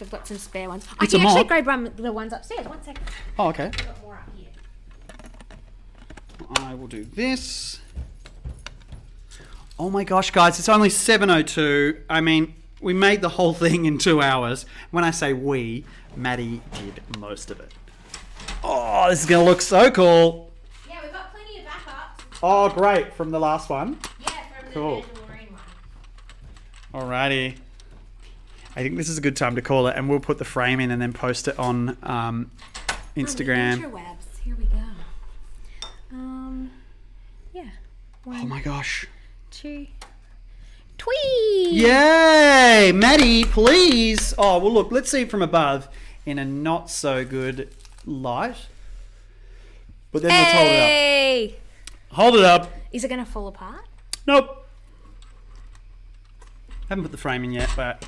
We've got some spare ones. It's I can a actually mod. grab the ones upstairs. 1 second. Oh, okay. We've got more up here. I will do this. Oh my gosh, guys, it's only 7:02. I mean, we made the whole thing in 2 hours. When I say we, Maddy did most of it. Oh, this is going to look so cool. Yeah, we've got plenty of backups. Oh, great. From the last one. Yeah, from Cool. the Mandalorian one. Alrighty. I think this is a good time to call it, and we'll put the frame in and then post it on Instagram. Interwebs. Here we go. Yeah. Oh my gosh. 2. Tweet! Yay! Maddy, please. Oh, well, look, let's see it from above in a not so good light. But then let's hold it Hey! up. Hold it up. Is it going to fall apart? Nope. Haven't put the frame in yet, but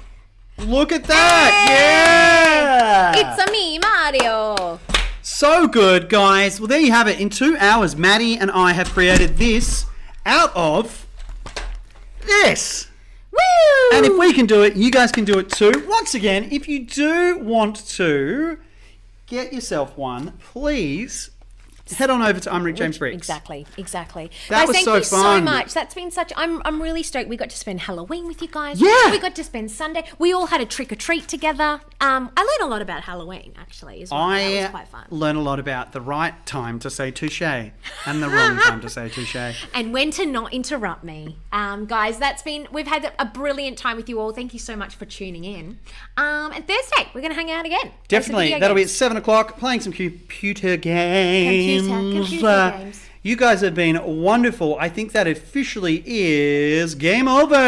look at that! Yeah! It's a me, Mario! So good, guys. Well, there you have it. In 2 hours, Maddy and I have created this out of this. Woo! And if we can do it, you guys can do it too. Once again, if you do want to get yourself one, please head on over to Rick James Briggs. Exactly. That guys, was thank so you so fun. much. That's been such... I'm really stoked. We got to spend Halloween with you guys. Yeah. We got to spend Sunday. We all had a trick-or-treat together. I learned a lot about Halloween, actually, as well. That was quite fun. learn a lot about the right time to say touche and the wrong time to say touche. And when to not interrupt me. Guys, we've had a brilliant time with you all. Thank you so much for tuning in. And Thursday, we're going to hang out again. Definitely. That'll be at 7 o'clock, playing some computer games. Computer games. You guys have been wonderful. I think that officially is game over. Game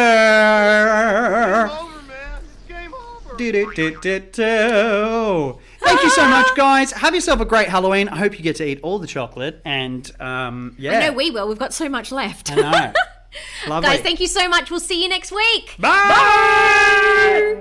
over, man. It's game over. Thank you so much, guys. Have yourself a great Halloween. I hope you get to eat all the chocolate. And yeah. I know we will. We've got so much left. I know. Lovely. Guys, thank you so much. We'll see you next week. Bye.